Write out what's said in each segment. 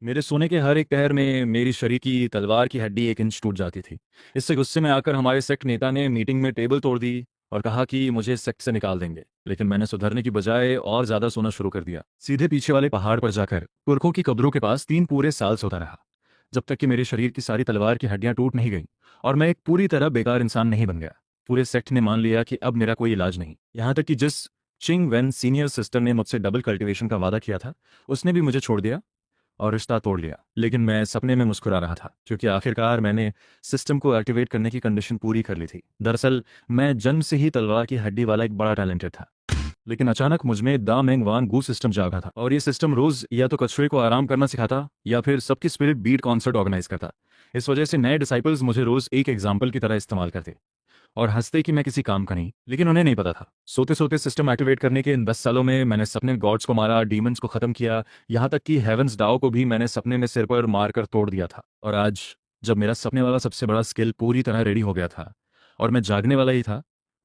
मेरे सोने के हर एक पहर में मेरी शरीर की तलवार की हड्डी 1 इंच टूट जाती थी। इससे गुस्से में आकर हमारे सेक्ट नेता ने मीटिंग में टेबल तोड़ दी और कहा कि मुझे इस सेक्ट से निकाल देंगे। लेकिन मैंने सुधरने की बजाय और ज्यादा सोना शुरू कर दिया। सीधे पीछे वाले पहाड़ पर जाकर पुरखों की कब्रों के पास 3 पूरे साल सोता रहा, जब तक कि मेरे शरीर की सारी तलवार की हड्डियां टूट नहीं गईं और मैं एक पूरी तरह बेकार इंसान नहीं बन गया। पूरे सेक्ट ने मान लिया कि अब मेरा कोई इलाज नहीं। यहाँ तक कि जिस चिंग वेन सीनियर सिस्टर ने मुझसे डबल कल्टीवेशन का वादा किया था, उसने भी मुझे छोड़ दिया और रिश्ता तोड़ लिया। लेकिन मैं सपने में मुस्कुरा रहा था, क्योंकि आखिरकार मैंने सिस्टम को एक्टिवेट करने की कंडीशन पूरी कर ली थी। दरअसल मैं जन्म से ही तलवार की हड्डी वाला एक बड़ा टैलेंटेड था। लेकिन अचानक मुझमें दा मेंग वान गू सिस्टम जागा था, और ये सिस्टम रोज या तो कचरे को आराम करना सिखाता या फिर सबकी स्पिरिट बीट कॉन्सर्ट ऑर्गेनाइज करता। इस वजह से नए डिसाइपल्स मुझे रोज एक एग्जाम्पल की तरह इस्तेमाल करते और हंसते कि मैं किसी काम का नहीं। लेकिन उन्हें नहीं पता था, सोते सोते सिस्टम एक्टिवेट करने के इन 10 सालों में मैंने सपने गॉड्स को मारा, डीमंस को खत्म किया, यहाँ तक कि हेवंस डाओ को भी मैंने सपने में सिर पर मारकर तोड़ दिया था। और आज जब मेरा सपने वाला सबसे बड़ा स्किल पूरी तरह रेडी हो गया था और मैं जागने वाला ही था,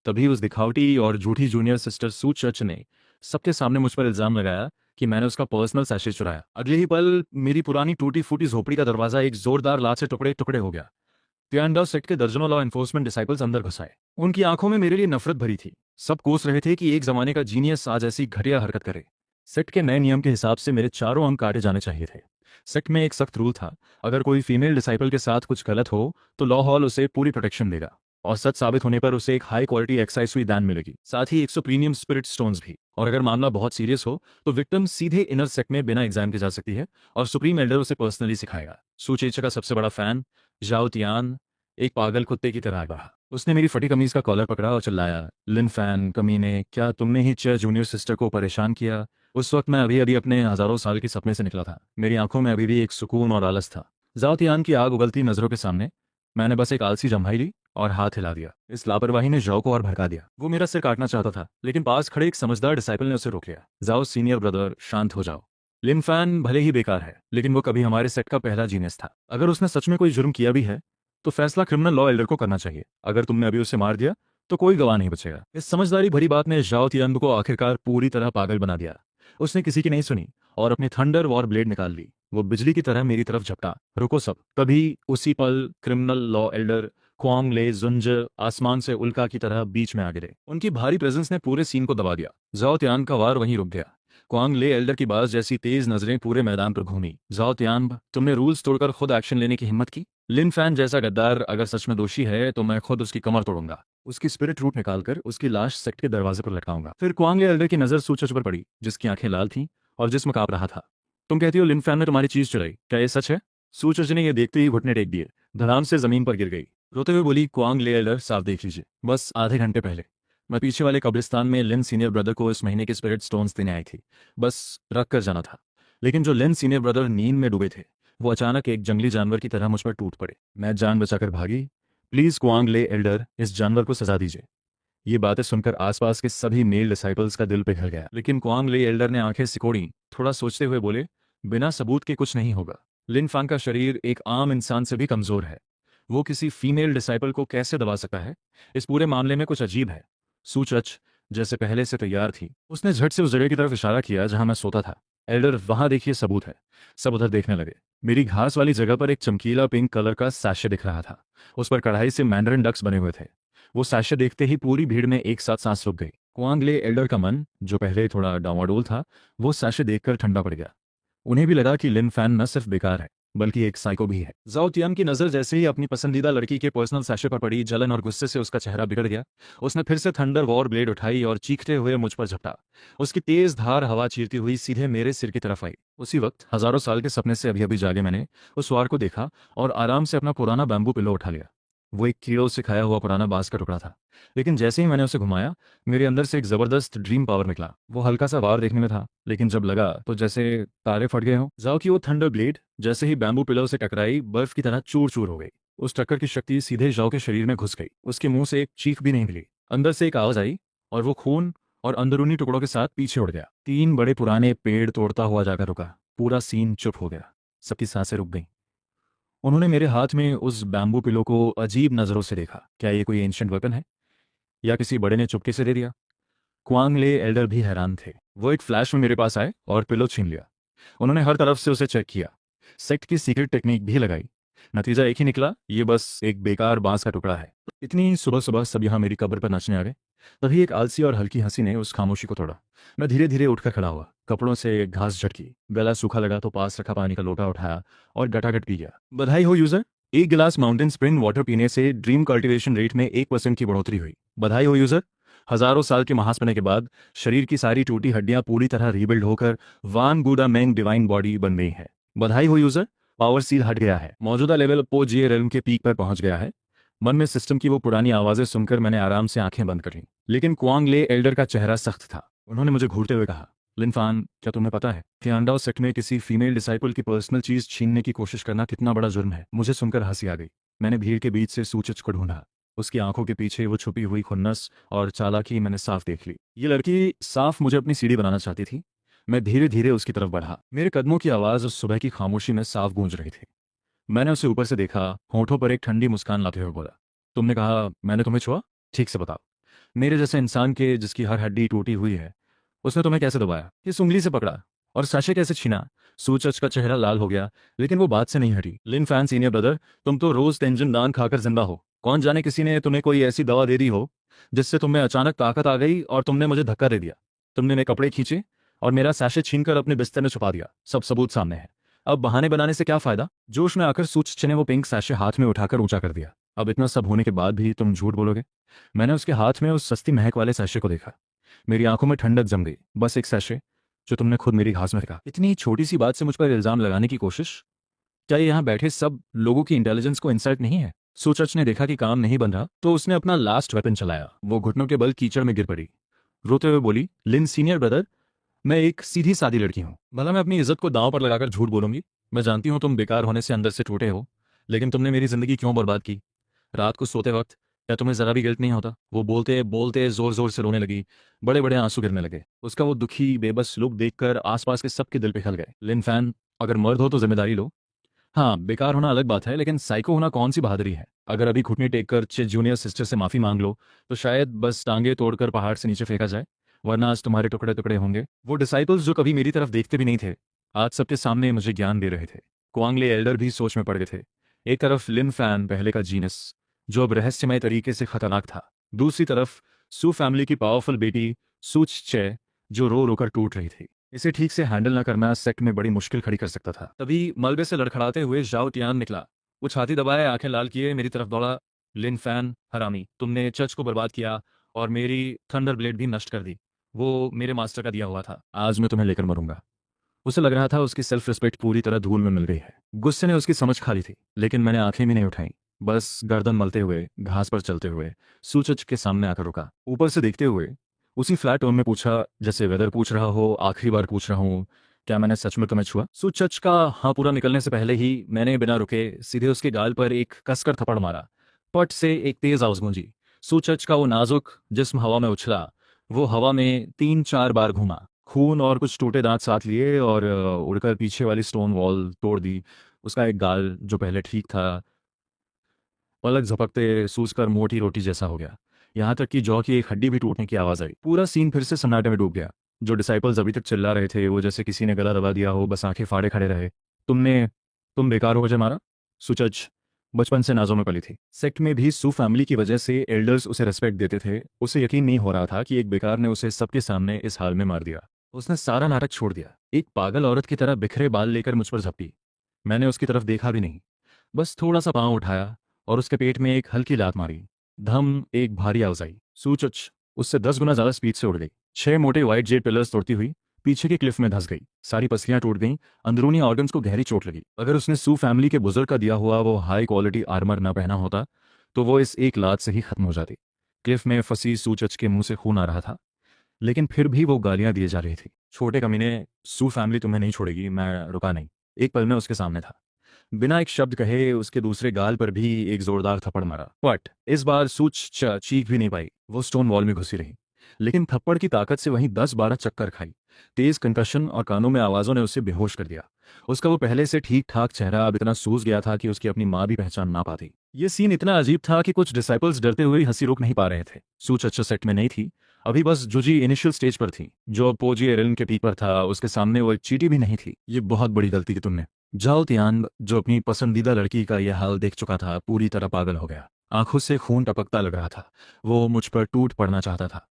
तभी उस दिखावटी और झूठी जूनियर सिस्टर सू चर्च ने सबके सामने मुझ पर इल्जाम लगाया कि मैंने उसका पर्सनल सैशे चुराया। अगले ही पल मेरी पुरानी टूटी फूटी झोपड़ी का दरवाजा एक जोरदार लात से टुकड़े टुकड़े हो गया। त्रियांडा सेक्ट के दर्जनों लॉ एनफोर्समेंट डिसाइपल्स अंदर घुस आए। उनकी आंखों में मेरे लिए नफरत भरी थी। सब कोस रहे थे कि एक जमाने का जीनियस आज ऐसी घटिया हरकत करे। सेक्ट के नए नियम के हिसाब से मेरे चारों अंक काटे जाने चाहिए थे। सेक्ट में एक सख्त रूल था, अगर कोई फीमेल डिसाइपल के साथ कुछ गलत हो तो लॉ हॉल उसे पूरी प्रोटेक्शन देगा, और सच साबित होने पर उसे एक हाई क्वालिटी एक्साइज हुई दान मिलेगी, साथ ही 100 प्रीमियम स्पिरिट स्टोन्स भी। और अगर मामला बहुत सीरियस हो तो विक्टिम सीधे इनर सेक्ट में बिना एग्जाम के जा सकती है और सुप्रीम एल्डर उसे पर्सनली सिखाएगा। सुचेचा का सबसे बड़ा फैन जाओ तियान एक पागल कुत्ते की तरह रहा। उसने मेरी फटी कमीज का कॉलर पकड़ा और चिल्लाया, लिन फैन कमीने, क्या तुमने ही चेयर जूनियर सिस्टर को परेशान किया? उस वक्त मैं अभी अभी अपने हजारों साल के सपने से निकला था। मेरी आंखों में अभी भी एक सुकून और आलस था। जाओतियान की आग उगलती नजरों के सामने मैंने बस एक आलसी जम्हाई ली और हाथ हिला दिया। इस लापरवाही ने जाओ को और भड़का दिया। वो मेरा सिर काटना चाहता था, लेकिन पास खड़े एक समझदार डिसाइपल ने उसे रोक लिया। जाओ सीनियर ब्रदर, शांत हो जाओ। लिन फैन भले ही बेकार है, लेकिन वो कभी हमारे सेट का पहला जीनियस था। अगर उसने सच में कोई जुर्म किया भी है तो फैसला क्रिमिनल लॉ एल्डर को करना चाहिए। अगर तुमने अभी उसे मार दिया तो कोई गवाह नहीं बचेगा। इस समझदारी भरी बात ने जाओ तियांग को आखिरकार पूरी तरह पागल बना दिया। उसने किसी की नहीं सुनी और अपनी थंडर वॉर ब्लेड निकाल ली। वो बिजली की तरह मेरी तरफ झपटा। रुको सब। तभी उसी पल क्रिमिनल लॉ एल्डर क्वांग ले जुंज आसमान से उल्का की तरह बीच में आ गिरे। उनकी भारी प्रेजेंस ने पूरे सीन को दबा दिया। जाओ त्यान का वार वहीं रुक गया। क्वांग ले एल्डर की बाज जैसी तेज नजरें पूरे मैदान पर घूमी। जाओ त्यान, तुमने रूल्स तोड़कर खुद एक्शन लेने की हिम्मत की। लिन फैन जैसा गद्दार अगर सच में दोषी है तो मैं खुद उसकी कमर तोड़ूंगा, उसकी स्पिरिट रूट निकालकर उसकी लाश सेक्ट के दरवाजे पर लटकाऊंगा। फिर क्वांग ले एल्डर की नजर सूचच पर पड़ी, जिसकी आंखें लाल थीं और जिस्म कांप रहा था। तुम कहती हो लिन फैन ने तुम्हारी चीज चुराई, क्या ये सच है? सूचज ने यह देखते ही घुटने टेक दिए, धड़ाम से जमीन पर गिर गई। रोते हुए बोली, क्वांग ले एल्डर, साफ देख लीजिए, बस आधे घंटे पहले मैं पीछे वाले कब्रिस्तान में लिन सीनियर ब्रदर को इस महीने के स्पिरिट स्टोन्स देने आई थी। बस रख कर जाना था। लेकिन जो लिन सीनियर ब्रदर नींद में डूबे थे, वो अचानक एक जंगली जानवर की तरह मुझ पर टूट पड़े। मैं जान बचाकर भागी। प्लीज क्वांग ले एल्डर, इस जानवर को सजा दीजिए। ये बातें सुनकर आसपास के सभी मेल डिसाइपल्स का दिल पिघल गया। लेकिन क्वांग ले एल्डर ने आंखें सिकोड़ी, थोड़ा सोचते हुए बोले, बिना सबूत के कुछ नहीं होगा। लिन फांग का शरीर एक आम इंसान से भी कमजोर है। वो किसी फीमेल डिसाइपल को कैसे दबा सकता है? इस पूरे मामले में कुछ अजीब है। सूचच जैसे पहले से तैयार थी, उसने झट से उस जगह की तरफ इशारा किया जहां मैं सोता था। एल्डर, वहां देखिए, सबूत है। सब उधर देखने लगे। मेरी घास वाली जगह पर एक चमकीला पिंक कलर का सैशे दिख रहा था। उस पर कढ़ाई से मैंडरिन डक्स बने हुए थे। वो सैशे देखते ही पूरी भीड़ में एक साथ सांस रुक गई। क्वांग ले एल्डर का मन, जो पहले थोड़ा डावाडोल था, वो सैशे देखकर ठंडा पड़ गया। उन्हें भी लगा कि लिन फैन न सिर्फ बेकार है, बल्कि एक साइको भी है। जाओ तियान की नजर जैसे ही अपनी पसंदीदा लड़की के पर्सनल सैशे पर पड़ी, जलन और गुस्से से उसका चेहरा बिगड़ गया। उसने फिर से थंडर वॉर ब्लेड उठाई और चीखते हुए मुझ पर झपटा। उसकी तेज धार हवा चीरती हुई सीधे मेरे सिर की तरफ आई। उसी वक्त हजारों साल के सपने से अभी अभी जागे मैंने उस वार को देखा और आराम से अपना पुराना बैम्बू पिलो उठा लिया। वो एक कीड़ों से खाया हुआ पुराना बांस का टुकड़ा था, लेकिन जैसे ही मैंने उसे घुमाया, मेरे अंदर से एक जबरदस्त ड्रीम पावर निकला। वो हल्का सा वार देखने में था, लेकिन जब लगा तो जैसे तारे फट गए हों। जाओ कि वो थंडर ब्लेड जैसे ही बैम्बू पिलर से टकराई, बर्फ की तरह चूर चूर हो गई। उस टक्कर की शक्ति सीधे जाओ के शरीर में घुस गई। उसके मुंह से एक चीख भी नहीं मिली। अंदर से एक आवाज आई और वो खून और अंदरूनी टुकड़ों के साथ पीछे उड़ गया। 3 बड़े पुराने पेड़ तोड़ता हुआ जाकर रुका। पूरा सीन चुप हो गया। सबकी सांसें रुक गईं। उन्होंने मेरे हाथ में उस बैम्बू पिलो को अजीब नजरों से देखा। क्या ये कोई एंशिएंट वेपन है या किसी बड़े ने चुपके से दे दिया? क्वांग ले एल्डर भी हैरान थे। वो एक फ्लैश में मेरे पास आए और पिलो छीन लिया। उन्होंने हर तरफ से उसे चेक किया। सेक्ट की सीक्रेट टेक्निक भी लगाई। नतीजा एक ही निकला, ये बस एक बेकार बांस का टुकड़ा है। इतनी सुबह सुबह सब यहाँ मेरी कब्र पर नाचने आ गए। तभी एक आलसी और हल्की हंसी ने उस खामोशी को तोड़ा। मैं धीरे धीरे उठकर खड़ा हुआ, कपड़ों से घास झटकी, गला सूखा लगा तो पास रखा पानी का लोटा उठाया और गटागट पी गया। बधाई हो यूजर, एक गिलास माउंटेन स्प्रिंग वाटर पीने से ड्रीम कल्टीवेशन रेट में 1% की बढ़ोतरी हुई। बधाई हो यूजर, हजारों साल के महासपने के बाद शरीर की सारी टूटी हड्डियां पूरी तरह रीबिल्ड होकर वान गुडा मैंग डिवाइन बॉडी बन गई है। बधाई हो यूजर, पावर सील हट गया है, मौजूदा लेवल पो जी रेलम के पीक पर पहुंच गया है। मन में सिस्टम की वो पुरानी आवाजें सुनकर मैंने आराम से आंखें बंद कर लीं। लेकिन क्वांग ले एल्डर का चेहरा सख्त था। उन्होंने मुझे घूरते हुए कहा, लिनफान, क्या तुम्हें पता है कि अंडाओ सेक्ट में किसी फीमेल डिसाइपल की पर्सनल चीज छीनने की कोशिश करना कितना बड़ा जुर्म है? मुझे सुनकर हंसी आ गई। मैंने भीड़ के बीच से सूचच को ढूंढा। उसकी आंखों के पीछे वो छुपी हुई खुन्नस और चालाकी मैंने साफ देख ली। ये लड़की साफ मुझे अपनी सीढ़ी बनाना चाहती थी। मैं धीरे धीरे उसकी तरफ बढ़ा। मेरे कदमों की आवाज उस सुबह की खामोशी में साफ गूंज रही थी। मैंने उसे ऊपर से देखा, होंठों पर एक ठंडी मुस्कान लाते हुए बोला, तुमने कहा मैंने तुम्हें छुआ? ठीक से बताओ। मेरे जैसे इंसान के जिसकी हर हड्डी टूटी हुई है, उसने तुम्हें कैसे दबाया? किस उंगली से पकड़ा? और साशे कैसे छीना? सूचच का चेहरा लाल हो गया, लेकिन वो बात से नहीं हटी। लिन फैन सीनियर ब्रदर, तुम तो रोज तेंजन दान खाकर जिंदा हो। कौन जाने किसी ने तुम्हें कोई ऐसी दवा दे दी हो जिससे तुम्हें अचानक ताकत आ गई और तुमने मुझे धक्का दे दिया। तुमने मेरे कपड़े खींचे और मेरा सैशे छीनकर अपने बिस्तर में छुपा दिया। सब सबूत सामने है। अब बहाने बनाने से क्या फायदा? जोश में आकर सूच ने वो पिंक सैशे हाथ में उठाकर ऊंचा कर दिया। अब इतना सब होने के बाद भी तुम झूठ बोलोगे? मैंने उसके हाथ में उस सस्ती महक वाले सैशे को देखा। मेरी आंखों में ठंडक जम गई। बस एक सैशे जो तुमने खुद मेरी घास में फेंका। इतनी छोटी सी बात से मुझ पर इल्जाम लगाने की कोशिश? क्या ये यहाँ बैठे सब लोगों की इंटेलिजेंस को इंसल्ट नहीं है? सूचच ने देखा कि काम नहीं बन रहा तो उसने अपना लास्ट वेपन चलाया। वो घुटनों के बल कीचड़ में गिर पड़ी। रोते हुए बोली, लिन सीनियर ब्रदर, मैं एक सीधी सादी लड़की हूँ। भला मैं अपनी इज्जत को दांव पर लगाकर झूठ बोलूंगी? मैं जानती हूँ तुम बेकार होने से अंदर से टूटे हो, लेकिन तुमने मेरी जिंदगी क्यों बर्बाद की? रात को सोते वक्त क्या तुम्हें जरा भी गिल्ट नहीं होता? वो बोलते बोलते जोर जोर से रोने लगी। बड़े बड़े आंसू गिरने लगे। उसका वो दुखी बेबस लुक देखकर आसपास के सबके दिल पिघल गए। लिन फैन, अगर मर्द हो तो जिम्मेदारी लो। हाँ, बेकार होना अलग बात है, लेकिन साइको होना कौन सी बहादुरी है? अगर अभी घुटने टेक कर जूनियर सिस्टर से माफी मांग लो तो शायद बस टांगे तोड़कर पहाड़ से नीचे फेंका जाए, वरना आज तुम्हारे टुकड़े टुकड़े होंगे। वो डिसाइपल्स जो कभी मेरी तरफ देखते भी नहीं थे, आज सबके सामने मुझे ज्ञान दे रहे थे। क्वांगले एल्डर भी सोच में पड़ गए थे। एक तरफ लिन फैन, पहले का जीनस, जो अब रहस्यमय तरीके से खतरनाक था। दूसरी तरफ सू फैमिली की पावरफुल बेटी सूच चे, जो रो रोकर टूट रही थी। इसे ठीक से हैंडल न करना सेक्ट में बड़ी मुश्किल खड़ी कर सकता था। तभी मलबे से लड़खड़ाते हुए जाओ टियान निकला। वो छाती दबाए, आंखें लाल किए मेरी तरफ दौड़ा। लिन फैन, हरामी, तुमने चर्च को बर्बाद किया और मेरी थंडर ब्लेड भी नष्ट कर दी। वो मेरे मास्टर का दिया हुआ था। आज मैं तुम्हें लेकर मरूंगा। उसे लग रहा था उसकी सेल्फ रिस्पेक्ट पूरी तरह धूल में मिल गई है। गुस्से ने उसकी समझ खा ली थी, लेकिन मैंने आंखें भी नहीं उठाई। बस गर्दन मलते हुए, घास पर चलते हुए सूचच के सामने आकर रुका। ऊपर से देखते हुए उसी फ्लैट टोन में पूछा, जैसे वेदर पूछ रहा हो, आखिरी बार पूछ रहा हूँ, क्या मैंने सच में तुम्हें छुआ? सूचच का हाँ पूरा निकलने से पहले ही मैंने बिना रुके सीधे उसके गाल पर एक कसकर थप्पड़ मारा। पट से एक तेज आवाज गूंजी। सूचच का वो नाजुक जिस्म हवा में उछला। वो हवा में 3-4 बार घूमा। खून और कुछ टूटे दांत साथ लिए और उड़कर पीछे वाली स्टोन वॉल तोड़ दी। उसका एक गाल जो पहले ठीक था, पलक झपकते सूजकर मोटी रोटी जैसा हो गया। यहाँ तक कि जौ की एक हड्डी भी टूटने की आवाज आई। पूरा सीन फिर से सन्नाटे में डूब गया। जो डिसाइपल्स अभी तक चिल्ला रहे थे, वो जैसे किसी ने गला दबा दिया हो, बस आंखें फाड़े खड़े रहे। तुम बेकार हो मुझे मारा? सुचज बचपन से नाजों में पली थी। सेक्ट में भी सू फैमिली की वजह से एल्डर्स उसे रेस्पेक्ट देते थे। उसे यकीन नहीं हो रहा था कि एक बेकार ने उसे सबके सामने इस हाल में मार दिया। उसने सारा नाटक छोड़ दिया। एक पागल औरत की तरह बिखरे बाल लेकर मुझ पर झपटी। मैंने उसकी तरफ देखा भी नहीं, बस थोड़ा सा पांव उठाया और उसके पेट में एक हल्की लात मारी। धम, एक भारी आवाज आई। सूचच उससे 10 गुना ज्यादा स्पीड से उड़ गई। 6 मोटे व्हाइट जेड पिलर्स तोड़ती हुई पीछे की क्लिफ में धंस गई। सारी पसलियां टूट गईं। अंदरूनी ऑर्गन्स को गहरी चोट लगी। अगर उसने सू फैमिली के बुजुर्ग का दिया हुआ वो हाई क्वालिटी आर्मर न पहना होता तो वो इस एक लात से ही खत्म हो जाती। क्लिफ में फंसी सूचच के मुंह से खून आ रहा था, लेकिन फिर भी वो गालियां दिए जा रही थी। छोटे कमीने, सू फैमिली तुम्हें नहीं छोड़ेगी। मैं रुका नहीं। एक पल में उसके सामने था। बिना एक शब्द कहे उसके दूसरे गाल पर भी एक जोरदार थप्पड़ मारा। बट इस बार सूच चीख भी नहीं पाई। वो स्टोन वॉल में घुसी रही, लेकिन थप्पड़ की ताकत से वहीं 10-12 चक्कर खाई। तेज कंकशन और कानों में आवाजों ने उसे बेहोश कर दिया। उसका वो पहले से ठीक ठाक चेहरा अब इतना सूज गया था कि उसकी अपनी माँ भी पहचान ना पाती। ये सीन इतना अजीब था कि कुछ डिसाइपल्स डरते हुए हंसी रोक नहीं पा रहे थे। सूच अच्छा सेट में नहीं थी। अभी बस जुजी इनिशियल स्टेज पर थी। जो पोजी एरिन के पीक पर था, उसके सामने वो एक चींटी भी नहीं थी। ये बहुत बड़ी गलती की तुमने। जाओ तियान, जो अपनी पसंदीदा लड़की का यह हाल देख चुका था, पूरी तरह पागल हो गया। आंखों से खून टपकता लग रहा था। वो मुझ पर टूट पड़ना चाहता था।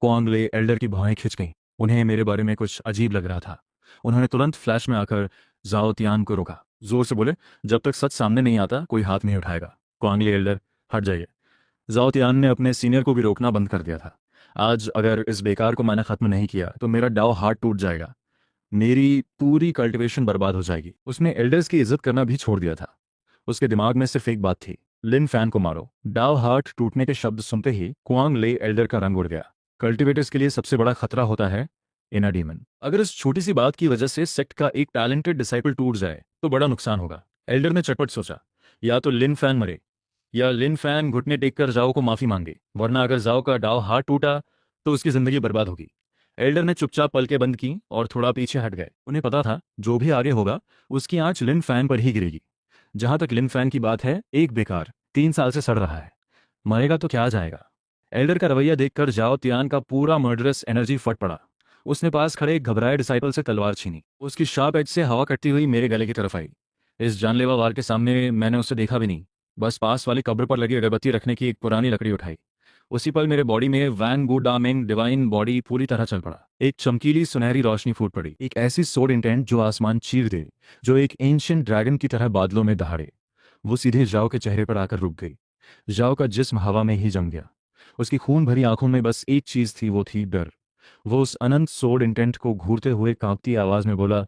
क्वांगले एल्डर की भौहें खिंच गईं। उन्हें मेरे बारे में कुछ अजीब लग रहा था। उन्होंने तुरंत फ्लैश में आकर जाओ तियान को रोका। जोर से बोले, जब तक सच सामने नहीं आता कोई हाथ नहीं उठाएगा। क्वांगले एल्डर, हट जाइए। जाओ तियान ने अपने सीनियर को भी रोकना बंद कर दिया था। आज अगर इस बेकार को मैंने खत्म नहीं किया तो मेरा डाव हार्ट टूट जाएगा। मेरी पूरी कल्टीवेशन बर्बाद हो जाएगी। उसने एल्डर्स की इज्जत करना भी छोड़ दिया था। उसके दिमाग में सिर्फ एक बात थी, लिन फैन को मारो। डाव हार्ट टूटने के शब्द सुनते ही क्वांग ले एल्डर का रंग उड़ गया। कल्टीवेटर्स के लिए सबसे बड़ा खतरा होता है इनर डीमन। अगर इस छोटी सी बात की वजह से सेक्ट का एक टैलेंटेड डिसाइपल टूट जाए तो बड़ा नुकसान होगा। एल्डर ने चटपट सोचा, या तो लिन फैन मरे या लिन फैन घुटने टेककर जाओ को माफी मांगे, वरना अगर जाओ का डाव हार्ट टूटा तो उसकी जिंदगी बर्बाद होगी। एल्डर ने चुपचाप पलकें बंद की और थोड़ा पीछे हट गए। उन्हें पता था जो भी आगे होगा उसकी आंच लिन फैन पर ही गिरेगी। जहां तक लिन फैन की बात है, एक बेकार 3 साल से सड़ रहा है, मरेगा तो क्या जाएगा। एल्डर का रवैया देखकर जाओ तियान का पूरा मर्डरस एनर्जी फट पड़ा। उसने पास खड़े एक घबराए डिसाइपल से तलवार छीनी। उसकी शार्प एज से हवा कटती हुई मेरे गले की तरफ आई। इस जानलेवा वार के सामने मैंने उसे देखा भी नहीं, बस पास वाली कब्र पर लगी अगरबत्ती रखने की एक पुरानी लकड़ी उठाई। उसी पल मेरे बॉडी में वैन गुडामिंग डिवाइन बॉडी पूरी तरह चल पड़ा। एक चमकीली सुनहरी रोशनी फूट पड़ी, एक ऐसी सोड इंटेंट जो आसमान चीर दे, जो एक एंशिएंट ड्रैगन की तरह बादलों में दहाड़े। वो सीधे जाओ के चेहरे पर आकर रुक गई। जाओ का जिस्म हवा में ही जम गया। उसकी खून भरी आंखों में बस एक चीज थी, वो थी डर। वो उस अनंत सोड इंटेंट को घूरते हुए कांपती आवाज में बोला,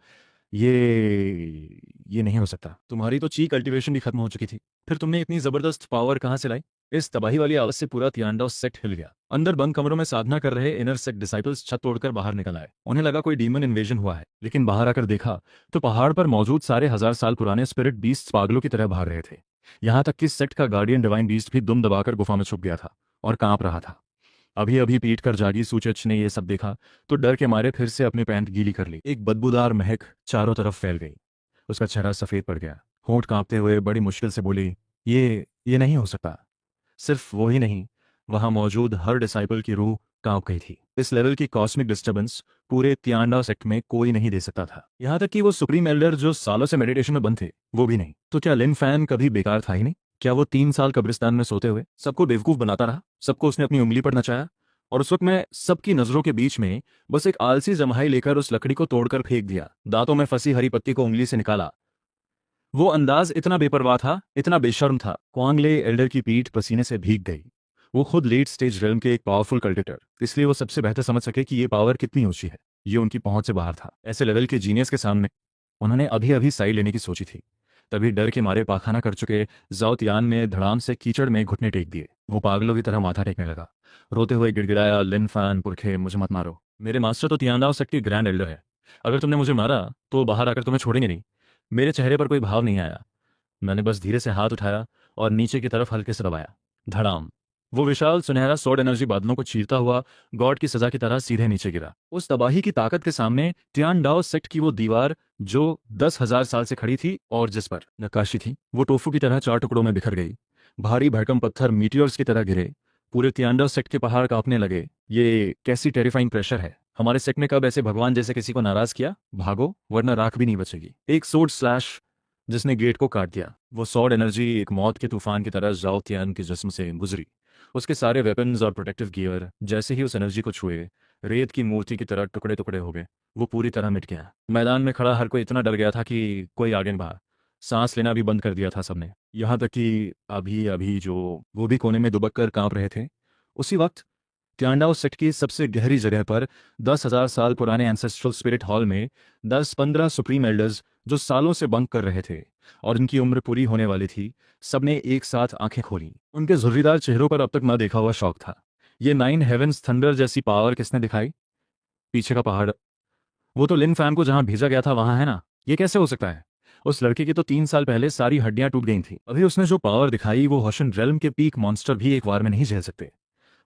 ये नहीं हो सकता। तुम्हारी तो ची कल्टीवेशन भी खत्म हो चुकी थी, फिर तुमने इतनी जबरदस्त पावर कहां से लाई। इस तबाही वाली आवाज से पूरा तियांडा सेक्ट हिल गया। अंदर बंद कमरों में साधना कर रहे इनर सेक्ट डिसाइपल्स छत तोड़कर बाहर निकल आए। उन्हें लगा कोई डीमन इन्वेजन हुआ है, लेकिन बाहर आकर देखा तो पहाड़ पर मौजूद सारे 1000 साल पुराने स्पिरिट बीस्ट पागलों की तरह भाग रहे थे। यहां तक कि सेक्ट का गार्डियन डिवाइन बीस्ट भी दुम दबाकर गुफा में छुप गया था और कांप रहा था। अभी अभी पीट कर जागी सूचच ने यह सब देखा तो डर के मारे फिर से अपनी पैंट गीली कर ली। एक बदबूदार महक चारों तरफ फैल गई। उसका चेहरा सफेद पड़ गया। होंठ कांपते हुए बड़ी मुश्किल से बोली, ये नहीं हो सकता। सिर्फ वो ही नहीं, वहां मौजूद हर डिसाइपल की रूह कांप गई थी। इस लेवल की कॉस्मिक डिस्टर्बेंस पूरे तियांडा सेक्ट में कोई नहीं दे सकता था। यहां तक कि वो सुप्रीम एल्डर जो सालों से मेडिटेशन में बंद थे, वो भी नहीं। तो क्या लिन फैन कभी बेकार था ही नहीं? क्या वो 3 साल कब्रिस्तान में सोते हुए सबको बेवकूफ बनाता रहा, सबको उसने अपनी उंगली पर नचाया, और उस वक्त मैं सबकी नजरों के बीच में बस एक आलसी जम्हाई लेकर उस लकड़ी को तोड़कर फेंक दिया, दांतों में फंसी हरी पत्ती को उंगली से निकाला। वो अंदाज इतना बेपरवाह था, इतना बेशर्म था। क्वांगले एल्डर की पीठ पसीने से भीग गई। वो खुद लेट स्टेज रेल्म के एक पावरफुल कल्टिटर, इसलिए वो सबसे बेहतर समझ सके कि ये पावर कितनी ऊंची है। ये उनकी पहुंच से बाहर था। ऐसे लेवल के जीनियस के सामने उन्होंने अभी अभी साइड लेने की सोची थी, तभी डर के मारे पाखाना कर चुके जाओ तियान ने धड़ाम से कीचड़ में घुटने टेक दिए। वो पागलों की तरह माथा टेकने लगा, रोते हुए गिड़गिड़ाया, लिन फैन पुरखे, मुझे मत मारो। मेरे मास्टर तो तियांदाओ सेक्ट के ग्रैंड एल्डर है। अगर तुमने मुझे मारा तो बाहर आकर तुम्हें छोड़ेंगे नहीं। मेरे चेहरे पर कोई भाव नहीं आया। मैंने बस धीरे से हाथ उठाया और नीचे की तरफ हल्के से दबाया। धड़ाम। वो विशाल सुनहरा सॉर्ड एनर्जी बादलों को चीरता हुआ गॉड की सजा की तरह सीधे नीचे गिरा। उस तबाही की ताकत के सामने तियांडाओ सेक्ट की वो दीवार जो 10,000 साल से खड़ी थी और जिस पर नक्काशी थी, वो टोफू की तरह 4 टुकड़ों में बिखर गई। भारी भरकम पत्थर मीटियोर्स की तरह गिरे। पूरे तियांडाओ सेक्ट के पहाड़ कांपने लगे। ये कैसी टेरिफाइंग प्रेशर है। हमारे सेक्ट ने कब ऐसे भगवान जैसे किसी को नाराज किया? भागो, वरना राख भी नहीं बचेगी। एक सोर्ड स्लैश जिसने गेट को काट दिया। वो सॉर्ड एनर्जी एक मौत के तूफान की तरह जाओ तियान के जिस्म से गुजरी। उसके सारे वेपन्स और प्रोटेक्टिव गियर जैसे ही उस एनर्जी को छुए, रेत की मूर्ति की तरह टुकड़े टुकड़े हो गए। वो पूरी तरह मिट गया। मैदान में खड़ा हर कोई इतना डर गया था कि कोई आगे नहीं बढ़ा। सांस लेना भी बंद कर दिया था सबने, यहाँ तक कि अभी अभी जो वो भी कोने में दुबक कर कांप रहे थे। उसी वक्त तियांडाओ सेक्ट की सबसे गहरी जगह पर 10,000 साल पुराने एंसेस्ट्रल स्पिरिट हॉल में 10-15 सुप्रीम एल्डर्स जो सालों से बंक कर रहे थे और इनकी उम्र पूरी होने वाली थी, सबने एक साथ आंखें खोली। उनके जुर्रीदार चेहरों पर अब तक न देखा हुआ शौक था। ये 9 हेवेंस थंडर जैसी पावर किसने दिखाई? पीछे का पहाड़, वो तो लिन फैम को जहां भेजा गया था वहां है ना। ये कैसे हो सकता है? उस लड़के की तो 3 साल पहले सारी हड्डियां टूट गई थी। अभी उसने जो पावर दिखाई वो होशन रेल्म के पीक मॉन्स्टर भी एक बार में नहीं झेल सकते।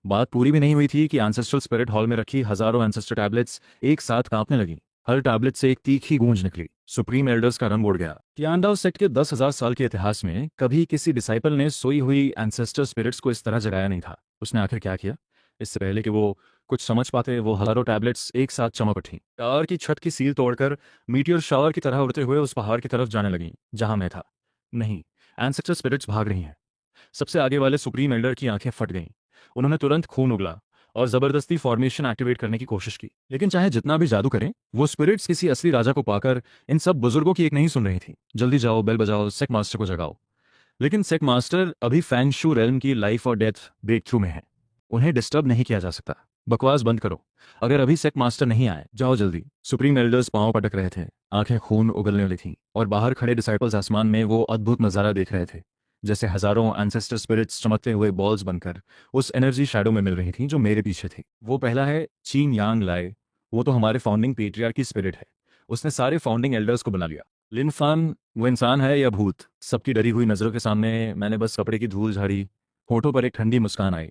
बात पूरी भी नहीं हुई थी कि एंसेस्ट्रल स्पिरिट हॉल में रखी हजारों एंसेस्टर टैबलेट्स एक साथ कांपने लगी। हर टैबलेट से एक तीखी गूंज निकली। सुप्रीम एल्डर्स का रंग उड़ गया। तियांडाओ सेक्ट के 10,000 साल के इतिहास में कभी किसी डिसाइपल ने सोई हुई एंसेस्टर स्पिरिट्स को इस तरह जगाया नहीं था। उसने आखिर क्या किया? इससे पहले कि वो कुछ समझ पाते वो हजारों टैबलेट्स एक साथ चमक उठी। टावर की छत की सील तोड़कर मीटियोर शावर की तरह उड़ते हुए उस पहाड़ की तरफ जाने लगी जहां मैं था। नहीं, एंसेस्टर स्पिरिट्स भाग रही हैं। सबसे आगे वाले सुप्रीम एल्डर की आंखें फट गईं। उन्होंने तुरंत खून उगला और जबरदस्ती फॉर्मेशन एक्टिवेट करने की कोशिश की, लेकिन चाहे जितना भी जादू करें वो स्पिरिट्स किसी असली राजा को पाकर इन सब बुजुर्गों की एक नहीं सुन रही थी। जल्दी जाओ, बेल बजाओ, सेक मास्टर को जगाओ। लेकिन सेक मास्टर अभी फैंग शू रेल्म की लाइफ और डेथ ब्रेक थ्रू में है। उन्हें डिस्टर्ब नहीं किया जा सकता। बकवास बंद करो। अगर अभी सेक मास्टर नहीं आए, जाओ जल्दी। सुप्रीम एल्डर्स पांव पटक रहे थे, आंखें खून उगलने वाली थीं, और बाहर खड़े डिसाइपल्स आसमान में वो अद्भुत नजारा देख रहे थे, जैसे हजारों एंसेस्टर स्पिरिट्स चमकते हुए बॉल्स बनकर उस एनर्जी शैडो में मिल रही थी जो मेरे पीछे थी। वो पहला है चीन यांग लाए। वो तो हमारे फाउंडिंग पेट्रियार्क की स्पिरिट है। उसने सारे फाउंडिंग एल्डर्स को बुला लिया। लिन फान, वो इंसान है या भूत? सबकी डरी हुई नजरों के सामने मैंने बस कपड़े की धूल झाड़ी। होठों पर एक ठंडी मुस्कान आई।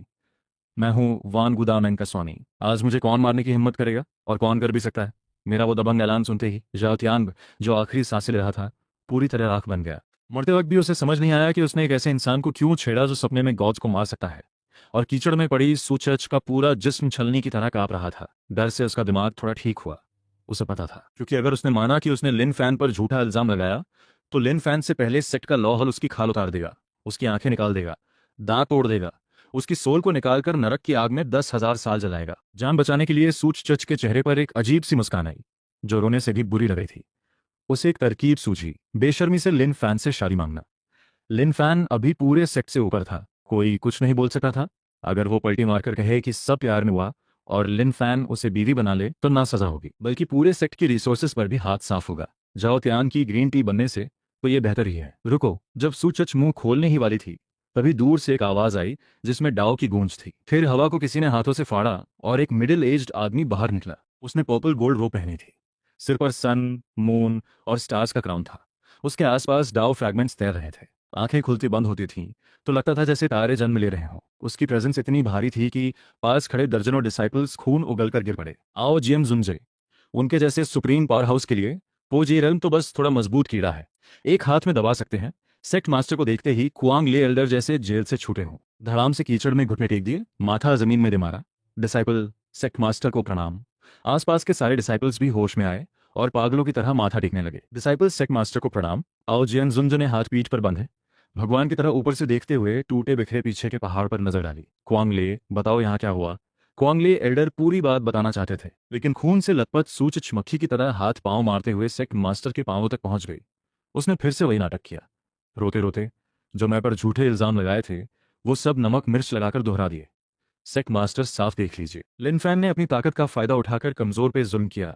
मैं हूँ वान गुदामेंग का स्वामी। आज मुझे कौन मारने की हिम्मत करेगा? और कौन कर भी सकता है? मेरा वो दबंग ऐलान सुनते ही जाओ त्यांग, जो आखिरी सांसें ले रहा था, पूरी तरह राख बन गया। मरते वक्त भी उसे समझ नहीं आया कि उसने एक ऐसे इंसान को क्यों छेड़ा जो सपने में गॉड्स को मार सकता है। और कीचड़ में पड़ी सूचच का पूरा जिस्म छलनी की तरह कांप रहा था। डर से उसका दिमाग थोड़ा ठीक हुआ। उसे पता था, क्योंकि अगर उसने माना कि उसने लिन फैन पर झूठा इल्जाम लगाया तो लिन फैन से पहले सेक्ट का लॉ हल उसकी खाल उतार देगा, उसकी आंखें निकाल देगा, दांत तोड़ देगा, उसकी सोल को निकालकर नरक की आग में 10,000 साल जलाएगा। जान बचाने के लिए सूच चच के चेहरे पर एक अजीब सी मुस्कान आई, जो रोने से भी बुरी लग रही थी। उसे एक तरकीब सूझी, बेशर्मी से लिन फैन से शादी मांगना। लिन फैन अभी पूरे सेक्ट से ऊपर था, कोई कुछ नहीं बोल सकता था। अगर वो पलटी मारकर कहे कि सब प्यार में हुआ और लिन फैन उसे बीवी बना ले तो ना सजा होगी, बल्कि पूरे सेक्ट की रिसोर्सेज पर भी हाथ साफ होगा। जाओ त्यान की ग्रीन टी बनने से तो ये बेहतर ही है। रुको, जब सूचच मुंह खोलने ही वाली थी तभी दूर से एक आवाज आई जिसमें डाव की गूंज थी। फिर हवा को किसी ने हाथों से फाड़ा और एक मिडिल एज्ड आदमी बाहर निकला। उसने पर्पल गोल्ड रोब पहनी थी, सिर पर सन, मून और स्टार्स का क्राउन था। उसके आसपास डाव फ्रैगमेंट्स तैर रहे थे। आंखें खुलती बंद होती थीं तो लगता था जैसे तारे जन्म ले रहे हों। उसकी प्रेजेंस इतनी भारी थी कि पास खड़े दर्जनों डिसाइपल्स खून उगलकर गिर पड़े। आओ जीएम जुंजे, उनके जैसे सुप्रीम पावर हाउस के लिए पोजी रेल्म तो बस थोड़ा मजबूत कीड़ा है, एक हाथ में दबा सकते हैं। सेक्ट मास्टर को देखते ही कुआंग ले एल्डर जैसे जेल से छूटे हों, धड़ाम से कीचड़ में घुटने टेक दिए, माथा जमीन में दे मारा। डिसाइपल, सेक्ट मास्टर को प्रणाम। आसपास के सारे डिसाइपल्स भी होश में आए और पागलों की तरह माथा टेकने लगे। डिसाइपल, सेक्ट मास्टर को प्रणाम। आओ जियन जुंज ने हाथ पीठ पर बंधे, भगवान की तरह ऊपर से देखते हुए टूटे बिखरे पीछे के पहाड़ पर नजर डाली। क्वांगले, बताओ यहाँ क्या हुआ? क्वांगले एल्डर पूरी बात बताना चाहते थे, लेकिन खून से लथपथ सूच मक्खी की तरह हाथ पांव मारते हुए सेक्ट मास्टर के पांवों तक पहुंच गई। उसने फिर से वही नाटक किया। रोते रोते जो मैं पर झूठे इल्जाम लगाए थे वो सब नमक मिर्च लगाकर दोहरा दिए। सेक्ट मास्टर, साफ देख लीजिए, लिनफैन ने अपनी ताकत का फायदा उठाकर कमजोर पे जुल्म किया।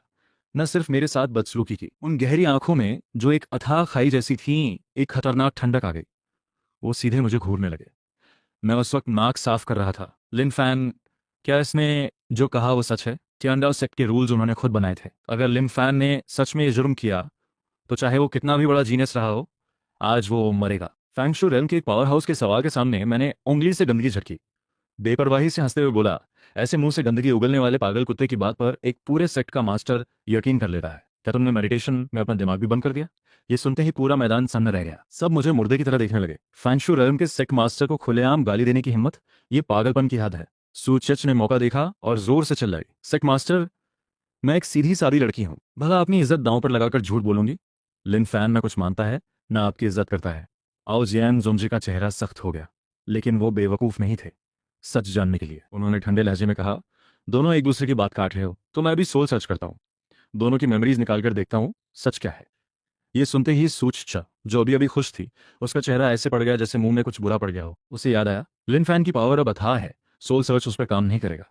न सिर्फ मेरे साथ बदसलूकी की, उन गहरी आंखों में जो एक अथाह खाई जैसी थीं एक खतरनाक ठंडक आ गई। वो सीधे मुझे घूरने लगे। मैं उस वक्त नाक साफ कर रहा था। लिन फैन, क्या इसने जो कहा वो सच है? टियांडाओ सेक्ट के रूल्स उन्होंने खुद बनाए थे। अगर लिन फैन ने सच में ये जुर्म किया तो चाहे वो कितना भी बड़ा जीनियस रहा हो, आज वो मरेगा। फैंगशू रेल्म के एक पावर हाउस के सवाल के सामने मैंने उंगली से गंदगी झटकी। बेपरवाही से हंसते हुए बोला, ऐसे मुंह से गंदगी उगलने वाले पागल कुत्ते की बात पर एक पूरे सेक्ट का मास्टर यकीन कर लेता है। क्या तुमने मेडिटेशन में अपना दिमाग भी बंद कर दिया? ये सुनते ही पूरा मैदान सन्न रह गया। सब मुझे मुर्दे की तरह देखने लगे। फैंगशू रेल्म के सेक्ट मास्टर को खुलेआम गाली देने की हिम्मत, ये पागलपन की हद है। सूचच ने मौका देखा और जोर से चिल्लाई, सेक्ट मास्टर, मैं एक सीधी सादी लड़की हूं, भला अपनी इज्जत दांव पर लगाकर झूठ बोलूंगी? लिन फैन ना कुछ मानता है ना आपकी इज्जत करता है। आओ जियान जोमजी का चेहरा सख्त हो गया, लेकिन वो बेवकूफ नहीं थे सच जानने के लिए। उन्होंने ठंडे लहजे में कहा, दोनों एक दूसरे की बात काट रहे हो तो मैं भी सोल सर्च करता हूँ, दोनों की मेमोरीज निकालकर देखता हूँ सच क्या है। ये सुनते ही सूच, जो अभी अभी खुश थी, उसका चेहरा ऐसे पड़ गया जैसे मुंह में कुछ बुरा पड़ गया हो। उसे याद आया, लिन फैन की पावर अब अथाह है, सोल सर्च उस पर काम नहीं करेगा।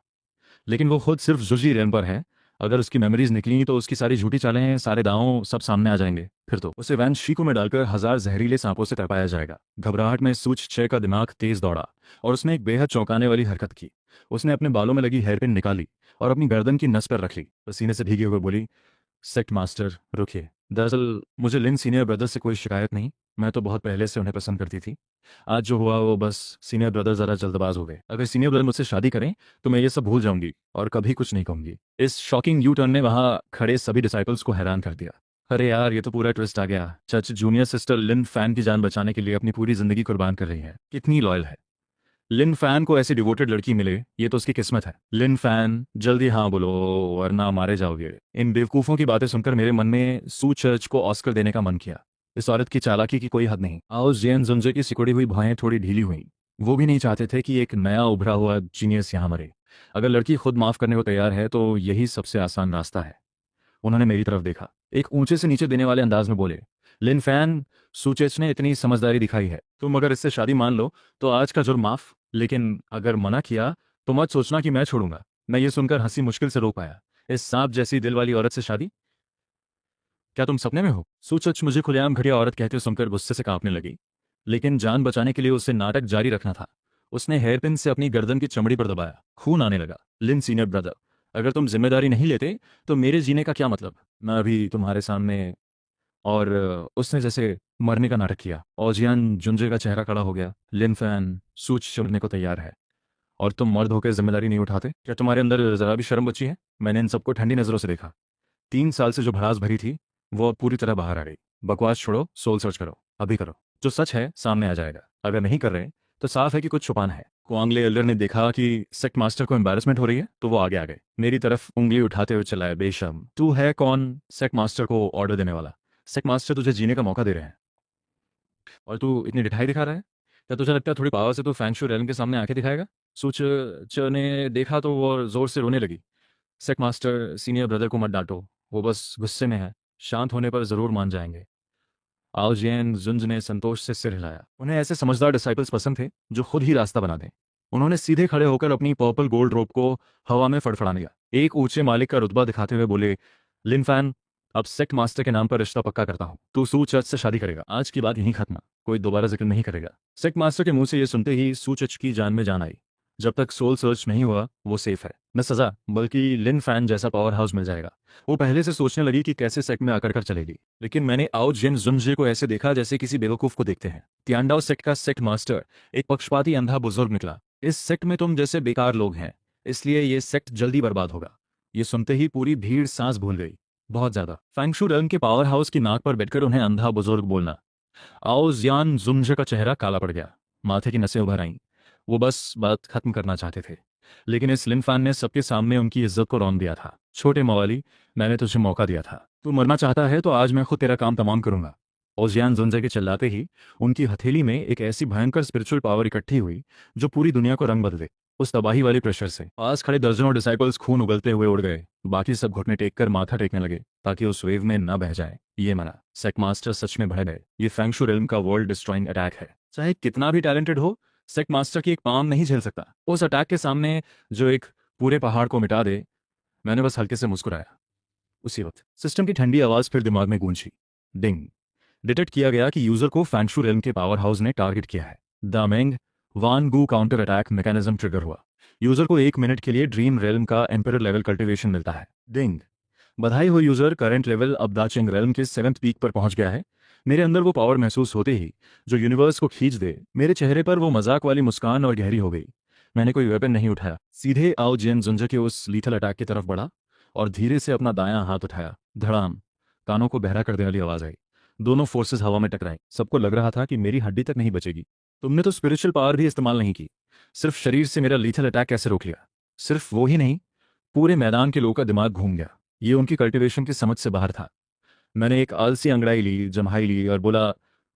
लेकिन वो खुद सिर्फ जुजी रेन पर है। अगर उसकी मेमोरीज निकली तो उसकी सारी झूठी चालें, सारे दांव सब सामने आ जाएंगे। फिर तो उसे वैन शीको में डालकर 1000 जहरीले सांपों से तड़पाया जाएगा। घबराहट में सूच छह का दिमाग तेज दौड़ा और उसने एक बेहद चौंकाने वाली हरकत की। उसने अपने बालों में लगी हेयरपिन निकाली और अपनी गर्दन की नस पर रख ली। पसीने से भीगे हुए बोली, सेक्ट मास्टर रुकिए, दरअसल मुझे लिन सीनियर ब्रदर से कोई शिकायत नहीं, मैं तो बहुत पहले से उन्हें पसंद करती थी। आज जो हुआ वो बस सीनियर ब्रदर जरा जल्दबाज हो गए। अगर सीनियर ब्रदर मुझसे शादी करें तो मैं ये सब भूल जाऊंगी और कभी कुछ नहीं कहूंगी। इस शॉकिंग यू टर्न ने वहां खड़े सभी डिसाइपल्स को हैरान कर दिया। अरे यार, ये तो पूरा ट्विस्ट आ गया। चच जूनियर सिस्टर लिन फैन की जान बचाने के लिए अपनी पूरी जिंदगी कुर्बान कर रही है। कितनी लॉयल है। लिन फैन को ऐसी डिवोटेड लड़की मिले, ये तो उसकी किस्मत है। लिन फैन, जल्दी हाँ बोलो वरना मारे जाओगे। इन बेवकूफ़ों की बातें सुनकर मेरे मन में सू चर्च को ऑस्कर देने का मन किया। इस औरत की चालाकी की कोई हद नहीं। आओ जेन जुंजे की सिकुड़ी हुई भौहें थोड़ी ढीली हुई। वो भी नहीं चाहते थे कि एक नया उभरा हुआ जीनियस यहाँ मरे। अगर लड़की खुद माफ करने को तैयार है तो यही सबसे आसान रास्ता है। उन्होंने मेरी तरफ देखा, एक ऊंचे से नीचे देने वाले अंदाज में बोले, लिन फैन, सूचेच ने इतनी समझदारी दिखाई है, तुम अगर इससे शादी मान लो तो आज का जुर्म माफ, लेकिन अगर मना किया तो मत सोचना कि मैं छोड़ूंगा। मैं ये सुनकर हंसी मुश्किल से रोक पाया। इस सांप जैसी दिल वाली औरत से शादी? क्या तुम सपने में हो? सूचच मुझे खुलेआम घटिया औरत कहते सुनकर गुस्से से कांपने लगी, लेकिन जान बचाने के लिए उसे नाटक जारी रखना था। उसने हेयरपिन से अपनी गर्दन की चमड़ी पर दबाया। खून आने लगा। लिन सीनियर ब्रदर, अगर तुम जिम्मेदारी नहीं लेते तो मेरे जीने का क्या मतलब? मैं अभी तुम्हारे सामने। और उसने जैसे मरने का नाटक किया। ओजियान जुंजे का चेहरा खड़ा हो गया। लिन फैन, सूच छोड़ने को तैयार है और तुम मर्द होकर जिम्मेदारी नहीं उठाते? क्या तुम्हारे अंदर जरा भी शर्म बची है? मैंने इन सबको ठंडी नजरों से देखा। 3 साल से जो भड़ास भरी थी वो अब पूरी तरह बाहर आ गई। बकवास छोड़ो, सोल सर्च करो, अभी करो। जो सच है सामने आ जाएगा। अगर नहीं कर रहे तो साफ है कि कुछ छुपाना है। कुआंगले एल्डर ने देखा कि सेक्ट मास्टर को एम्बैरेसमेंट हो रही है तो वो आगे आ गए। मेरी तरफ उंगली उठाते हुए चलाया, बेशर्म, तू है कौन सेक्ट मास्टर को ऑर्डर देने वाला? सेक्ट मास्टर तुझे जीने का मौका दे रहे हैं और तू इतनी ढिठाई दिखा रहा है? क्या तुझे लगता है थोड़ी पावर से तू फैंगशू रेलन के सामने आंखें दिखाएगा? सूच च ने देखा तो वो जोर से रोने लगी। सेक्ट मास्टर, सीनियर ब्रदर को मत डांटो, वो बस गुस्से में है, शांत होने पर जरूर मान जाएंगे। आओ जैन जुंज ने संतोष से सिर हिलाया। उन्हें ऐसे समझदार डिसाइपल्स पसंद थे जो खुद ही रास्ता बना दें। उन्होंने सीधे खड़े होकर अपनी पर्पल गोल्ड रोप को हवा में फड़फड़ाने दिया। एक ऊंचे मालिक का रुतबा दिखाते हुए बोले, लिनफैन, अब सेक्ट मास्टर के नाम पर रिश्ता पक्का करता हूँ। तू सू चर्च से शादी करेगा। आज की बात यहीं खत्म, कोई दोबारा जिक्र नहीं करेगा। सेक्ट मास्टर के मुंह से यह सुनते ही सू चर्च की जान में जान आई। जब तक सोल सर्च नहीं हुआ वो सेफ है। न सजा बल्कि लिन फैन जैसा पावर हाउस मिल जाएगा। वो पहले से सोचने लगी कि कैसे सेक्ट में आकर कर चलेगी, लेकिन मैंने आओ जिन जुनजे को ऐसे देखा जैसे किसी बेवकूफ को देखते हैं। तियांडाओ सेक्ट का सेक्ट मास्टर एक पक्षपाती अंधा बुजुर्ग निकला। इस सेक्ट में तुम जैसे बेकार लोग हैं, इसलिए ये सेक्ट जल्दी बर्बाद होगा। ये सुनते ही पूरी भीड़ सांस भूल गई। बहुत ज्यादा। फैंगशू रन के पावर हाउस की नाक पर बैठकर उन्हें अंधा बुजुर्ग बोलना। आओ जियान जुनजे का चेहरा काला पड़ गया, माथे की नसें उभर आईं। वो बस बात खत्म करना चाहते थे, लेकिन इस लिनफान ने सबके सामने उनकी इज्जत को रौंद दिया था। छोटे मवाली, मैंने तुझे मौका दिया था, तू मरना चाहता है तो आज मैं खुद तेरा काम तमाम करूंगा। ओजियान जुंजे के चिल्लाते ही उनकी हथेली में एक ऐसी भयंकर स्पिरिचुअल पावर इकट्ठी हुई जो पूरी दुनिया को रंग बदले। उस तबाही वाले प्रेशर से पास खड़े दर्जनों डिसाइपल्स खून उगलते हुए उड़ गए। बाकी सब घुटने टेक कर माथा टेकने लगे ताकि उस वेव में न बह जाए। ये मना। सेक्ट मास्टर सच में भय गए। ये फैंगशू रिल्म का वर्ल्ड डिस्ट्रॉइंग अटैक है। चाहे कितना भी टैलेंटेड हो, सेक्ट मास्टर की एक पाम नहीं झेल सकता उस अटैक के सामने जो एक पूरे पहाड़ को मिटा दे। मैंने बस हल्के से मुस्कुराया। उसी वक्त सिस्टम की ठंडी आवाज फिर दिमाग में गूंजी। डिंग। डिटेक्ट किया गया कि यूजर को फैंगशू रेल्म के पावर हाउस ने टारगेट किया है। दामेंग वान गू काउंटर अटैक मैकेनिज्म ट्रिगर हुआ। यूजर को 1 मिनट के लिए ड्रीम रेल्म का एम्पर लेवल कल्टिवेशन मिलता है। डिंग। बधाई हो यूजर, करंट लेवल अब दाचिंग रेल्म के 7th पीक पर पहुंच गया है। मेरे अंदर वो पावर महसूस होते ही जो यूनिवर्स को खींच दे, मेरे चेहरे पर वो मजाक वाली मुस्कान और गहरी हो गई। मैंने कोई वेपन नहीं उठाया, सीधे आओ जेन जुंजा के उस लीथल अटैक की तरफ बढ़ा और धीरे से अपना दायां हाथ उठाया। धड़ाम। कानों को बहरा कर देने वाली आवाज आई। दोनों फोर्सेस हवा में टकराई। सबको लग रहा था कि मेरी हड्डी तक नहीं बचेगी। तुमने तो स्पिरिचुअल पावर भी इस्तेमाल नहीं की, सिर्फ शरीर से मेरा लीथल अटैक कैसे रोक लिया? सिर्फ वो ही नहीं, पूरे मैदान के लोगों का दिमाग घूम गया। ये उनकी कल्टीवेशन की समझ से बाहर था। मैंने एक आलसी अंगड़ाई ली, जम्हाई ली और बोला,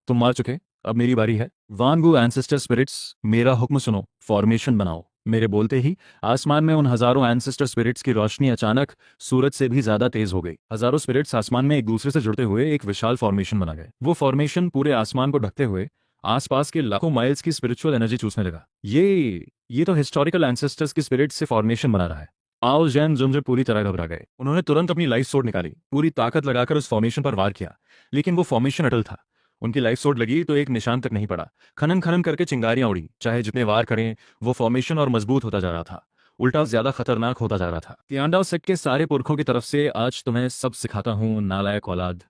तुम मार चुके, अब मेरी बारी है। वानगू एंसेस्टर स्पिरिट्स, मेरा हुक्म सुनो, फॉर्मेशन बनाओ। मेरे बोलते ही आसमान में उन हजारों एंसेस्टर स्पिरिट्स की रोशनी अचानक सूरज से भी ज्यादा तेज हो गई। हजारों स्पिरिट्स आसमान में एक दूसरे से जुड़ते हुए एक विशाल फॉर्मेशन बना गए। वो फॉर्मेशन पूरे आसमान को ढकते हुए आसपास के लाखों माइल्स की स्पिरिचुअल एनर्जी चूसने लगा। ये तो हिस्टोरिकल एंसेस्टर्स की स्पिरिट से फॉर्मेशन बना रहा है। आओ जैन जुंजर पूरी तरह घबरा गए। उन्होंने तुरंत अपनी लाइफ सोर्ड निकाली, पूरी ताकत लगाकर उस फॉर्मेशन पर वार किया, लेकिन वो फॉर्मेशन अटल था। उनकी लाइफ सोर्ड लगी तो एक निशान तक नहीं पड़ा। खनन खनन करके चिंगारियां उड़ी। चाहे जितने वार करें, वो फॉर्मेशन और मजबूत होता जा रहा था, उल्टा ज्यादा खतरनाक होता जा रहा था। तियांडाओ सेक्ट के सारे पुरखों की तरफ से आज तुम्हें सब सिखाता हूं, नालायक औलाद।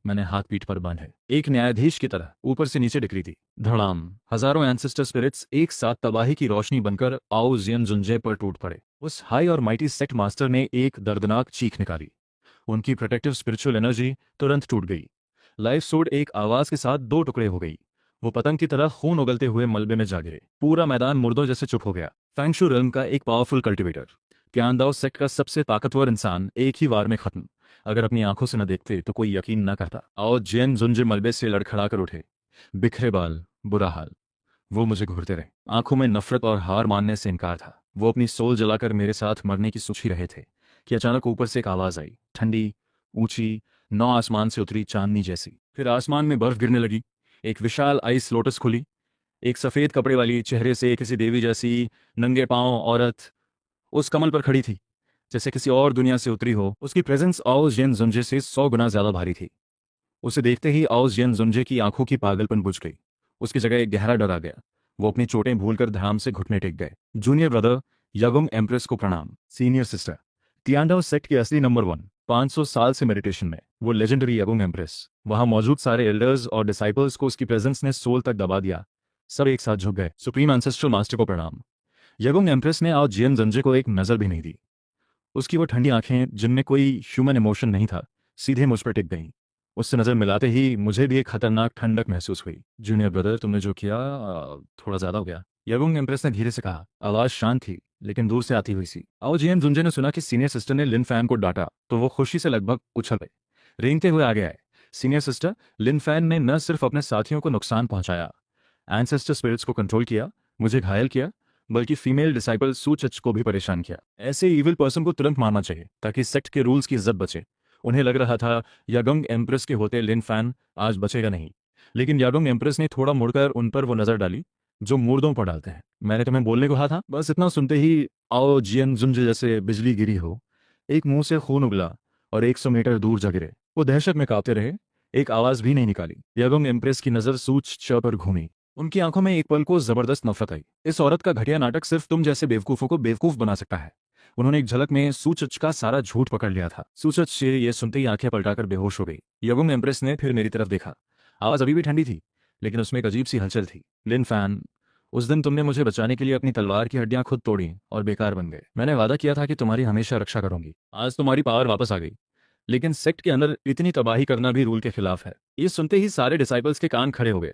मैंने हाथ पीठ पर बांधे, एक न्यायाधीश की तरह ऊपर से नीचे डिक्री थी। धड़ाम। हजारों एंसेस्टर स्पिरिट्स एक साथ तबाही की रोशनी बनकर आओ जियन जुंजे पर टूट पड़े। उस हाई और माइटी सेक्ट मास्टर ने एक दर्दनाक चीख निकाली। उनकी प्रोटेक्टिव स्पिरिचुअल एनर्जी तुरंत टूट गई। लाइफ सोर्ड एक आवाज के साथ 2 टुकड़े हो गई वो पतंग की तरह खून उगलते हुए मलबे में जा गिरे। पूरा मैदान मुर्दों जैसे चुप हो गया। फैंगशू रिल्म का एक पावरफुल कल्टीवेटर, क्यांदाओ सेक्ट का सबसे ताकतवर इंसान, एक ही वार में खत्म। अगर अपनी आंखों से न देखते तो कोई यकीन न करता। आओ जैन जुंजे मलबे से लड़खड़ा कर उठे, बिखरे बाल, बुरा हाल। वो मुझे घूरते रहे, आंखों में नफरत और हार मानने से इनकार था। वो अपनी सोल जलाकर मेरे साथ मरने की सोच ही रहे थे कि अचानक ऊपर से एक आवाज आई, ठंडी, ऊंची, नौ आसमान से उतरी चांदनी जैसी। फिर आसमान में बर्फ गिरने लगी। एक विशाल आइस लोटस खुली। एक सफेद कपड़े वाली, चेहरे से किसी देवी जैसी, नंगे पांव औरत उस कमल पर खड़ी थी, जैसे किसी और दुनिया से उतरी हो। उसकी प्रेजेंस आउस जेन जुंजे से 100 गुना ज्यादा भारी थी। उसे देखते ही आउस जेन जुंजे की आंखों की पागलपन बुझ गई। उसकी जगह एक गहरा डर आ गया। वो अपनी चोटें भूलकर धड़ाम से घुटने टेक गए। जूनियर ब्रदर यगुंग एम्प्रेस को प्रणाम। सीनियर सिस्टर तियांडाओ सेक्ट की असली नंबर 1, 500 साल से मेडिटेशन में, वो लेजेंडरी यगुंग एम्प्रेस। वहां मौजूद सारे एल्डर्स और डिसाइपल्स को उसकी प्रेजेंस ने सोल तक दबा दिया। सब एक साथ झुक गए। सुप्रीम एंसेस्ट्रल मास्टर को प्रणाम। यगुंग एम्प्रेस ने आओ जियन जंजे को एक नजर भी नहीं दी। उसकी वो ठंडी आंखें, जिनमें कोई ह्यूमन इमोशन नहीं था, सीधे मुझ पर टिक गईं। उससे नजर मिलाते ही मुझे भी एक खतरनाक ठंडक महसूस हुई। जूनियर ब्रदर, तुमने जो किया थोड़ा ज्यादा हो गया, यगुंग एम्प्रेस ने धीरे से कहा। आवाज शांत थी लेकिन दूर से आती हुई सी। आओ जियन जुंजे ने सुना कि सीनियर सिस्टर ने लिन फैन को डांटा तो वो खुशी से लगभग उछल गए, रेंगते हुए आगे आए। सीनियर सिस्टर, लिन फैन ने न सिर्फ अपने साथियों को नुकसान पहुंचाया, एंसेस्टर स्पिरिट्स को कंट्रोल किया, मुझे घायल किया, बल्कि फीमेल डिसाइपल सूचच को भी परेशान किया। ऐसे इविल पर्सन को तुरंत मारना चाहिए ताकि सेक्ट के रूल्स की इज्जत बचे। उन्हें लग रहा था यागंग एम्प्रेस के होते लिन फैन आज बचेगा नहीं, लेकिन यागंग एम्प्रेस ने थोड़ा मुड़कर उन पर वो नजर डाली जो मुर्दों पर डालते हैं। मैंने तुम्हें बोलने को कहा था। बस इतना सुनते ही आओ जियन जुंज जैसे बिजली गिरी हो, एक मुंह से खून उगला और 100 मीटर दूर जा गिरे। वो दहशत में कांपते रहे, एक आवाज भी नहीं निकाली। यागंग एम्प्रेस की नजर सूच च पर घूमी। उनकी आंखों में एक पल को जबरदस्त नफरत आई। इस औरत का घटिया नाटक सिर्फ तुम जैसे बेवकूफों को बेवकूफ बना सकता है। उन्होंने एक झलक में सूचच का सारा झूठ पकड़ लिया था। सूचच ये सुनते ही आंखें पलटाकर बेहोश हो गई। यगुंग एम्प्रेस ने फिर मेरी तरफ देखा। आवाज अभी भी ठंडी थी लेकिन उसमें एक अजीब सी हलचल थी। लिन फैन, उस दिन तुमने मुझे बचाने के लिए अपनी तलवार की हड्डियां खुद तोड़ी और बेकार बन गए। मैंने वादा किया था कि तुम्हारी हमेशा रक्षा करूंगी। आज तुम्हारी पावर वापस आ गई, लेकिन सेक्ट के अंदर इतनी तबाही करना भी रूल के खिलाफ है। ये सुनते ही सारे डिसाइपल्स के कान खड़े हो गए।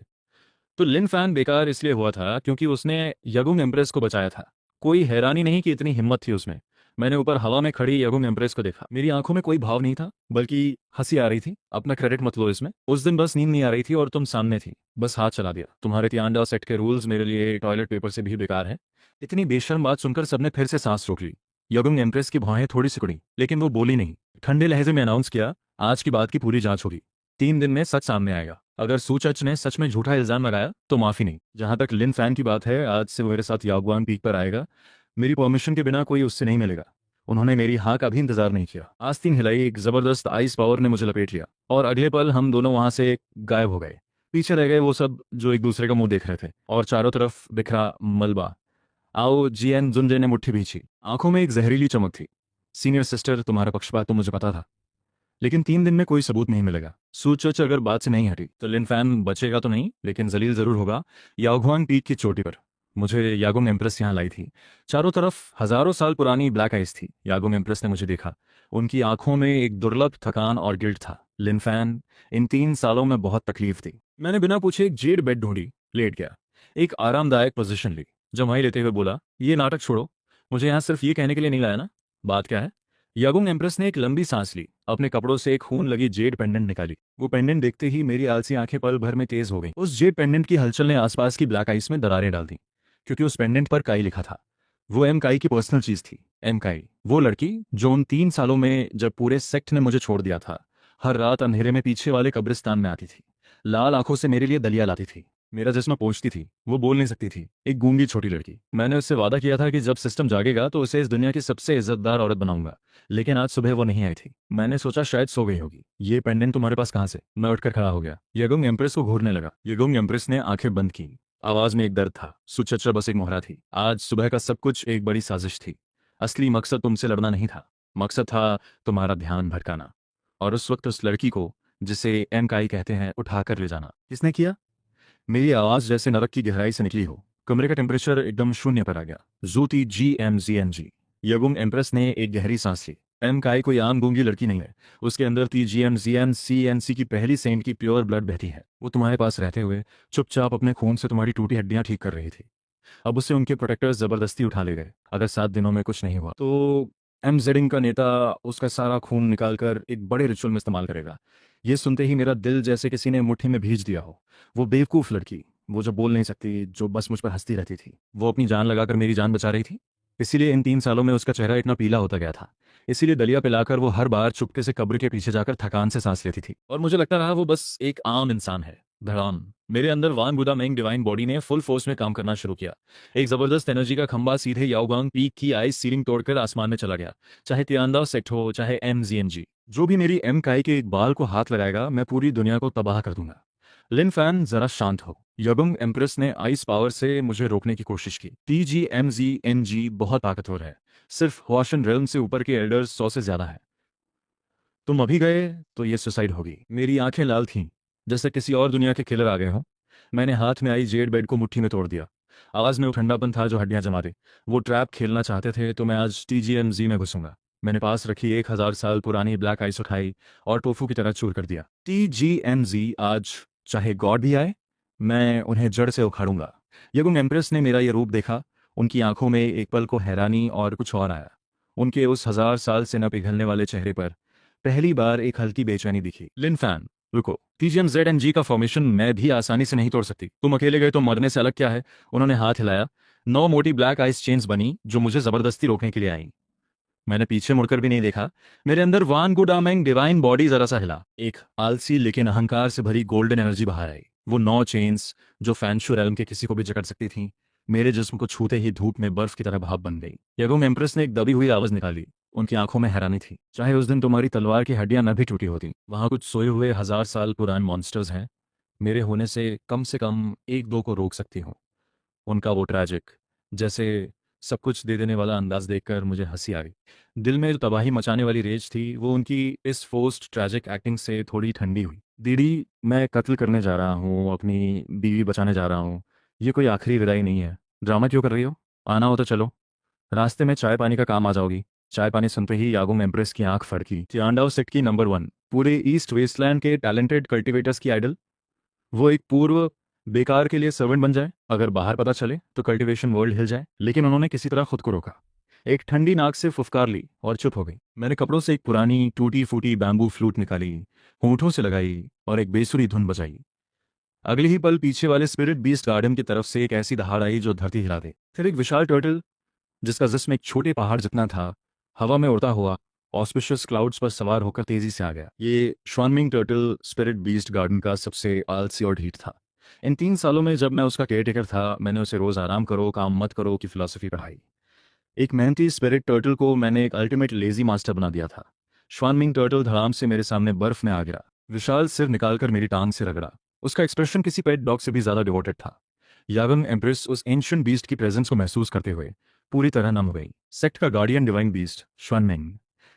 तो लिन फैन बेकार इसलिए हुआ था क्योंकि उसने यगुंग एम्प्रेस को बचाया था। कोई हैरानी नहीं कि इतनी हिम्मत थी उसमें। मैंने ऊपर हवा में खड़ी यगुंग एम्प्रेस को देखा। मेरी आंखों में कोई भाव नहीं था, बल्कि हंसी आ रही थी। अपना क्रेडिट मत लो इसमें। उस दिन बस नींद नहीं आ रही थी और तुम सामने थी, बस हाथ चला दिया। तुम्हारे तियांडा सेट के रूल्स मेरे लिए टॉयलेट पेपर से भी बेकार है। इतनी बेशर्म बात सुनकर सबने फिर से सांस रोक ली। यगुंग एम्प्रेस की भौहें थोड़ी सिकुड़ी, लेकिन वो बोली नहीं। ठंडे लहजे में अनाउंस किया, आज की बात की पूरी जांच होगी। 3 दिन में सच सामने आएगा। अगर सूचच ने सच में झूठा इल्जाम लगाया तो माफी नहीं। जहां तक लिन फैन की बात है, आज से वो मेरे साथ यागुआन पीक पर आएगा। मेरी परमिशन के बिना कोई उससे नहीं मिलेगा। उन्होंने मेरी हाँ का भी इंतजार नहीं किया। आस्तीन हिलाई, एक जबरदस्त आइस पावर ने मुझे लपेट लिया और अगले पल हम दोनों वहां से गायब हो गए। पीछे रह गए वो सब जो एक दूसरे का मुंह देख रहे थे, और चारों तरफ बिखरा मलबा। आओ जियन जुनजे ने मुट्ठी भींची। आंखों में एक जहरीली चमक थी। सीनियर सिस्टर, तुम्हारा पक्षपात तो मुझे पता था, लेकिन 3 दिन में कोई सबूत नहीं मिलेगा। सूचच अगर बात से नहीं हटी तो लिन फैन बचेगा तो नहीं, लेकिन जलील जरूर होगा। यागुआन पीक की चोटी पर मुझे यागुंग एम्प्रेस यहाँ लाई थी। चारों तरफ हजारों साल पुरानी ब्लैक आइस थी। यागुंग एम्प्रेस ने मुझे देखा। उनकी आंखों में एक दुर्लभ थकान और गिल्ट था। लिन फैन, इन 3 सालों में बहुत तकलीफ थी। मैंने बिना पूछे एक जेड बेड ढूंढी, लेट गया, एक आरामदायक पोजीशन ली। जमाई लेते हुए बोला, ये नाटक छोड़ो, मुझे यहाँ सिर्फ ये कहने के लिए नहीं लाया ना। बात क्या है? यागुंग एम्प्रेस ने एक लंबी सांस ली, अपने कपड़ों से एक खून लगी जेड पेंडेंट निकाली। वो पेंडेंट देखते ही मेरी आलसी आंखें पल भर में तेज हो गईं। उस जेड पेंडेंट की हलचल ने आसपास की ब्लैक आइस में दरारें डाल दी, क्योंकि उस पेंडेंट पर काई लिखा था। वो एम काई की पर्सनल चीज थी। एम काई, वो लड़की जो उन 3 सालों में, जब पूरे सेक्ट ने मुझे छोड़ दिया था, हर रात अंधेरे में पीछे वाले कब्रिस्तान में आती थी। लाल आंखों से मेरे लिए दलिया लाती थी, मेरा जिस्म पोंछती थी। वो बोल नहीं सकती थी, एक गूंगी छोटी लड़की। मैंने उससे वादा किया था कि जब सिस्टम जागेगा तो उसे इस दुनिया की सबसे इज्जतदार औरत बनाऊंगा, लेकिन आज सुबह वो नहीं आई थी। मैंने सोचा शायद सो गई होगी। ये पेंडेंट तुम्हारे पास कहाँ से? मैं उठकर खड़ा हो गया। यगुंग एम्प्रेस को घूरने लगा। यगुंग एम्प्रेस ने आंखें बंद की। आवाज में एक दर्द था। सुचच्चा बस एक मोहरा थी। आज सुबह का सब कुछ एक बड़ी साजिश थी। असली मकसद तुमसे लड़ना नहीं था, मकसद था तुम्हारा ध्यान भटकाना, और उस वक्त उस लड़की को, जिसे एम काई कहते हैं, उठाकर ले जाना। किसने किया? मेरी आवाज जैसे नरक की गहराई से निकली हो। कमरे का टेम्परेचर एकदम शून्य पर आ गया। जूती GMZNG। यगुंग एम्प्रेस ने एक गहरी सांस ली। एम काई कोई आम गूंगी लड़की नहीं है। उसके अंदर TGMZNCNC की पहली सेंट की प्योर ब्लड बहती है। वो तुम्हारे पास रहते हुए चुपचाप अपने खून से तुम्हारी टूटी हड्डियां ठीक कर रही थी। अब उससे उनके प्रोटेक्टर्स जबरदस्ती उठा ले गए। अगर 7 दिनों में कुछ नहीं हुआ तो MZing का नेता उसका सारा खून निकालकर एक बड़े रिचुअल में इस्तेमाल करेगा। ये सुनते ही मेरा दिल जैसे किसी ने मुट्ठी में भींच दिया हो। वो बेवकूफ़ लड़की, वो जो बोल नहीं सकती, जो बस मुझ पर हंसती रहती थी, वो अपनी जान लगाकर मेरी जान बचा रही थी। इसीलिए इन 3 सालों में उसका चेहरा इतना पीला होता गया था। इसीलिए दलिया पिलाकर वो हर बार चुपके से कब्र के पीछे जाकर थकान से सांस लेती थी और मुझे लगता रहा वो बस एक आम इंसान है। धड़ाम, मेरे अंदर वान बुदा मेंग डिवाइन बॉडी ने फुल फोर्स में काम करना शुरू किया। एक जबरदस्त एनर्जी का खंभा सीधे याओगांग पीक की आइस सीलिंग तोड़कर आसमान में चला गया। चाहे तियांदाओ सेक्ट हो, चाहे MZNG, जो भी मेरी एम काई के एक बाल को हाथ लगाएगा, मैं पूरी दुनिया को तबाह कर दूंगा। लिन फैन, जरा शांत हो। यगुंग एम्प्रेस ने आइस पावर से मुझे रोकने की कोशिश की। TGMZNG बहुत ताकतवर है। सिर्फ हुआशन रेल्म से ऊपर के एल्डर्स 100 से ज्यादा है। तुम अभी गए तो ये सुसाइड होगी। मेरी आंखें लाल थीं, जैसे किसी और दुनिया के किलर आ गए हों। मैंने हाथ में आई जेड बेड को मुट्ठी में तोड़ दिया। आवाज में वो ठंडापन था जो हड्डियां जमा दे। वो ट्रैप खेलना चाहते थे तो मैं आज TGMZ में घुसूंगा। मैंने पास रखी 1000 साल पुरानी ब्लैक आइस उठाई और टोफू की तरह चूर कर दिया। TGMZ आज चाहे गॉड भी आए, मैं उन्हें जड़ से उखाड़ूंगा। यगुंग एम्प्रेस ने मेरा ये रूप देखा। उनकी आंखों में एक पल को हैरानी और कुछ और आया। उनके उस 1000 साल से न पिघलने वाले चेहरे पर पहली बार एक हल्की बेचैनी दिखी। लिन फैन, रुको। TGMZNG का फॉर्मेशन मैं भी आसानी से नहीं तोड़ सकती। तुम अकेले गए तो मरने से अलग क्या है। उन्होंने हाथ हिलाया। 9 मोटी ब्लैक आइस चेन्स बनी जो मुझे जबरदस्ती रोकने के लिए आई। मैंने पीछे मुड़कर भी नहीं देखा। मेरे अंदर वान गुडामेंग डिवाइन बॉडी जरा सा हिला। एक आलसी लेकिन अहंकार से भरी गोल्डन एनर्जी बाहर आई। वो 9 चेन्स जो फैंशु रेल्म के किसी को भी जकड़ सकती थीं, मेरे जिस्म को छूते ही धूप में बर्फ की तरह भाप बन गई। यगुंग एम्प्रेस ने एक दबी हुई आवाज निकाली। उनकी आंखों में हैरानी थी। चाहे उस दिन तुम्हारी तलवार की हड्डियां न भी टूटी होती, वहां कुछ सोए हुए 1000 साल पुराने मॉन्स्टर्स हैं। मेरे होने से कम 1-2 को रोक सकती हूँ। उनका वो ट्रैजिक, जैसे सब कुछ दे देने वाला अंदाज देखकर मुझे हंसी आ गई। दिल में जो तबाही मचाने वाली रेज थी, वो उनकी इस फोर्स्ड ट्रैजिक एक्टिंग से थोड़ी ठंडी हुई। दीदी, मैं कत्ल करने जा रहा हूँ, अपनी बीवी बचाने जा रहा हूँ। ये कोई आखिरी विदाई नहीं है। ड्रामा क्यों कर रही हो? आना हो तो चलो। रास्ते में चाय पानी का काम आ जाओगी। चाय पानी सुनते ही यागुंग एम्प्रेस की आंख फड़की। तियांडाओ सेक्ट की नंबर 1, पूरे ईस्ट वेस्टलैंड के टैलेंटेड कल्टिवेटर्स की आइडल। वो एक पूर्व बेकार के लिए सर्वेंट बन जाए, अगर बाहर पता चले तो कल्टीवेशन वर्ल्ड हिल जाए। लेकिन उन्होंने किसी तरह खुद को रोका। एक ठंडी नाक से फुफकार ली और चुप हो गई। मैंने कपड़ों से एक पुरानी टूटी फूटी बैम्बू फ्लूट निकाली, होंठों से लगाई और एक बेसुरी धुन बजाई। अगले ही पल पीछे वाले स्पिरिट बीस्ट गार्डन की तरफ से एक ऐसी दहाड़ आई जो धरती हिला दे। फिर एक विशाल टर्टल, जिसका जिस्म एक छोटे पहाड़ जितना था, हवा में उड़ता हुआ ऑस्पिशियस क्लाउड्स पर सवार होकर तेजी से आ गया। ये श्वानमिंग टर्टल स्पिरिट बीस्ट गार्डन का सबसे आलसी और ढीठ था। इन 3 सालों में जब मैं उसका केयरटेकर था, मैंने उसे रोज आराम करो काम मत करो की फिलॉसफी पढ़ाई। एक मेहनती स्पिरिट टर्टल को मैंने एक अल्टीमेट लेजी मास्टर बना दिया था। श्वानमिंग टर्टल धड़ाम से मेरे सामने बर्फ में आ गिरा। विशाल सिर निकालकर मेरी टांग से रगड़ा। उसका एक्सप्रेशन किसी पेट डॉग से भी ज्यादा डिवोटेड था। यागंग एम्प्रेस उस एंशिएंट बीस्ट की प्रेजेंस को महसूस करते हुए पूरी तरह नम हो गई। सेक्ट का गार्डियन डिवाइन बीस्ट श्वानमिंग,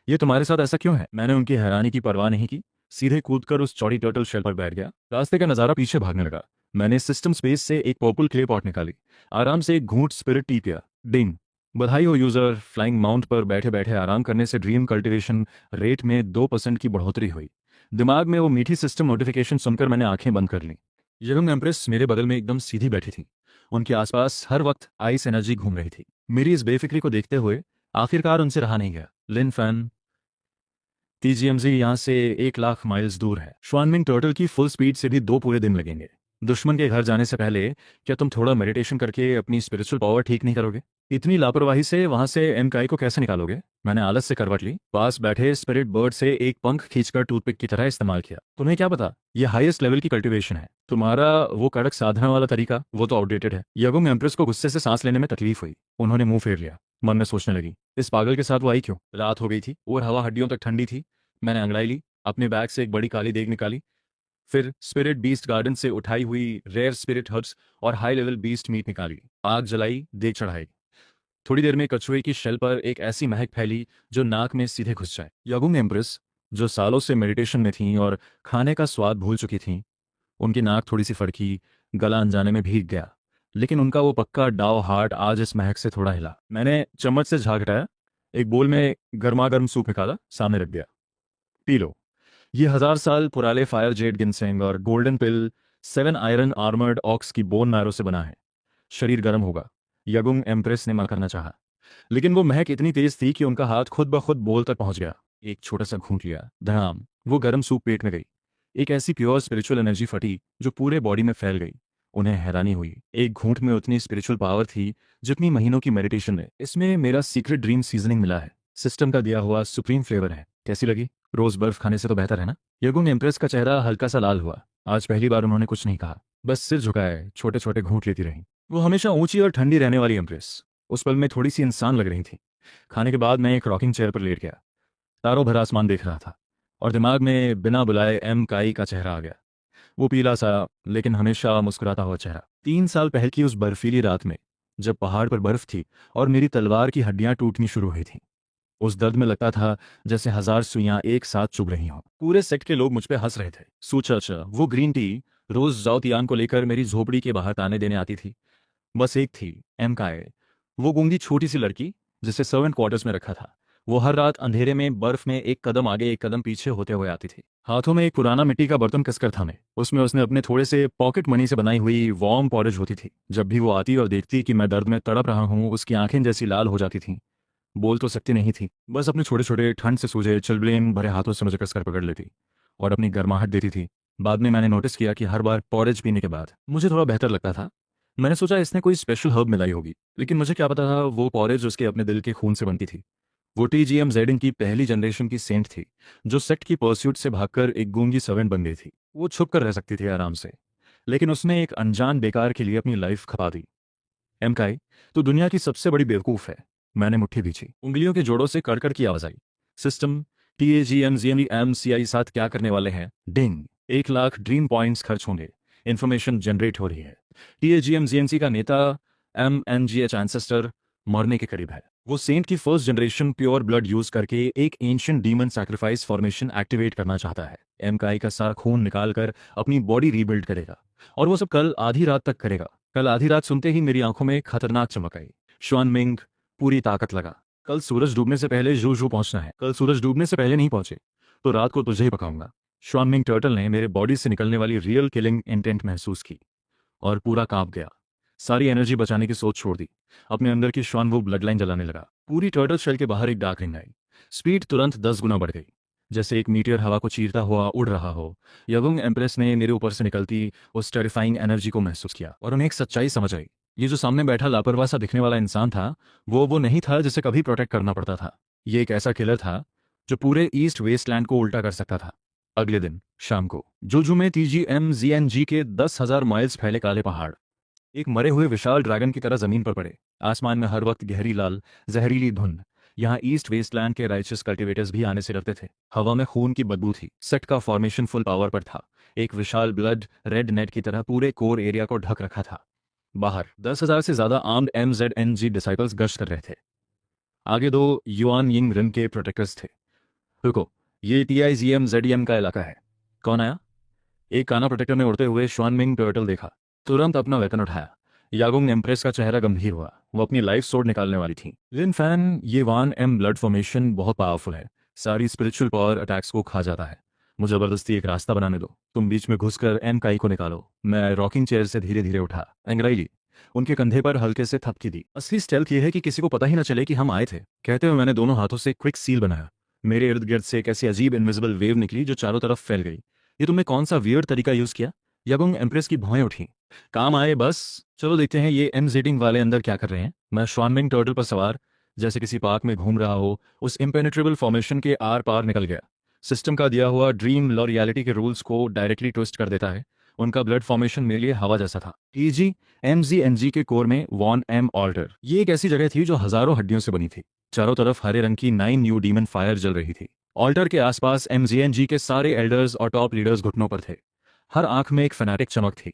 ये तुम्हारे साथ ऐसा क्यों है? मैंने उनकी हैरानी की परवाह नहीं की। सीधे कूदकर उस चौड़ी टर्टल शेल पर बैठ गया। रास्ते का नजारा पीछे भागने लगा। मैंने सिस्टम स्पेस से एक पर्पल क्ले पॉट निकाली। आराम से एक घूंट स्पिरिट टी पिया। डिंग, बधाई हो यूजर, फ्लाइंग माउंट पर बैठे बैठे आराम करने से ड्रीम कल्टीवेशन रेट में 2% की बढ़ोतरी हुई। दिमाग में वो मीठी सिस्टम नोटिफिकेशन सुनकर मैंने आंखें बंद कर लीं। यंग एम्प्रेस मेरे बगल में एकदम सीधी बैठी थी। उनके आसपास हर वक्त आइस एनर्जी घूम रही थी। मेरी इस बेफिक्री को देखते हुए आखिरकार उनसे रहा नहीं गया। लिन फैन, TGMZ यहाँ से 1 लाख माइल्स दूर है। श्वानमिंग टर्टल की फुल स्पीड से भी 2 पूरे दिन लगेंगे। दुश्मन के घर जाने से पहले क्या तुम थोड़ा मेडिटेशन करके अपनी स्पिरिचुअल पावर ठीक नहीं करोगे? इतनी लापरवाही से वहां से एम काई को कैसे निकालोगे? मैंने आलस से करवट ली। पास बैठे स्पिरिट बर्ड से एक पंख खींचकर टूथपिक की तरह इस्तेमाल किया। तुम्हें क्या पता, ये हाईएस्ट लेवल की कल्टीवेशन है। तुम्हारा वो कड़क साधना वाला तरीका, वो तो आउटडेटेड है। यगुंग एम्प्रेस को गुस्से से सांस लेने में तकलीफ हुई। उन्होंने मुंह फेर लिया। मन में सोचने लगी, इस पागल के साथ वो आई क्यों? रात हो गई थी और हवा हड्डियों तक ठंडी थी। मैंने अंगड़ाई ली, अपने बैग से एक बड़ी काली देग निकाली। फिर स्पिरिट बीस्ट गार्डन से उठाई हुई रेयर स्पिरिट हर्ब्स और हाई लेवल बीस्ट मीट निकाली। आग जलाई, देग चढ़ाई। थोड़ी देर में कछुए की शेल पर एक ऐसी महक फैली जो नाक में सीधे घुस जाए। यगुंग एम्प्रेस, जो सालों से मेडिटेशन में थीं और खाने का स्वाद भूल चुकी थीं, उनकी नाक थोड़ी सी फड़की, गला अनजाने में भीग गया। लेकिन उनका वो पक्का डाव हार्ट आज इस महक से थोड़ा हिला। मैंने चम्मच से झाग हटाया। एक बोल में गर्मा गर्म सूप निकाला, सामने रख दिया। P low. ये 1000 साल पुराने फायर जेड गिनसेंग और गोल्डन पिल 7 आयरन आर्मर्ड ऑक्स की बोन मैरो से बना है। शरीर गर्म होगा, यगुंग एम्प्रेस ने मना करना चाहा, लेकिन वो महक इतनी तेज थी कि उनका हाथ खुद ब खुद बोल तक पहुंच गया। एक छोटा सा घूंट लिया, धड़ाम, वो गर्म सूप पेट में गई। एक ऐसी प्योर स्पिरिचुअल एनर्जी फटी जो पूरे बॉडी में फैल गई। उन्हें हैरानी हुई, एक घूंट में उतनी स्पिरिचुअल पावर थी जितनी महीनों की मेडिटेशन में। इसमें मेरा सीक्रेट ड्रीम सीजनिंग मिला है, सिस्टम का दिया हुआ सुप्रीम फ्लेवर है। कैसी लगी? रोज बर्फ खाने से तो बेहतर है ना? यगुंग एम्प्रेस का चेहरा हल्का सा लाल हुआ। आज पहली बार उन्होंने कुछ नहीं कहा, बस सिर झुकाए छोटे छोटे घूंट लेती रहीं। वो हमेशा ऊंची और ठंडी रहने वाली एम्प्रेस उस पल में थोड़ी सी इंसान लग रही थी। खाने के बाद मैं एक रॉकिंग चेयर पर लेट गया, तारों भरा आसमान देख रहा था, और दिमाग में बिना बुलाए एम काई का चेहरा आ गया। वो पीला सा लेकिन हमेशा मुस्कुराता हुआ चेहरा। 3 साल पहले की उस बर्फीली रात में, जब पहाड़ पर बर्फ थी और मेरी तलवार की हड्डियां टूटनी शुरू हुई थीं। उस दर्द में लगता था जैसे 1000 सुइयां एक साथ चुभ रही हों। पूरे सेक्ट के लोग मुझ पे हंस रहे थे। सोचा, अच्छा वो ग्रीन टी रोज जाओतियान को लेकर मेरी झोपड़ी के बाहर ताने देने आती थी। बस एक थी, एम काए, वो गूंगी छोटी सी लड़की जिसे सर्वेंट क्वार्टर्स में रखा था। वो हर रात अंधेरे में बर्फ में एक कदम आगे एक कदम पीछे होते हुए आती थी। हाथों में एक पुराना मिट्टी का बर्तन कसकर थामे, उसमें उसने अपने थोड़े से पॉकेट मनी से बनाई हुई वार्म पॉरेज होती थी। जब भी वो आती और देखती कि मैं दर्द में तड़प रहा हूँ, उसकी आंखें जैसी लाल हो जाती थीं। बोल तो सकती नहीं थी, बस अपने छोटे छोटे ठंड से सूजे चिलब्लेन भरे हाथों से मुझे कसकर पकड़ लेती और अपनी गर्माहट देती थी। बाद में मैंने नोटिस किया कि हर बार पॉरेज पीने के बाद मुझे थोड़ा बेहतर लगता था। मैंने सोचा इसने कोई स्पेशल हर्ब मिलाई होगी, लेकिन मुझे क्या पता था वो पॉरेज उसके अपने दिल के खून से बनती थी। वो TGM जेडिन की पहली जनरेशन की सेंट थी, जो सेक्ट की परस्यूट से भागकर एक गूंगी सर्वेंट बन गई थी। वो छुप कर रह सकती थी आराम से, लेकिन उसने एक अनजान बेकार के लिए अपनी लाइफ खपा दी। एमकाई, तो दुनिया की सबसे बड़ी बेवकूफ है। मैंने मुट्ठी भींची, उंगलियों के जोड़ों से कड़कड़ की आवाज आई। सिस्टम, TAGMZMEMCI साथ क्या करने वाले हैं? डिंग। 1 लाख ड्रीम पॉइंट्स खर्च होंगे। इन्फॉर्मेशन जनरेट हो रही है। TAGMZNC का नेता MNGH एंसेस्टर मरने के करीब है। वो सेंट की first generation pure blood use करके एक ancient demon sacrifice formation activate करना चाहता है। एमकाई का सारा खून निकालकर अपनी बॉडी रीबिल्ड करेगा, और वो सब कल आधी रात तक करेगा। कल आधी रात सुनते ही मेरी आंखों में खतरनाक चमक आई। श्वान मिंग पूरी ताकत लगा। कल सूरज डूबने से पहले जू जू पहुंचना है। कल सूरज डूबने से पहले नहीं पहुंचे तो रात को तुझे ही पकाऊंगा। श्वान मिंग टर्टल ने मेरे बॉडी से निकलने वाली रियल किलिंग इंटेंट महसूस की और पूरा कांप गया। सारी एनर्जी बचाने की सोच छोड़ दी। अपने अंदर की श्वान वो ब्लड लाइन जलाने लगा। पूरी टर्टल शेल के बाहर एक डार्क रिंग आई। स्पीड तुरंत 10 गुना बढ़ गई, जैसे एक मीटियर हवा को चीरता हुआ उड़ रहा हो। यगुंग एम्प्रेस ने मेरे ऊपर से निकलती उस टेरिफाइंग एनर्जी को महसूस किया, और उन्हें एक सच्चाई समझ आई। ये जो सामने बैठा लापरवाह सा दिखने वाला इंसान था, वो नहीं था जिसे कभी प्रोटेक्ट करना पड़ता था। ये एक ऐसा किलर था जो पूरे ईस्ट वेस्टलैंड को उल्टा कर सकता था। अगले दिन शाम को जोजू में TGMZNG के 10,000 माइल्स फैले काले पहाड़ एक मरे हुए विशाल ड्रैगन की तरह जमीन पर पड़े। आसमान में हर वक्त गहरी लाल जहरीली धुंध। यहाँ ईस्ट वेस्टलैंड के राइचस कल्टिवेटर्स भी आने से डरते थे। हवा में खून की बदबू थी। सेट का फॉर्मेशन फुल पावर पर था। एक विशाल ब्लड रेड नेट की तरह पूरे कोर एरिया को ढक रखा था। बाहर 10,000 से ज्यादा आर्म्ड MZNG डिसाइपल्स गश्त कर रहे थे। आगे 2 युआन यिंग रिम के प्रोटेक्टर्स थे। रुको, ये TIGMZM का इलाका है। कौन आया? एक काना प्रोटेक्टर ने उड़ते हुए श्वानमिंग टर्टल देखा, तुरंत अपना वेपन उठाया। यागुंग एम्प्रेस का चेहरा गंभीर हुआ। वो अपनी लाइफ सोर्ड निकालने वाली थी। लिन फैन, ये वान एम ब्लड फॉर्मेशन बहुत पावरफुल है, सारी स्पिरिचुअल पावर अटैक्स को खा जाता है। मुझे जबरदस्ती एक रास्ता बनाने दो, तुम बीच में घुसकर एम काई को निकालो। मैं रॉकिंग चेयर से धीरे धीरे उठा। एंग्राइली उनके कंधे पर हल्के से थपकी दी। असली स्टेल्थ ये है कि किसी को पता ही ना चले कि हम आए थे, कहते हुए मैंने दोनों हाथों से क्विक सील बनाया। मेरे इर्द गिर्द से एक ऐसी अजीब इनविजिबल वेव निकली जो चारों तरफ फैल गई। ये तुमने कौन सा वियर्ड तरीका यूज किया? यगुंग एम्प्रेस की भौएं उठी। काम आए बस। चलो देखते हैं ये एमजेटिंग वाले अंदर क्या कर रहे हैं। मैं श्वानमिंग टर्टल पर सवार, जैसे किसी पार्क में घूम रहा हो, उस इम्पेनेट्रेबल फॉर्मेशन के आर पार निकल गया। सिस्टम का दिया हुआ ड्रीम लॉ रियलिटी के रूल्स को डायरेक्टली ट्विस्ट कर देता है। उनका ब्लड फॉर्मेशन मेरे लिए हवा जैसा था। TGMZNG के कोर में वॉन एम ऑल्टर, ये एक ऐसी जगह थी जो हजारों हड्डियों से बनी थी। चारों तरफ हरे रंग की 9 न्यू डीमन फायर जल रही थी। ऑल्टर के आसपास MZNG के सारे एल्डर्स और टॉप लीडर्स घुटनों पर थे। हर आंख में एक फैनेटिक चमक थी।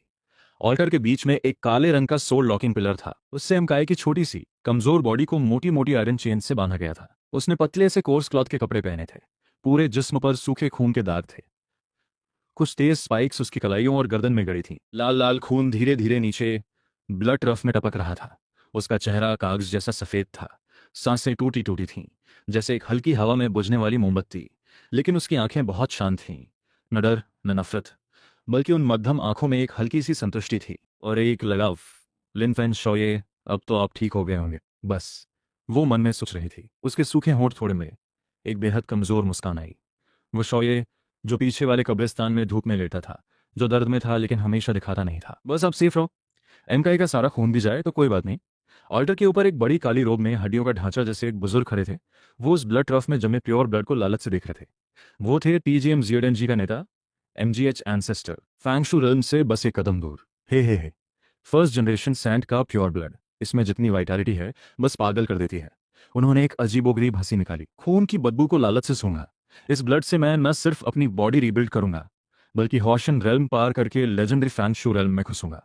ऑल्टर के बीच में एक काले रंग का सोल लॉकिंग पिलर था। उससे एमकाई की छोटी सी कमजोर बॉडी को मोटी मोटी आयरन चेन से बांधा गया था। उसने पतले से कोर्स क्लॉथ के कपड़े पहने थे। पूरे जिस्म पर सूखे खून के दाग थे। कुछ तेज स्पाइक्स उसकी कलाइयों और गर्दन में गड़ी थी। लाल लाल खून धीरे धीरे नीचे ब्लड रफ में टपक रहा था। उसका चेहरा कागज जैसा सफेद था। सांसें टूटी टूटी थीं, जैसे एक हल्की हवा में बुझने वाली मोमबत्ती। लेकिन उसकी आंखें बहुत शांत थीं, न डर न नफरत, बल्कि उन मध्यम आंखों में एक हल्की सी संतुष्टि थी और एक लगाव। लिन फैन शोये, अब तो आप ठीक हो गए होंगे, बस। वो मन में सोच रही थी। उसके सूखे होंठ थोड़े में एक बेहद कमजोर मुस्कान आई। वो शौर्य जो पीछे वाले कब्रिस्तान में धूप में लेटा था, जो दर्द में था लेकिन हमेशा दिखाता नहीं था। बस आप सेफ रहो, एमकाई का सारा खून भी जाए तो कोई बात नहीं। ऑल्टर के ऊपर एक बड़ी काली रोब में हड्डियों का ढांचा जैसे एक बुजुर्ग खड़े थे। वो उस ब्लड ट्रफ में जमे प्योर ब्लड को लालच से देख रहे थे। वो थे टीजीएम जी का नेता, एमजीएच एंसेस्टर, फैंगशू रिल्म से बस एक कदम दूर। हे फर्स्ट जनरेशन सैंड का प्योर ब्लड। इसमें जितनी वाइटैलिटी है बस पागल कर देती है। उन्होंने एक अजीबोगरीब हंसी निकाली। खून की बदबू को लालच से सूंघा। इस ब्लड से मैं न सिर्फ अपनी बॉडी रिबिल्ड करूंगा, बल्कि हॉशन रेल्म पार करके लेजेंडरी फैंगशू रेल्म में घुसूंगा।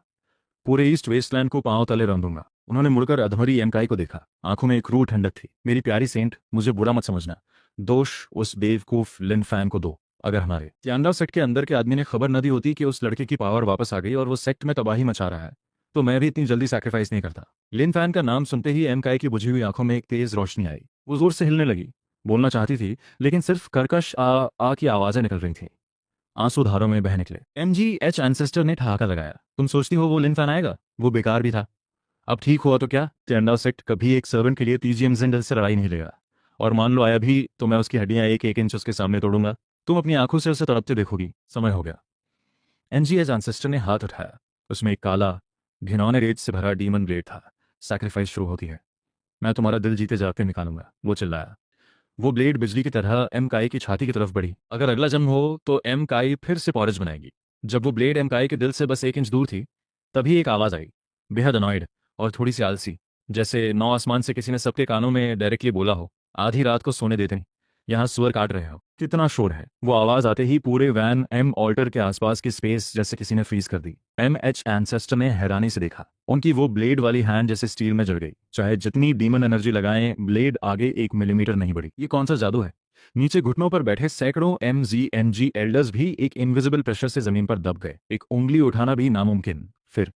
पूरे ईस्ट वेस्टलैंड को पांव तले रौंदूंगा। उन्होंने मुड़कर अधमरी एमकाई को देखा। आंखों में एक रूह ठंडक थी। मेरी प्यारी सेंट, मुझे बुरा मत समझना। दोष उस बेवकूफ लिन फैन को दो। अगर हमारे त्यांडा सेक्ट के अंदर के आदमी ने खबर न दी होती कि उस लड़के की पावर वापस आ गई और वो सेक्ट में तबाही मचा रहा है, तो मैं भी इतनी जल्दी सैक्रिफाइस नहीं करता। लिन फैन का नाम सुनते ही एमकाई की बुझी हुई आंखों में एक तेज रोशनी आई। वो जोर से हिलने लगी। बोलना चाहती थी, लेकिन सिर्फ कर्कश आ की आवाजें निकल रही थी। आंसू धारों में बह निकले। एमजीएच एंसेस्टर ने ठहाका लगाया। तुम सोचती हो वो लिन फैन आएगा? वो बेकार भी था। अब ठीक हुआ तो क्या, टेंडा सेक्ट कभी एक सर्वेंट के लिए टीजीएम जिंडल से लड़ाई नहीं लेगा। और मान लो आया भी तो मैं उसकी हड्डियां एक एक इंच उसके सामने तोड़ूंगा। तुम अपनी आंखों से उसे तड़पते देखोगी। समय हो गया। एनजीएच एंसेस्टर ने हाथ उठाया। उसमें एक काला, घिनौने रेत से भरा डीमन ब्लेड था। सैक्रिफाइस शुरू होती है। मैं तुम्हारा दिल जीते जागते निकालूंगा, वो चिल्लाया। वो ब्लेड बिजली की तरह एम काई की छाती की तरफ बढ़ी। अगर अगला जन्म हो तो एम काई फिर से पॉरेज बनाएगी। जब वो ब्लेड एम काई के दिल से बस एक इंच दूर थी, तभी एक आवाज आई, बेहद अनॉयड और थोड़ी सी आलसी, जैसे नौ आसमान से किसी ने सबके कानों में डायरेक्टली बोला हो, आधी रात को सोने देते नहीं, यहाँ सुअर काट रहे हो। कितना शोर है। वो आवाज आते ही पूरे वैन एम ऑल्टर के आसपास की स्पेस जैसे किसी ने फ्रीज कर दी। एम एच एंसेस्टर ने हैरानी से देखा। उनकी वो ब्लेड वाली हैंड जैसे स्टील में जड़ गई। चाहे जितनी डीमन एनर्जी लगाएं, ब्लेड आगे 1 मिलीमीटर नहीं बढ़ी। ये कौन सा जादू है? नीचे घुटनों पर बैठे सैकड़ों एमजीएनजी एल्डर्स भी एक इनविजिबल प्रेशर से जमीन पर दब गए। एक उंगली उठाना भी नामुमकिन। फिर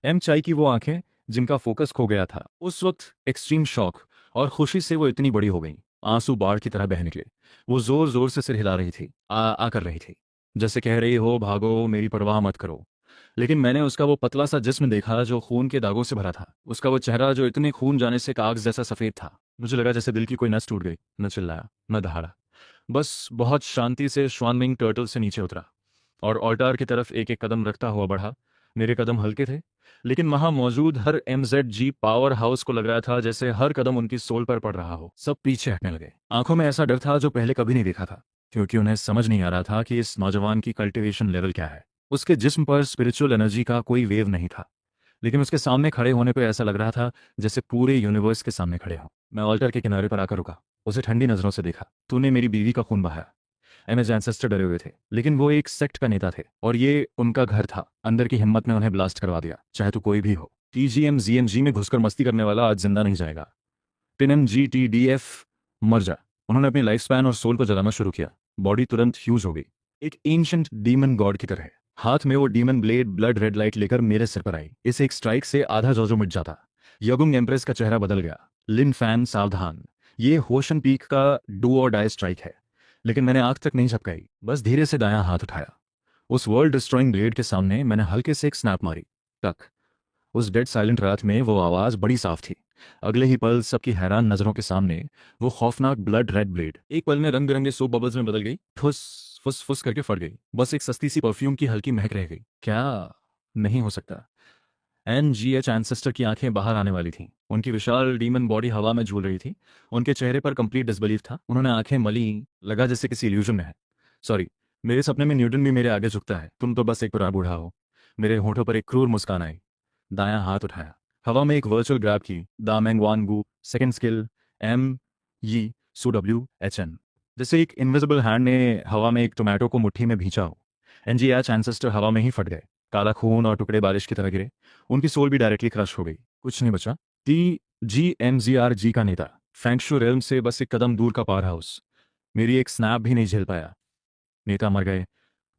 एम चाई की वो आंखें जिनका फोकस खो गया था। उस वक्त एक्सट्रीम शॉक और खुशी से वो इतनी बड़ी हो गई। आंसू बाढ़ की तरह बह निकले। वो जोर जोर से सिर हिला रही थी, आ कर रही थी, जैसे कह रही हो, भागो, मेरी परवाह मत करो। लेकिन मैंने उसका वो पतला सा जिस्म देखा जो खून के दागों से भरा था। उसका वो चेहरा जो इतने खून जाने से कागज जैसा सफेद था। मुझे लगा जैसे दिल की कोई नस टूट गई। न चिल्लाया, न दहाड़ा, बस बहुत शांति से श्वानविंग टर्टल से नीचे उतरा और ऑल्टार की तरफ एक एक कदम रखता हुआ बढ़ा। मेरे कदम हल्के थे, लेकिन वहां मौजूद हर एमजेड पावर हाउस को लग रहा था जैसे हर कदम उनकी सोल पर पड़ रहा हो। सब पीछे हटने लगे। आंखों में ऐसा डर था जो पहले कभी नहीं देखा था, क्योंकि उन्हें समझ नहीं आ रहा था कि इस नौजवान की कल्टिवेशन लेवल क्या है। उसके जिस्म पर स्पिरिचुअल एनर्जी का कोई वेव नहीं था, लेकिन उसके सामने खड़े होने पर ऐसा लग रहा था जैसे पूरे यूनिवर्स के सामने खड़े हों। मैं ऑल्टर के किनारे पर आकर रुका, उसे ठंडी नजरों से देखा। तूने मेरी बीवी का खून बहाया। एमएच एंसेस्टर डरे हुए थे, लेकिन वो एक सेक्ट का नेता थे और ये उनका घर था। अंदर की हिम्मत ने उन्हें ब्लास्ट करवा दिया। चाहे तो कोई भी हो, टीजीएम जीएमजी में घुसकर मस्ती करने वाला आज जिंदा नहीं जाएगा। टिनम जीटीडीएफ, मर जा। उन्होंने अपनी लाइफ स्पैन और सोल को जलाना शुरू किया। बॉडी तुरंत ह्यूज हो गई, एक एंशिएंट डीमन गॉड की तरह। हाथ में वो demon blade blood red light लेकर मेरे सिर पर आई। इस एक स्ट्राइक से आधा जोजो मिट जाता। यगुंग एम्प्रेस का चेहरा बदल गया। लिन फैन, सावधान, ये होशन पीक का डू और डाई स्ट्राइक है। लेकिन मैंने आंख तक नहीं झपकाई, बस धीरे से दायां हाथ उठाया। उस वर्ल्ड डिस्ट्रॉइंग ब्लेड के सामने मैंने हल्के से एक स्नैप मारी। टक। उस डेड साइलेंट रात में वो आवाज बड़ी साफ थी। अगले ही पल सबकी हैरान नजरों के सामने वो खौफनाक ब्लड रेड ब्लेड एक पल में रंग बिरंगे सोप बबल्स में बदल गई। फुस फुस फुस करके फट गई। बस एक सस्ती सी परफ्यूम की हल्की महक रह गई। क्या? नहीं हो सकता। एनजीएच एंसेस्टर की आंखें बाहर आने वाली थीं। उनकी विशाल डीमन बॉडी हवा में झूल रही थी। उनके चेहरे पर कंप्लीट डिसबिलीफ था। उन्होंने आंखें मली, लगा जैसे किसी इल्यूजन में है। सॉरी, मेरे सपने में न्यूटन भी मेरे आगे झुकता है, तुम तो बस एक बुरा बूढ़ा हो। मेरे होठों पर एक क्रूर मुस्कान आई। दायां हाथ उठाया, हवा में एक वर्चुअल ग्रैब की। दा मैंगवान गू, सेकेंड स्किल, एम ई सू डब्ल्यू एच एन। जैसे एक इनविजिबल हैंड ने हवा में एक टोमेटो को मुट्ठी में भींचा हो। एनजीएच एंसेस्टर हवा में ही फट गए। काला खून और टुकड़े बारिश की तरह गिरे। उनकी सोल भी डायरेक्टली क्रश हो गई। कुछ नहीं बचा। T G M G R G का नेता, फैंगशू रेल्म से बस एक कदम दूर का पावर हाउस, मेरी एक स्नैप भी नहीं झेल पाया। नेता मर गए।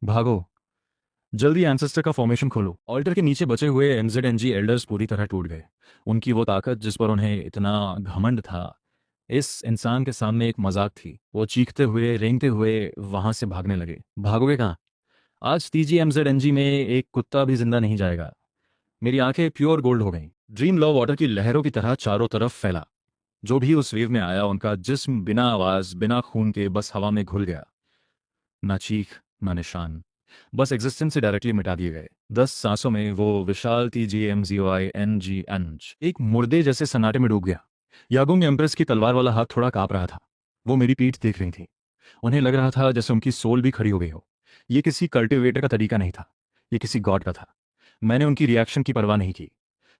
भागो, जल्दी एंसेस्टर का फॉर्मेशन खोलो। ऑल्टर के नीचे बचे हुए एमजेडएनजी एल्डर्स पूरी तरह टूट गए। उनकी वो ताकत जिस पर उन्हें इतना घमंड था, इस इंसान के सामने एक मजाक थी। वो चीखते हुए रेंगते हुए वहां से भागने लगे। भागोगे कहाँ? आज TGMZNG में एक कुत्ता भी जिंदा नहीं जाएगा। मेरी आंखें प्योर गोल्ड हो गईं। ड्रीम लव वाटर की लहरों की तरह चारों तरफ फैला। जो भी उस वेव में आया उनका जिस्म बिना आवाज बिना खून के बस हवा में घुल गया। ना चीख ना निशान, बस एग्जिस्टेंस से डायरेक्टली मिटा दिए गए। 10 सांसों में वो विशाल TGMZYNG एक मुर्दे जैसे सन्नाटे में डूब गया। यागुंग एम्प्रेस की तलवार वाला हाथ थोड़ा कांप रहा था। वो मेरी पीठ देख रही थी। उन्हें लग रहा था जैसे उनकी सोल भी खड़ी हो गई हो। ये किसी कल्टिवेटर का तरीका नहीं था, ये किसी गॉड का था। मैंने उनकी रिएक्शन की परवाह नहीं की।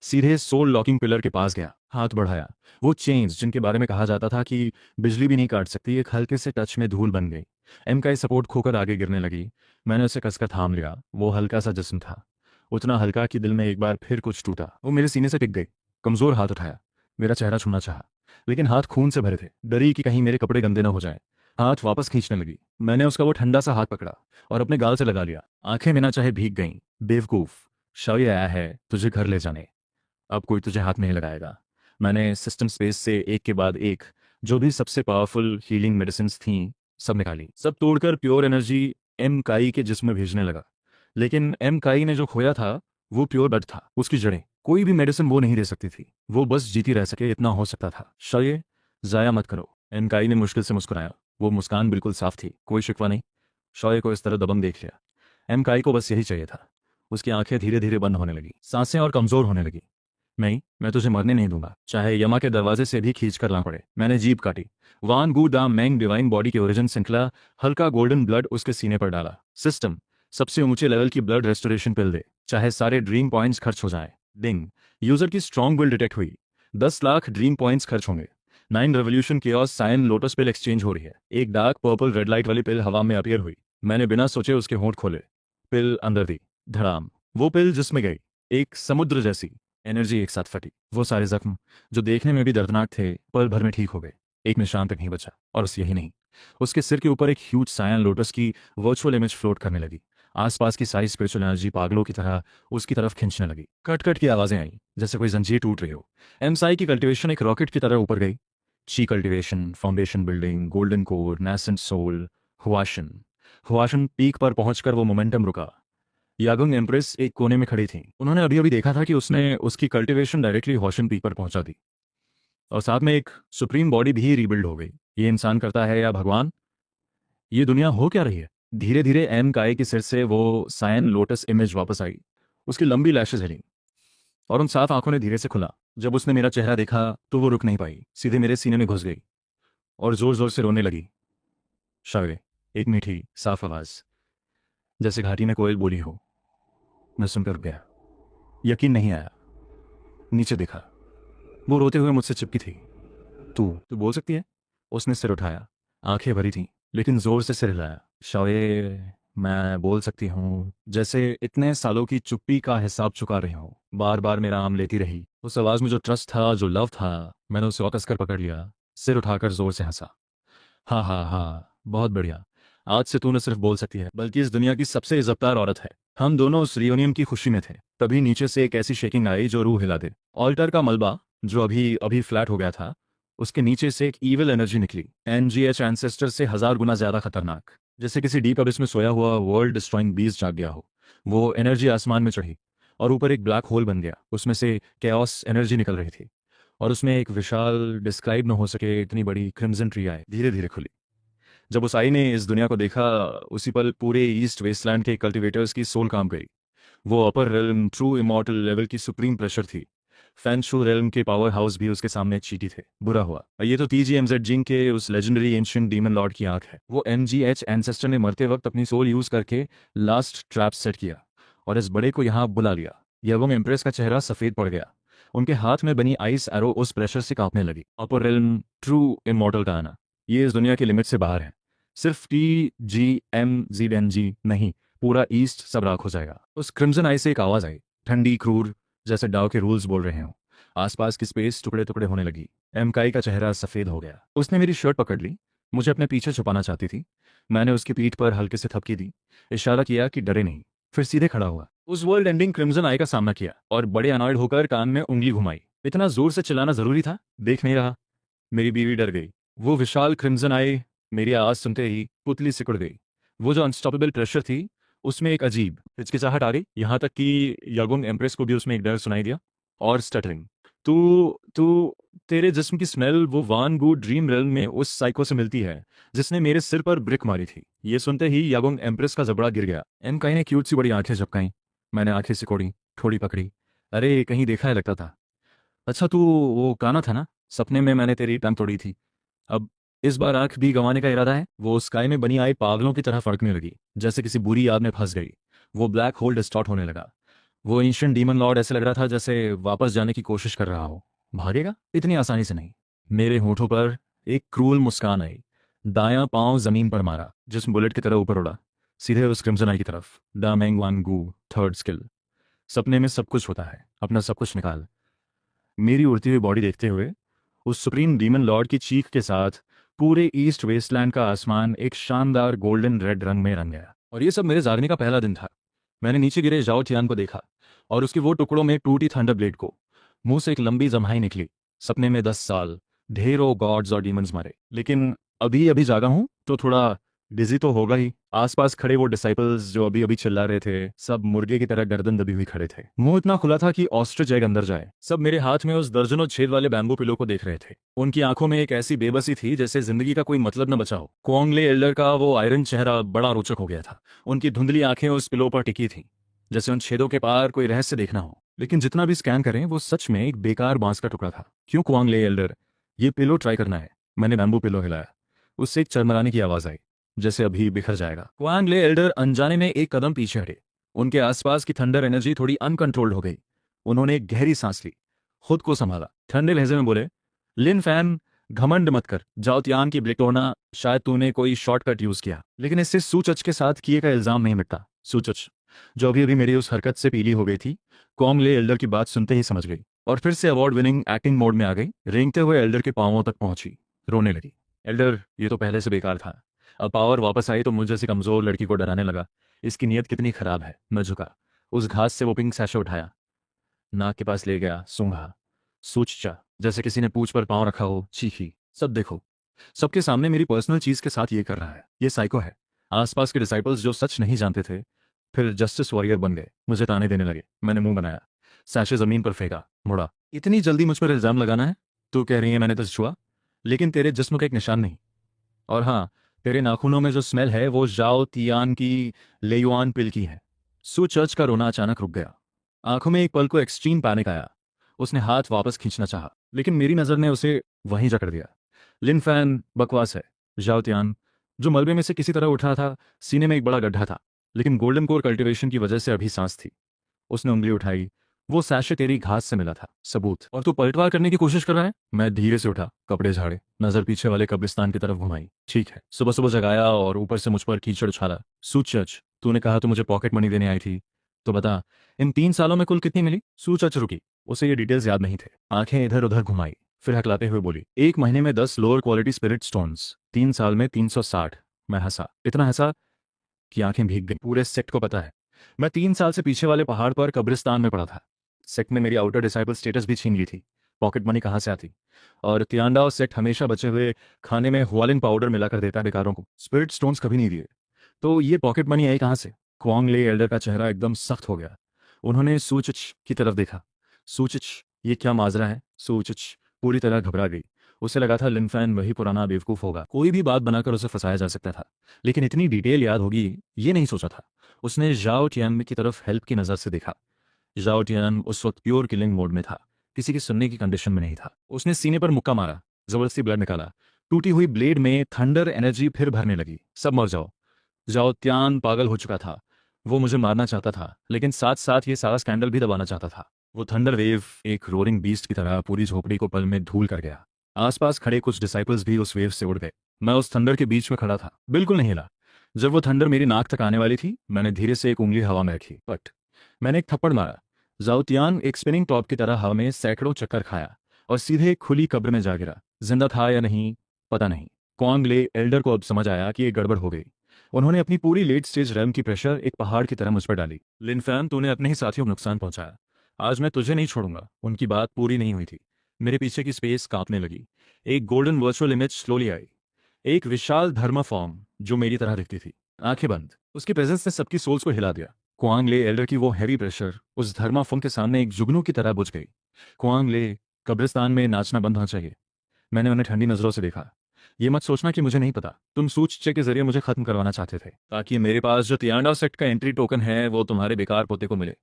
सीधे सोल लॉकिंग पिलर के पास गया, हाथ बढ़ाया। वो चेन्स जिनके बारे में कहा जाता था कि बिजली भी नहीं काट सकती, एक हल्के से टच में धूल बन गई। एम का सपोर्ट खोकर आगे गिरने लगी। मैंने उसे कसकर थाम लिया। वो हल्का सा जिस्म था, उतना हल्का कि दिल में एक बार फिर कुछ टूटा। वो मेरे सीने से टिक गई। कमजोर हाथ उठाया, मेरा चेहरा छूना चाहा, लेकिन हाथ खून से भरे थे। डरी कि कहीं मेरे कपड़े गंदे न हो जाए। हाथ वापस खींचने लगी। मैंने उसका वो ठंडा सा हाथ पकड़ा और अपने गाल से लगा लिया। आंखें बिना चाहे भीग गईं। बेवकूफ, शौर्य आया है तुझे घर ले जाने। अब कोई तुझे हाथ नहीं लगाएगा। मैंने सिस्टम स्पेस से एक के बाद एक जो भी सबसे पावरफुल हीलिंग मेडिसिन थीं सब निकाली। सब तोड़कर प्योर एनर्जी एम काई के जिस्म में भेजने लगा। लेकिन एम काई ने जो खोया था वो प्योर ब्लड था, उसकी जड़ें। कोई भी मेडिसिन वो नहीं दे सकती थी। वो बस जीती रह सके इतना हो सकता था। शौर्य, जाया मत करो। एम काई ने मुश्किल से मुस्कुराया। वो मुस्कान बिल्कुल साफ थी, कोई शिकवा नहीं। शौर्य को इस तरह दबंग देख लिया। एम काई को बस यही चाहिए था। उसकी आंखें धीरे धीरे बंद होने लगी, सांसें और कमजोर होने लगी। नहीं, मैं तुझे मरने नहीं दूंगा, चाहे यमा के दरवाजे से भी खींच कर ला पड़े। मैंने जीभ काटी। वान गू दा मैंग डिवाइन बॉडी की ओरिजिन श्रृंखला, हल्का गोल्डन ब्लड उसके सीने पर डाला। सिस्टम, सबसे ऊंचे लेवल की ब्लड रेस्टोरेशन पिल दे, चाहे सारे ड्रीम पॉइंट्स खर्च हो जाए। डिंग, यूजर की स्ट्रॉन्ग विल डिटेक्ट हुई। 10 लाख ड्रीम पॉइंट्स खर्च होंगे। 9 रेवोल्यूशन केओस साइन लोटस पिल एक्सचेंज हो रही है। एक डार्क पर्पल रेड लाइट वाली पिल हवा में अपीयर हुई। मैंने बिना सोचे उसके होंठ खोले, पिल अंदर दी। धड़ाम, वो पिल जिसमें गई, एक समुद्र जैसी एनर्जी एक साथ फटी। वो सारे जख्म जो देखने में भी दर्दनाक थे पल भर में ठीक हो गए। एक निशान तक नहीं बचा। और बस यही नहीं, उसके सिर के ऊपर एक ह्यूज सायन लोटस की वर्चुअल इमेज फ्लोट करने लगी। आसपास की सारी स्पिरिचुअल एनर्जी पागलों की तरह उसकी तरफ खींचने लगी। कट कट की आवाजें आई जैसे कोई जंजीर टूट रही हो। एमसाई की कल्टीवेशन एक रॉकेट की तरह ऊपर गई। Qi cultivation, foundation building, golden core, nascent soul, Huashan. Huashan peak पर पहुंचकर वो मोमेंटम रुका। यागुंग एम्प्रेस एक कोने में खड़ी थी। उन्होंने अभी अभी देखा था कि उसने उसकी कल्टीवेशन डायरेक्टली हॉशन पीक पर पहुंचा दी, और साथ में एक सुप्रीम बॉडी भी रीबिल्ड हो गई। ये इंसान करता है या भगवान? ये दुनिया हो क्या रही है? धीरे धीरे एम काय के सिर से वो सायन लोटस इमेज वापस आई। उसकी लंबी लैशेज हिली और उन साफ आंखों ने धीरे से खुला। जब उसने मेरा चेहरा देखा तो वो रुक नहीं पाई, सीधे मेरे सीने में घुस गई और जोर जोर से रोने लगी। शायरे, एक मीठी साफ आवाज जैसे घाटी में कोयल बोली हो। मैं सुनकर रुक गया। यकीन नहीं आया। नीचे देखा, वो रोते हुए मुझसे चिपकी थी। तू तू बोल सकती है? उसने सिर उठाया। आंखें भरी थीं, लेकिन जोर से सिर हिलाया। शौर्य, मैं बोल सकती हूँ, जैसे इतने सालों की चुप्पी का हिसाब चुका रही हूँ। बार बार मेरा नाम लेती रही। उस आवाज में जो ट्रस्ट था, जो लव था, मैंने उसे वापस कर पकड़ लिया। सिर उठाकर जोर से हंसा। हाँ हाँ हाँ, बहुत बढ़िया। आज से तू न सिर्फ बोल सकती है, बल्कि इस दुनिया की सबसे इज्जतदार औरत है। हम दोनों उस रियूनियन की खुशी में थे, तभी नीचे से एक ऐसी शेकिंग आई जो रूह हिला दे। ऑल्टर का मलबा जो अभी अभी फ्लैट हो गया था, उसके नीचे से एक ईविल एनर्जी निकली। NGH एंसेस्टर से 1000 गुना ज्यादा खतरनाक, जैसे किसी डीप अबिस में सोया हुआ वर्ल्ड डिस्ट्रॉइंग बीस्ट जाग गया हो। वो एनर्जी आसमान में चढ़ी और ऊपर एक ब्लैक होल बन गया। उसमें से कैओस एनर्जी निकल रही थी और उसमें एक विशाल, डिस्क्राइब न हो सके इतनी बड़ी क्रिम्जन ट्री आई, धीरे धीरे खुली। जब उस आई ने इस दुनिया को देखा, उसी पल पूरे ईस्ट वेस्टलैंड के कल्टिवेटर्स की सोल काम गई। वो अपर रेल्म ट्रू इमॉर्टल लेवल की सुप्रीम प्रेशर थी। फैंशू रेल्म के पावर हाउस भी उसके सामने चीटी थे। बुरा हुआ, ये तो TGMZ जिंग के उस लेजेंडरी एंशिएंट डीमन लॉर्ड की आंख है। वो MGH एंसेस्टर ने मरते वक्त अपनी सोल यूज करके लास्ट ट्रैप सेट किया और इस बड़े को यहाँ बुला लिया। यवम एम्प्रेस का चेहरा सफेद पड़ गया। उनके हाथ में बनी आइस एरो उस प्रेशर से कांपने लगी। अपर रेल्म ट्रू इमॉर्टल का आना, ये इस दुनिया के लिमिट से बाहर है। सिर्फ TGMZNG नहीं, पूरा ईस्ट सब राख हो जाएगा। उस क्रिम्जन आई से एक आवाज आई, ठंडी क्रूर, जैसे डाव के रूल्स बोल रहे हो। आसपास की स्पेस टुकड़े टुकड़े होने लगी। एमकाई का चेहरा सफेद हो गया। उसने मेरी शर्ट पकड़ ली, मुझे अपने पीछे छुपाना चाहती थी। मैंने उसकी पीठ पर हल्के से थपकी दी, इशारा किया कि डरे नहीं, फिर सीधे खड़ा हुआ। उस वर्ल्ड एंडिंग क्रिम्जन आई का सामना किया और बड़े अनॉयड होकर कान में उंगली घुमाई। इतना जोर से चिल्लाना जरूरी था? देख नहीं रहा? मेरी बीवी डर गई। वो विशाल क्रिम्जन आई मेरी आवाज़ सुनते ही पुतली सिकुड़ गई। वो जो अनस्टॉपेबल प्रेशर थी उसमें एक अजीब हिचकिचाहट आ गई, यहाँ तक कि यागुंग एम्प्रेस को भी उसमें एक डर सुनाई दिया। और स्टटरिंग, तू तू तेरे जिस्म की स्मेल वो वान गू ड्रीम रेल में उस साइको से मिलती है जिसने मेरे सिर पर ब्रिक मारी थी। ये सुनते ही यागुंग एम्प्रेस का जबड़ा गिर गया। एम कई ने क्यूट सी बड़ी आंखें झपकाई। मैंने आंखें सिकोड़ी, थोड़ी पकड़ी। अरे कहीं देखा है लगता था। अच्छा तू वो काना था ना, सपने में मैंने तेरी टांग तोड़ी थी। अब इस बार आंख भी गंवाने का इरादा है। वो स्काई में बनी आई पागलों की तरह फड़कने लगी, जैसे किसी बुरी याद में फंस गई। वो ब्लैक होल डिस्टॉर्ट होने लगा। वो एंशिएंट डीमन लॉर्ड ऐसे लग रहा था जैसे वापस जाने की कोशिश कर रहा हो। भागेगा इतनी आसानी से नहीं। मेरे होठों पर एक क्रूल मुस्कान आई। दायां पांव जमीन पर मारा, जिसम बुलेट की तरह ऊपर उड़ा, सीधे उस क्रिम्सन आई की तरफ। दा मैंग वान गू, थर्ड स्किल। सपने में सब कुछ होता है, अपना सब कुछ निकाल। मेरी उड़ती हुई बॉडी देखते हुए उस सुप्रीम डीमन लॉर्ड की चीख के साथ पूरे ईस्ट वेस्टलैंड का आसमान एक शानदार गोल्डन रेड रंग में रंग गया। और ये सब मेरे जागने का पहला दिन था। मैंने नीचे गिरे जाओ टियान को देखा और उसके वो टुकड़ों में टूटी थंडर ब्लेड को। मुंह से एक लंबी जम्हाई निकली। सपने में 10 साल ढेरों गॉड्स और डीमंस मारे, लेकिन अभी अभी जागा हूं तो थोड़ा डिजी तो होगा ही। आसपास खड़े वो डिसाइपल्स जो अभी अभी चिल्ला रहे थे, सब मुर्गे की तरह गर्दन दबी हुई खड़े थे। मुंह इतना खुला था कि ऑस्ट्रिच एग अंदर जाए। सब मेरे हाथ में उस दर्जनों छेद वाले बैम्बू पिलो को देख रहे थे। उनकी आंखों में एक ऐसी बेबसी थी जैसे जिंदगी का कोई मतलब न बचा हो। क्वांगले एल्डर का वो आयरन चेहरा बड़ा रोचक हो गया था। उनकी धुंधली आंखें उस पिलो पर टिकी थीं, जैसे उन छेदों के पार कोई रहस्य देखना हो। लेकिन जितना भी स्कैन करें वो सच में एक बेकार बांस का टुकड़ा था। क्यों क्वांगले एल्डर, ये पिलो ट्राई करना है। मैंने बैम्बू पिलो हिलाया। उससे एक चरमराने की आवाज आई, जैसे अभी बिखर जाएगा। क्वांगले एल्डर अनजाने में एक कदम पीछे हटे। उनके आसपास की थंडर एनर्जी थोड़ी अनकंट्रोल्ड हो गई। उन्होंने एक गहरी सांस ली, खुद को संभाला, ठंडे लहजे में बोले, लिन फैन, घमंड मत कर। जाओ तियान की ब्लिटोना, शायद तूने कोई शॉर्टकट यूज किया, लेकिन इससे सूचच के साथ किए का इल्जाम नहीं मिटता। सूचच जो अभी अभी मेरी उस हरकत से पीली हो गई थी, क्वांगले एल्डर की बात सुनते ही समझ गई और फिर से अवार्ड विनिंग एक्टिंग मोड में आ गई। रेंगते हुए एल्डर के पांवों तक पहुंची, रोने लगी। एल्डर, ये तो पहले से बेकार था। अब पावर वापस आई तो मुझ जैसी कमजोर लड़की को डराने लगा। इसकी नीयत कितनी खराब है। मैं झुका, उस घास से वो पिंक सैशे उठाया, नाक के पास ले गया, सूंघा। सूचा जैसे किसी ने पूंछ पर पांव रखा हो, चीखी। सब देखो, सबके सामने मेरी पर्सनल चीज के साथ ये कर रहा है। ये साइको है। आसपास के डिसाइपल्स जो सच नहीं जानते थे, फिर जस्टिस वॉरियर बन गए, मुझे ताने देने लगे। मैंने मुंह बनाया, सैशे जमीन पर फेंका, मुड़ा। इतनी जल्दी मुझ पर इल्जाम लगाना है? तू कह रही है मैंने तो छुआ, लेकिन तेरे जिस्म का एक निशान नहीं। और हाँ, तेरे नाखूनों में जो स्मेल है वो जाओ तियान की लेयुआन पिल की है। सू चर्च का रोना अचानक रुक गया। आंखों में एक पल को एक्सट्रीम पैनिक आया। उसने हाथ वापस खींचना चाहा, लेकिन मेरी नजर ने उसे वहीं जकड़ दिया। लिन फैन, बकवास है। जाओ तियान, जो मलबे में से किसी तरह उठा था, सीने में एक बड़ा गड्ढा था, लेकिन गोल्डन कोर कल्टीवेशन की वजह से अभी सांस थी। उसने उंगली उठाई। वो सैशे तेरी घास से मिला था, सबूत। और तू पलटवार करने की कोशिश कर रहा है? मैं धीरे से उठा, कपड़े झाड़े, नजर पीछे वाले कब्रिस्तान की तरफ घुमाई। ठीक है, सुबह सुबह जगाया और ऊपर से मुझ पर कीचड़ उछाला। सूचच, तूने कहा तू मुझे पॉकेट मनी देने आई थी, तो बता, इन 3 सालों में कुल कितनी मिली? सूचच रुकी, उसे ये डिटेल्स याद नहीं थे। आंखें इधर उधर घुमाई, फिर हकलाते हुए बोली, 1 महीने में 10 लोअर क्वालिटी स्पिरिट स्टोन्स, 3 साल में 360। मैं हंसा, इतना हंसा कि आंखें भीग गई। पूरे सेक्ट को पता है मैं 3 साल से पीछे वाले पहाड़ पर कब्रिस्तान में पड़ा था। सेक्ट ने मेरी आउटर डिसाइपल स्टेटस भी छीन ली थी। पॉकेट मनी कहाँ से आती? और तियांडाओ सेक्ट हमेशा बचे हुए खाने में हुआलिन पाउडर मिलाकर देता है बेकारों को, स्पिरिट स्टोन्स कभी नहीं दिए। तो ये पॉकेट मनी आई कहाँ से? क्वांगले एल्डर का चेहरा एकदम सख्त हो गया। उन्होंने सूचिच की तरफ देखा। सूचिच, ये क्या माजरा है? सूचिच पूरी तरह घबरा गई। उसे लगा था लिनफैन वही पुराना बेवकूफ होगा, कोई भी बात बनाकर उसे फंसाया जा सकता था, लेकिन इतनी डिटेल याद होगी ये नहीं सोचा था। उसने जाओ टियान की तरफ हेल्प की नजर से देखा। जाओ टियान उस वक्त प्योर किलिंग मोड में था, किसी की सुनने की कंडीशन में नहीं था। उसने सीने पर मुक्का मारा, जबरदस्ती ब्लड निकाला। टूटी हुई ब्लेड में थंडर एनर्जी फिर भरने लगी। सब मर जाओ। जाओ त्यान पागल हो चुका था। वो मुझे मारना चाहता था, लेकिन साथ साथ ये सारा स्कैंडल भी दबाना चाहता था। वो थंडर वेव एक रोरिंग बीस्ट की तरह पूरी झोपड़ी को पल में धूल कर गया। आसपास खड़े कुछ डिसाइपल्स भी उस वेव से उड़ गए। मैं उस थंडर के बीच में खड़ा था, बिल्कुल नहीं हिला। जब वो थंडर मेरी नाक तक आने वाली थी, मैंने धीरे से एक उंगली हवा में रखी, बट मैंने एक थप्पड़ मारा। जाओतियान एक स्पिनिंग टॉप की तरह हवा में सैकड़ों चक्कर खाया और सीधे खुली कब्र में जा गिरा। जिंदा था या नहीं पता नहीं। क्वांगले एल्डर को अब समझ आया कि ये गड़बड़ हो गई। उन्होंने अपनी पूरी लेट स्टेज रैम की प्रेशर एक पहाड़ की तरह मुझ पर डाली। लिनफैन, तूने अपने ही साथियों को नुकसान पहुंचाया, आज मैं तुझे नहीं छोड़ूंगा। उनकी बात पूरी नहीं हुई थी। मेरे पीछे की स्पेस कांपने लगी। एक golden virtual image slowly I. एक विशाल धर्मा फॉर्म जो मेरी तरह दिखती थी, आंखें बंद। उसकी प्रेजेंस ने सबकी सोल्स को हिला दिया। कुआंग ले एल्डर की वो हैवी प्रेशर उस धर्मा फॉर्म के सामने एक जुगनू की तरह बुझ गई। कुआंग ले, कब्रिस्तान में नाचना बंद होना चाहिए। मैंने उन्हें ठंडी नजरों से देखा। ये मत सोचना कि मुझे नहीं पता, तुम सूच के जरिए मुझे खत्म करवाना चाहते थे ताकि मेरे पास जो तियांडा सेक्ट का एंट्री टोकन है वो तुम्हारे बेकार पोते को मिले।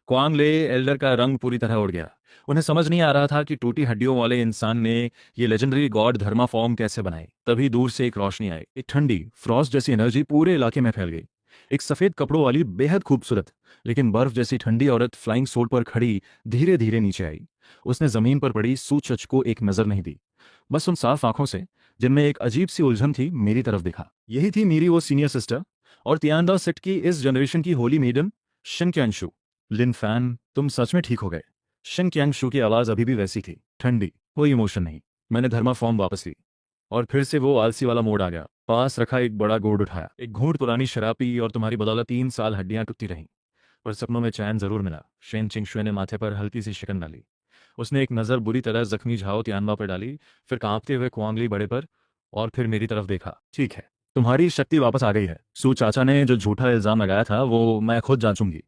क्वांग ले एल्डर का रंग पूरी तरह उड़ गया। उन्हें समझ नहीं आ रहा था कि टूटी हड्डियों वाले इंसान ने ये लेजेंडरी गॉड धर्मा फॉर्म कैसे बनाई। तभी दूर से एक रोशनी आई। एक ठंडी फ्रॉस्ट जैसी एनर्जी पूरे इलाके में फैल गई। एक सफेद कपड़ों वाली बेहद खूबसूरत लेकिन बर्फ जैसी ठंडी औरत फ्लाइंग सोल पर खड़ी धीरे धीरे नीचे आई। उसने जमीन पर पड़ी सूचच को एक नजर नहीं दी, बस उन साफ आंखों से जिनमें एक अजीब सी उलझन थी मेरी तरफ देखा। यही थी मेरी वो सीनियर सिस्टर और तियांडा सेक्ट की इस जनरेशन की होली मेडन शिन क्यांगशु। लिन फैन, तुम सच में ठीक हो गए। शिन क्यांगशु की आवाज अभी भी वैसी थी, ठंडी, कोई इमोशन नहीं। मैंने धर्मा फॉर्म वापस ली और फिर से वो आलसी वाला मोड आ गया। पास रखा एक बड़ा गोर्ड उठाया, एक घूंट पुरानी शराब पी और तुम्हारी बदौलत 3 साल हड्डियां टूटती रहीं, पर सपनों में चैन जरूर मिला। शेन चिंगशुए ने माथे पर हल्की सी शिकन डाली। उसने एक नज़र बुरी तरह जख्मी झाओ तियानवा पर डाली, फिर कांपते हुए कुआंगली बड़े पर, और फिर मेरी तरफ देखा। ठीक है, तुम्हारी शक्ति वापस आ गई है। सू चाचा ने जो झूठा इल्जाम लगाया था वो मैं खुद जांचूंगी,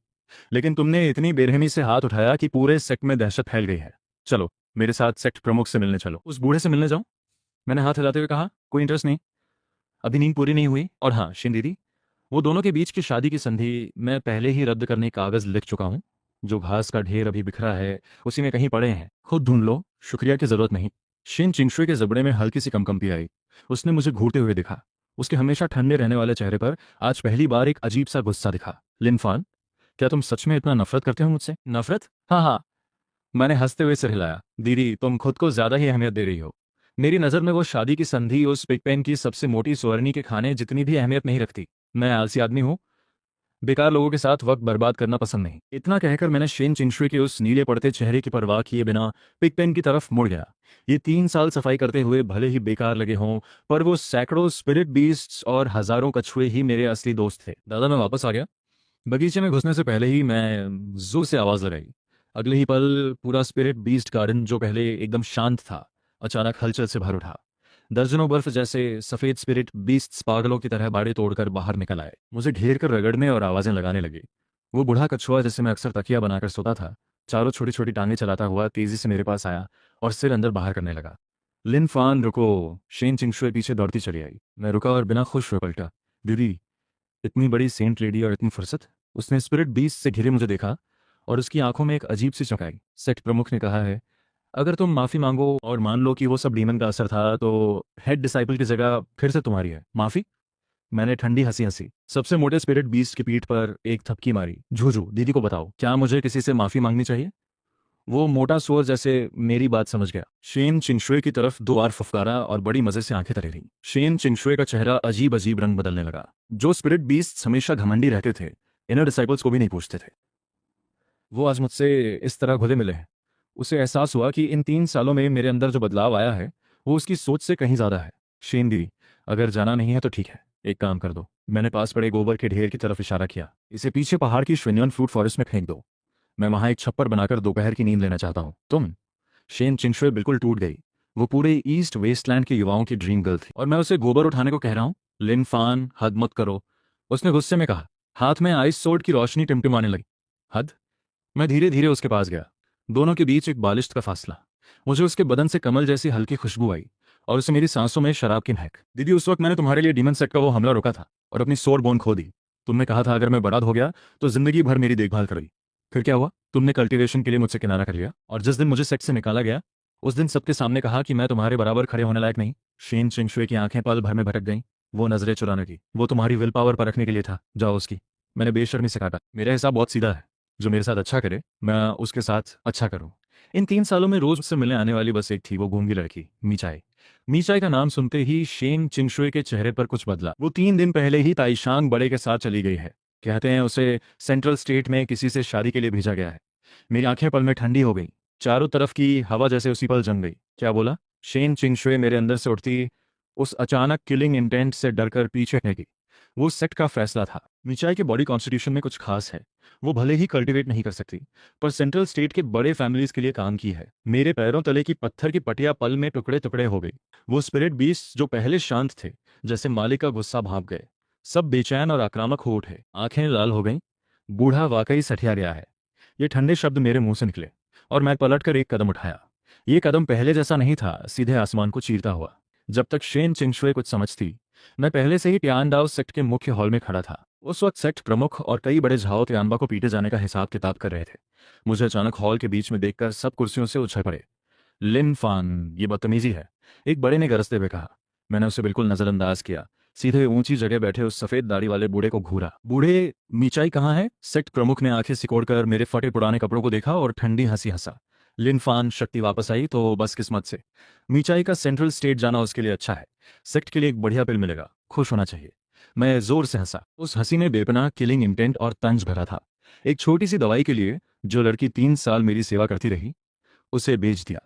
लेकिन तुमने इतनी बेरहमी से हाथ उठाया कि पूरे सेक्ट में दहशत फैल गई है। चलो मेरे साथ सेक्ट प्रमुख से मिलने चलो। उस बूढ़े से मिलने जाऊं? मैंने हाथ हिलाते हुए कहा। कोई इंटरेस्ट नहीं, अभी नींद पूरी नहीं हुई। और हाँ शिन दीदी, वो दोनों के बीच की शादी की संधि मैं पहले ही रद्द करने कागज लिख चुका हूँ। जो घास का ढेर अभी बिखरा है उसी में कहीं पड़े हैं, खुद ढूंढ लो, शुक्रिया की जरूरत नहीं। शिन चिंगशुई के जबड़े में हल्की सी कंपी आई। उसने मुझे घूरते हुए देखा। उसके हमेशा ठंडे रहने वाले चेहरे पर आज पहली बार एक अजीब सा गुस्सा दिखा। लिनफान, क्या तुम सच में इतना नफरत करते हो मुझसे? नफरत? हाँ हाँ, मैंने हंसते हुए सिर हिलाया। दीदी, तुम खुद को ज्यादा ही अहमियत दे रही हो। मेरी नज़र में वो शादी की संधि उस पिग पेन की सबसे मोटी सुअरनी के खाने जितनी भी अहमियत नहीं रखती। मैं आलसी आदमी हूँ, बेकार लोगों के साथ वक्त बर्बाद करना पसंद नहीं। इतना कहकर मैंने शेन चिंशुए के उस नीले पड़ते चेहरे की परवाह किए बिना पिग पेन की तरफ मुड़ गया। ये 3 साल सफाई करते हुए भले ही बेकार लगे हों, पर वो सैकड़ों स्पिरिट बीस्ट्स और हजारों कछुए ही मेरे असली दोस्त थे। दादा, मैं वापस आ गया। बगीचे में घुसने से पहले ही मैं जोर से आवाज लगाई। अगले ही पल पूरा स्पिरिट बीस्ट गार्डन, जो पहले एकदम शांत था, अचानक हलचल से भर उठा। दर्जनों बर्फ जैसे सफेद स्पिरिट बीस्ट पागलों की तरह बाड़े तोड़कर बाहर निकल आए, मुझे घेर कर रगड़ने और आवाजें लगाने लगे। वो बूढ़ा कछुआ जिसे मैं अक्सर तकिया बनाकर सोता था, चारों छोटी छोटी टांगें चलाता हुआ तेजी से मेरे पास आया और सिर अंदर बाहर करने लगा। लिन फान रुको, शेन चिंगशुए पीछे दौड़ती चली आई। मैं रुका और बिना खुश हुए पलटा। दीदी, इतनी बड़ी सेंट लेडी और इतनी फुर्सत? उसने स्पिरिट बीस्ट से घिरे मुझे देखा और उसकी आंखों में एक अजीब सी चमक आई। सेक्ट प्रमुख ने कहा है, अगर तुम माफी मांगो और मान लो कि वो सब डीमन का असर था, तो हेड डिसाइपल की जगह फिर से तुम्हारी है। माफी? मैंने ठंडी हंसी हंसी सबसे मोटे स्पिरिट बीस्ट की पीठ पर एक थपकी मारी। झूझू, दीदी को बताओ, क्या मुझे किसी से माफी मांगनी चाहिए? वो मोटा सुअर जैसे मेरी बात समझ गया। शेन चिंगशुए की तरफ 2 बार फुफकारा और बड़ी मजे से आंखें तरेली। शेन चिंगशुए का चेहरा अजीब अजीब रंग बदलने लगा। जो स्पिरिट बीस्ट हमेशा घमंडी रहते थे, इनर डिसाइपल्स को भी नहीं पूछते थे, वो आज मुझसे इस तरह घुले मिले हैं। उसे एहसास हुआ कि इन 3 सालों में मेरे अंदर जो बदलाव आया है वो उसकी सोच से कहीं ज्यादा है। शेन दी, अगर जाना नहीं है तो ठीक है, एक काम कर दो। मैंने पास पड़े गोबर के ढेर की तरफ इशारा किया। इसे पीछे पहाड़ की श्रेनियन फ्रूट फॉरेस्ट में फेंक दो। मैं वहां एक छप्पर बनाकर दोपहर की नींद लेना चाहता हूँ। तुम? शेन चिंगशुए बिल्कुल टूट गई। वो पूरे ईस्ट वेस्टलैंड के युवाओं की ड्रीम गर्ल थी और मैं उसे गोबर उठाने को कह रहा हूँ? लिन फान, हद मत करो, उसने गुस्से में कहा। हाथ में आइस सोर्ड की रोशनी टिमटिमाने लगी। हद? मैं धीरे धीरे उसके पास गया। दोनों के बीच एक बालिश का फासला। मुझे उसके बदन से कमल जैसी हल्की खुशबू आई और उसे मेरी सांसों में शराब की महक। दीदी, उस वक्त मैंने तुम्हारे लिए डीमन सेट का वो हमला रोका था और अपनी सोर बोन खो दी। तुमने कहा था अगर मैं बर्बाद हो गया तो जिंदगी भर मेरी देखभाल करोगी। फिर क्या हुआ? तुमने कल्टीवेशन के लिए मुझसे किनारा कर लिया और जिस दिन मुझे सेक्स से निकाला गया उस दिन सबके सामने कहा कि मैं तुम्हारे बराबर खड़े होने लायक नहीं। शेन चिंगशुए की आंखें पल भर में भटक गईं। वो नजरें चुराने की, वो तुम्हारी विल पावर परखने के लिए था। जाओ उसकी। मैंने बेशर्मी से काटा। मेरा हिसाब बहुत सीधा है, जो मेरे साथ अच्छा करे मैं उसके साथ अच्छा करूं। इन 3 सालों में रोज मुझसे मिलने आने वाली बस एक थी, वो गूंगी लड़की मीचाई। मीचाई का नाम सुनते ही शेन चिंगशुए के चेहरे पर कुछ बदला। वो 3 दिन पहले ही ताइशांग बड़े के साथ चली गई है। कहते हैं उसे सेंट्रल स्टेट में किसी से शादी के लिए भेजा गया है। मेरी आंखें पल में ठंडी हो गई। चारों तरफ की हवा जैसे उसी पल जम गई। क्या बोला? शेन चिंगशुए मेरे अंदर से उठती उस अचानक किलिंग इंटेंट से डरकर पीछे हटी। वो सेक्ट का फैसला था। मिचाई के बॉडी कॉन्स्टिट्यूशन में कुछ खास है। वो भले ही कल्टीवेट नहीं कर सकती, पर सेंट्रल स्टेट के बड़े फैमिलीज के लिए काम की है। मेरे पैरों तले की पत्थर की पटिया पल में टुकड़े टुकड़े हो गई। वो स्पिरिट बीस्ट जो पहले शांत थे, जैसे मालिक का गुस्सा भाप गए, सब बेचैन और आक्रामक हो उठे। आंखें लाल हो गईं। बूढ़ा वाकई सठिया गया है। ये ठंडे शब्द मेरे मुंह से निकले और मैं पलटकर एक कदम उठाया। ये कदम पहले जैसा नहीं था, सीधे आसमान को चीरता हुआ। जब तक शेन चिंगशुए कुछ समझती, मैं पहले से ही ट्यानडाओ सेक्ट के मुख्य हॉल में खड़ा था। उस वक्त सेक्ट प्रमुख और कई बड़े झाओ त्यानबा को पीटे जाने का हिसाब किताब कर रहे थे। मुझे अचानक हॉल के बीच में देखकर सब कुर्सियों से उछल पड़े। लिन फान, ये बदतमीजी है, एक बड़े ने गरजते हुए कहा। मैंने उसे बिल्कुल नजरअंदाज किया। सीधे ऊंची जगह बैठे उस सफेद दाढ़ी वाले बूढ़े को घूरा। बूढ़े, मीचाई कहाँ है? सेक्ट प्रमुख ने आंखें सिकोड़कर मेरे फटे पुराने कपड़ों को देखा और ठंडी हंसी हंसा। लिन फान, शक्ति वापस आई तो बस किस्मत से। मीचाई का सेंट्रल स्टेट जाना उसके लिए अच्छा है। सेक्ट के लिए एक बढ़िया पिल मिलेगा, खुश होना चाहिए। मैं जोर से हंसा। उस हंसी में बेपनाह किलिंग इंटेंट और तंज भरा था। एक छोटी सी दवाई के लिए जो लड़की 3 साल मेरी सेवा करती रही, उसे बेच दिया।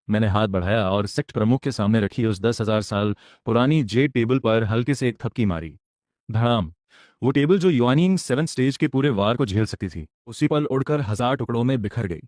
मैंने हाथ बढ़ाया और सेक्ट प्रमुख के सामने रखी उस 10,000 साल पुरानी जेड टेबल पर हल्के से एक थपकी मारी। धड़ाम। वो टेबल जो युआनिंग 7 स्टेज के पूरे वार को झेल सकती थी, उसी पल उड़कर 1000 टुकड़ों में बिखर गई।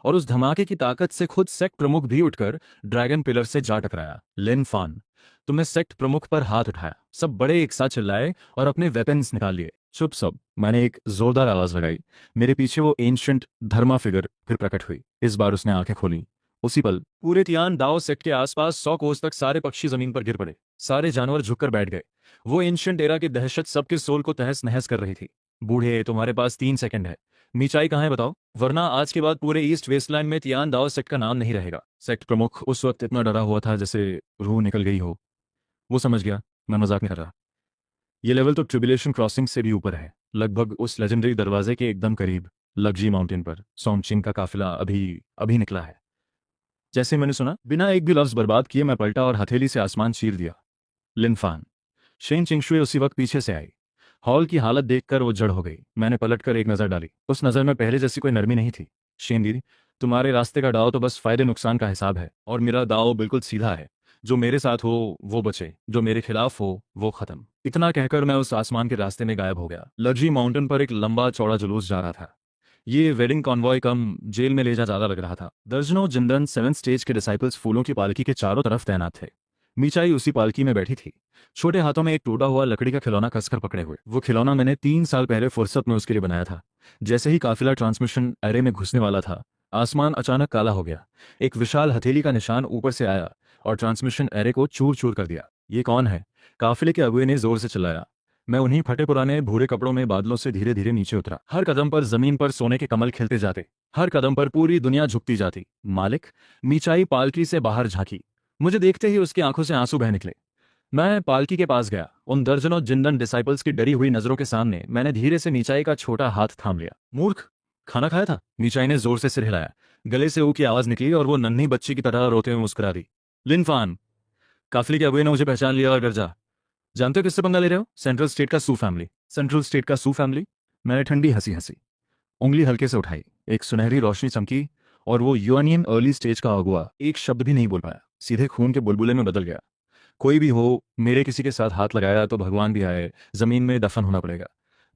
और उस धमाके की ताकत से खुद सेक्ट प्रमुख भी उठकर ड्रैगन पिलर से जा टकराया। लिन फान, तुमने सेक्ट प्रमुख पर हाथ उठाया। सब बड़े एक साथ चिल्लाए और अपने वेपन्स निकाल लिए। चुप सब, मैंने एक जोरदार आवाज लगाई। मेरे पीछे वो एंशिएंट धर्मा फिगर फिर प्रकट हुई। इस बार उसने आंखें खोली। उसी पल पूरे तियान दाओ सेक्ट के आसपास 100 कोस तक सारे पक्षी जमीन पर गिर पड़े। सारे जानवर झुककर बैठ गए। वो एंशिएंट एरा की दहशत सबके सोल को तहस नहस कर रही थी। बूढ़े, तुम्हारे पास 3 सेकंड है। मीचाई कहाँ है बताओ, वरना आज के बाद पूरे ईस्ट वेस्टलैंड में तियान दाओ सेक्ट का नाम नहीं रहेगा। सेक्ट प्रमुख उस वक्त इतना डरा हुआ था जैसे रूह निकल गई हो। वो समझ गया मैं मजाक नहीं कर रहा। ये लेवल तो ट्रिबुलेशन क्रॉसिंग से भी ऊपर है, लगभग उस लेजेंडरी दरवाजे के एकदम करीब। लग्जी माउंटेन पर सोंगचिन का काफिला अभी अभी निकला है। जैसे मैंने सुना, बिना एक भी लफ्ज बर्बाद किए मैं पलटा और हथेली से आसमान चीर दिया। लिनफान। शेन चिंगशुए उसी वक्त पीछे से आई। हॉल की हालत देखकर वो जड़ हो गई। मैंने पलटकर एक नज़र डाली। उस नज़र में पहले जैसी कोई नरमी नहीं थी। शेन दीदी, तुम्हारे रास्ते का दाव तो बस फायदे नुकसान का हिसाब है, और मेरा दाव बिल्कुल सीधा है। जो मेरे साथ हो वो बचे, जो मेरे खिलाफ हो वो खत्म। इतना कहकर मैं उस आसमान के रास्ते में गायब हो गया। लग्जी माउंटेन पर एक लंबा चौड़ा जुलूस जा रहा था। ये वेडिंग कॉन्वॉय कम जेल में ले जा ज्यादा लग रहा था। दर्जनों जिंदन 7 स्टेज के डिसाइपल्स फूलों की पालकी के चारों तरफ तैनात थे। मीचाई उसी पालकी में बैठी थी, छोटे हाथों में एक टूटा हुआ लकड़ी का खिलौना कसकर पकड़े हुए। वो खिलौना मैंने 3 साल पहले फुर्सत में उसके लिए बनाया था। जैसे ही काफिला ट्रांसमिशन एरे में घुसने वाला था, आसमान अचानक काला हो गया। एक विशाल हथेली का निशान ऊपर से आया और ट्रांसमिशन एरे को चूर चूर कर दिया। ये कौन है? काफिले के अगुए ने जोर से चिल्लाया। मैं उन्हीं फटे पुराने भूरे कपड़ों में बादलों से धीरे धीरे नीचे उतरा। हर कदम पर जमीन पर सोने के कमल खिलते जाते, हर कदम पर पूरी दुनिया झुकती जाती। मालिक। मीचाई पालकी से बाहर झांकी। मुझे देखते ही उसकी आंखों से आंसू बह निकले। मैं पालकी के पास गया। उन दर्जनों जिंदन डिसाइपल्स की डरी हुई नजरों के सामने मैंने धीरे से मीचाई का छोटा हाथ थाम लिया। मूर्ख, खाना खाया था? मीचाई ने जोर से सिर हिलाया। गले से ऊ की आवाज निकली और वो नन्ही बच्ची की तरह रोते हुए मुस्कुरा दी। लिनफान, काफिले के अगुए ने मुझे पहचान लिया और डर जा। जानते हो किससे पंगा ले रहे हो? सेंट्रल स्टेट का सू फैमिली। सेंट्रल स्टेट का सू फैमिली? मैंने ठंडी हंसी हंसी, उंगली हल्के से उठाई। एक सुनहरी रोशनी चमकी और वो यूएनियन अर्ली स्टेज का अगुआ एक शब्द भी नहीं बोल पाया, सीधे खून के बुलबुले में बदल गया। कोई भी हो, मेरे किसी के साथ हाथ लगाया तो भगवान भी आए, जमीन में दफन होना पड़ेगा।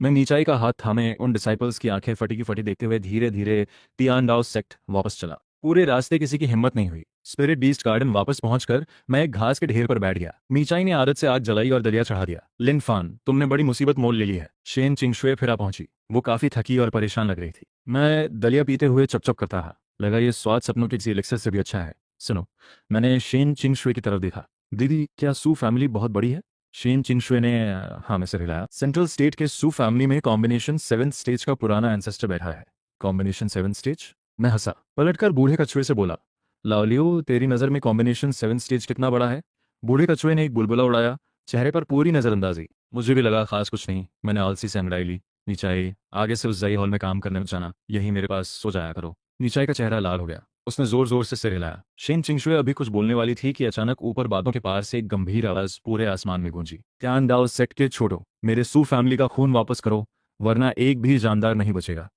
मैं नीचाई का हाथ थामे उन डिसाइपल्स की आंखें फटी की फटी देखते हुए धीरे धीरे तियानडाओ सेक्ट वापस चला। पूरे रास्ते किसी की हिम्मत नहीं हुई। स्पिरिट बीस्ट गार्डन वापस पहुंचकर मैं एक घास के ढेर पर बैठ गया। मीचाई ने आदत से आग जलाई और दलिया चढ़ा दिया। लिनफान, तुमने बड़ी मुसीबत मोल ले ली है। शेन चिंगशुए फिरा पहुंची। वो काफी थकी और परेशान लग रही थी। मैं दलिया पीते हुए चपचप करता रहा। लगा ये स्वाद सपनों के किसी एलिक्सर से भी अच्छा है। सुनो, मैंने शेन चिंगशुए की तरफ देखा। दीदी, क्या सू फैमिली बहुत बड़ी है? शेन चिंगशुए ने हाँ में सिर हिलाया। सेंट्रल स्टेट के सू फैमिली में कॉम्बिनेशन 7 स्टेज का पुराना एंसेस्टर बैठा है। Combination 7 stage? मैं हंसा। पलटकर बूढ़े कछुए से बोला, लालियो, तेरी नज़र में कॉम्बिनेशन 7 स्टेज कितना बड़ा है? बूढ़े कछुए ने एक बुलबुला उड़ाया, चेहरे पर पूरी नजरअंदाजी। मुझे भी लगा खास कुछ नहीं। मैंने आलसी से अंगड़ाई ली। नीचाई, आगे से उस जई हॉल में काम करने में जाना, यही मेरे पास सो जाया करो। नीचाई का चेहरा लाल हो गया। उसने जोर जोर से सिर हिलाया। शेन चिंगशुए अभी कुछ बोलने वाली थी कि अचानक ऊपर बादलों के पार से एक गंभीर आवाज पूरे आसमान में गूंजी। ध्यान दाओ सेक्ट के छोड़ो, मेरे सू फैमिली का खून वापस करो, वरना एक भी जानदार नहीं बचेगा।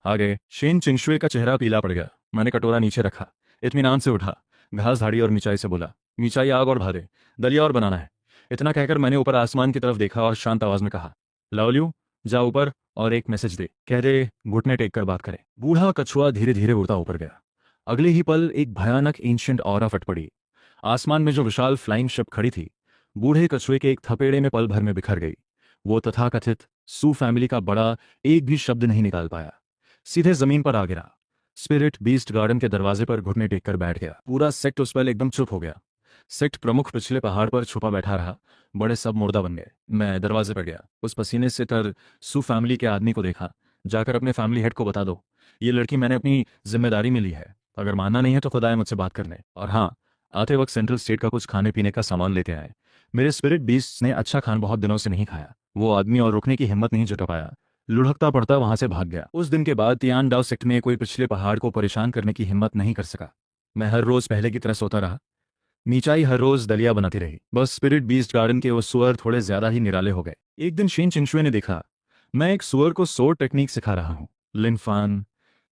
आगे शेन चिंगशुए का चेहरा पीला पड़ गया। मैंने कटोरा नीचे रखा, इत्मीनान से उठा, घास झाड़ी और मीचाई से बोला, मीचाई, आग और भादे, दलिया और बनाना है। इतना कहकर मैंने ऊपर आसमान की तरफ देखा और शांत आवाज में कहा, लवल्यू, जा ऊपर और एक मैसेज दे, कह दे घुटने टेक कर बात करें। बूढ़ा कछुआ धीरे धीरे उड़ता ऊपर गया। अगले ही पल एक भयानक एंशिएंट ऑरा फट पड़ी। आसमान में जो विशाल फ्लाइंग शिप खड़ी थी, बूढ़े कछुए के एक थपेड़े में पल भर में बिखर गई। वो तथाकथित सू फैमिली का बड़ा एक भी शब्द नहीं निकाल पाया, सीधे जमीन पर आ गिरा। स्पिरिट बीस्ट गार्डन के दरवाजे पर घुटने टेक कर बैठ गया। पूरा सेक्ट उस पर एकदम चुप हो गया। सेक्ट प्रमुख पिछले पहाड़ पर छुपा बैठा रहा। बड़े सब मुर्दा बन गए। मैं दरवाजे पर गया। उस पसीने से तर सू फैमिली के आदमी को देखा। जाकर अपने फैमिली हेड को बता दो, ये लड़की मैंने अपनी जिम्मेदारी में ली है। अगर मानना नहीं है तो खुदाए मुझसे बात करने। और हाँ, आते वक्त सेंट्रल स्टेट का कुछ खाने पीने का सामान लेते आए। मेरे स्पिरिट बीस्ट ने अच्छा खान बहुत दिनों से नहीं खाया। वो आदमी और रुकने की हिम्मत नहीं जुटा पाया, लुढ़कता पड़ता वहां से भाग गया। उस दिन के बाद तियान डाउ सेक्ट में कोई पिछले पहाड़ को परेशान करने की हिम्मत नहीं कर सका। मैं हर रोज पहले की तरह सोता रहा। मीचाई हर रोज दलिया बनाती रही। बस स्पिरिट बीस्ट गार्डन के वो सुअर थोड़े ज्यादा ही निराले हो गए। एक दिन शेन चिंगशुए ने देखा, मैं एक सुअर को सोर टेक्निक सिखा रहा हूँ। लिन फान,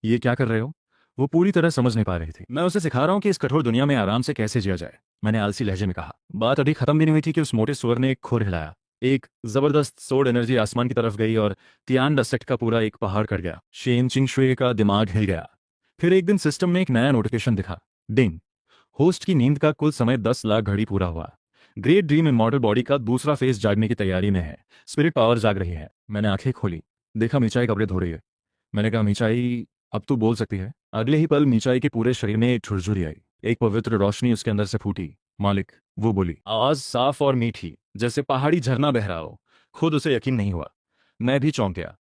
ये क्या कर रहे हो? वो पूरी तरह समझ नहीं पा रही थी। मैं उसे सिखा रहा हूँ कि इस कठोर दुनिया में आराम से कैसे जिया जाए, मैंने आलसी लहजे में कहा। बात अभी खत्म भी नहीं हुई थी कि उस मोटे सुअर ने एक खुर हिलाया। एक जबरदस्त सोड एनर्जी आसमान की तरफ गई और तियान डसेक्ट का पूरा एक पहाड़ कट गया। शेन चिंगशुए का दिमाग हिल गया। फिर एक दिन सिस्टम में एक नया नोटिफिकेशन दिखा, डिंग, होस्ट की नींद का कुल समय 10 लाख घड़ी पूरा हुआ। ग्रेट ड्रीम इमॉर्टल बॉडी का दूसरा फेज जागने की तैयारी में है। स्पिरिट पावर जाग रही है। मैंने आंखें खोली, देखा मीचाई कपड़े धो रही है। मैंने कहा, मीचाई अब तू बोल सकती है। अगले ही पल मीचाई के पूरे शरीर में एक ठुरझुरी आई। एक पवित्र रोशनी उसके अंदर से फूटी। मालिक, वो बोली, आवाज साफ और मीठी जैसे पहाड़ी झरना बह रहा हो। खुद उसे यकीन नहीं हुआ। मैं भी चौंक गया।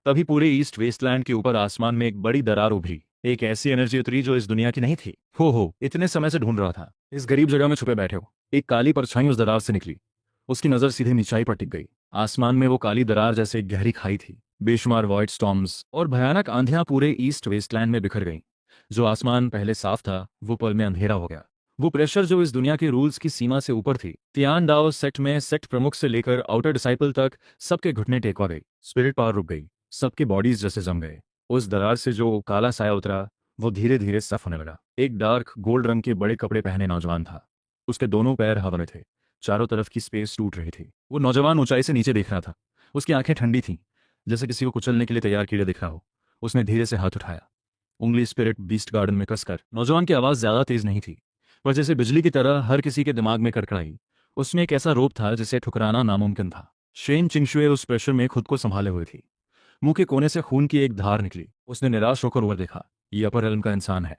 तभी पूरे ईस्ट वेस्टलैंड के ऊपर आसमान में एक बड़ी दरार उभरी। एक ऐसी एनर्जी उतरी जो इस दुनिया की नहीं थी। हो, इतने समय से ढूंढ रहा था। इस गरीब जगह में छुपे बैठे हो। एक काली परछाई उस दरार से निकली। उसकी नजर सीधे मीचाई पर टिक गई। आसमान में वो काली दरार जैसे एक गहरी खाई थी। बेशुमार वॉइड स्टॉर्म्स और भयानक आंधियां पूरे ईस्ट वेस्टलैंड में बिखर गईं। जो आसमान पहले साफ था, वो पल में अंधेरा हो गया। वो प्रेशर जो इस दुनिया के रूल्स की सीमा से ऊपर थी। तियान डाओ सेक्ट में सेक्ट प्रमुख से लेकर आउटर डिसाइपल तक सबके घुटने टेकवा गई। स्पिरिट पावर रुक गई। सबके बॉडीज जैसे जम गए। उस दरार से जो काला साया उतरा, वो धीरे धीरे साफ होने लगा। एक डार्क गोल्ड रंग के बड़े कपड़े पहने नौजवान था। उसके दोनों पैर हवा में थे। चारों तरफ की स्पेस टूट रही थी। वो नौजवान ऊंचाई से नीचे देख रहा था। उसकी आंखें ठंडी थीं, जैसे किसी को कुचलने के लिए तैयार कीड़े दिख रहा हो। उसने धीरे से हाथ उठाया, उंगली स्पिरिट बीस्ट गार्डन में कसकर। नौजवान की आवाज ज्यादा तेज नहीं थी, पर जैसे बिजली की तरह हर किसी के दिमाग में कड़कड़ाई। उसमें एक ऐसा रोप था जिसे ठुकराना नामुमकिन था। शेन चिंगशुए उस प्रेशर में खुद को संभाले हुए थी। मुंह के कोने से खून की एक धार निकली। उसने निराश होकर ऊपर देखा। ये अपर रेल्म का इंसान है,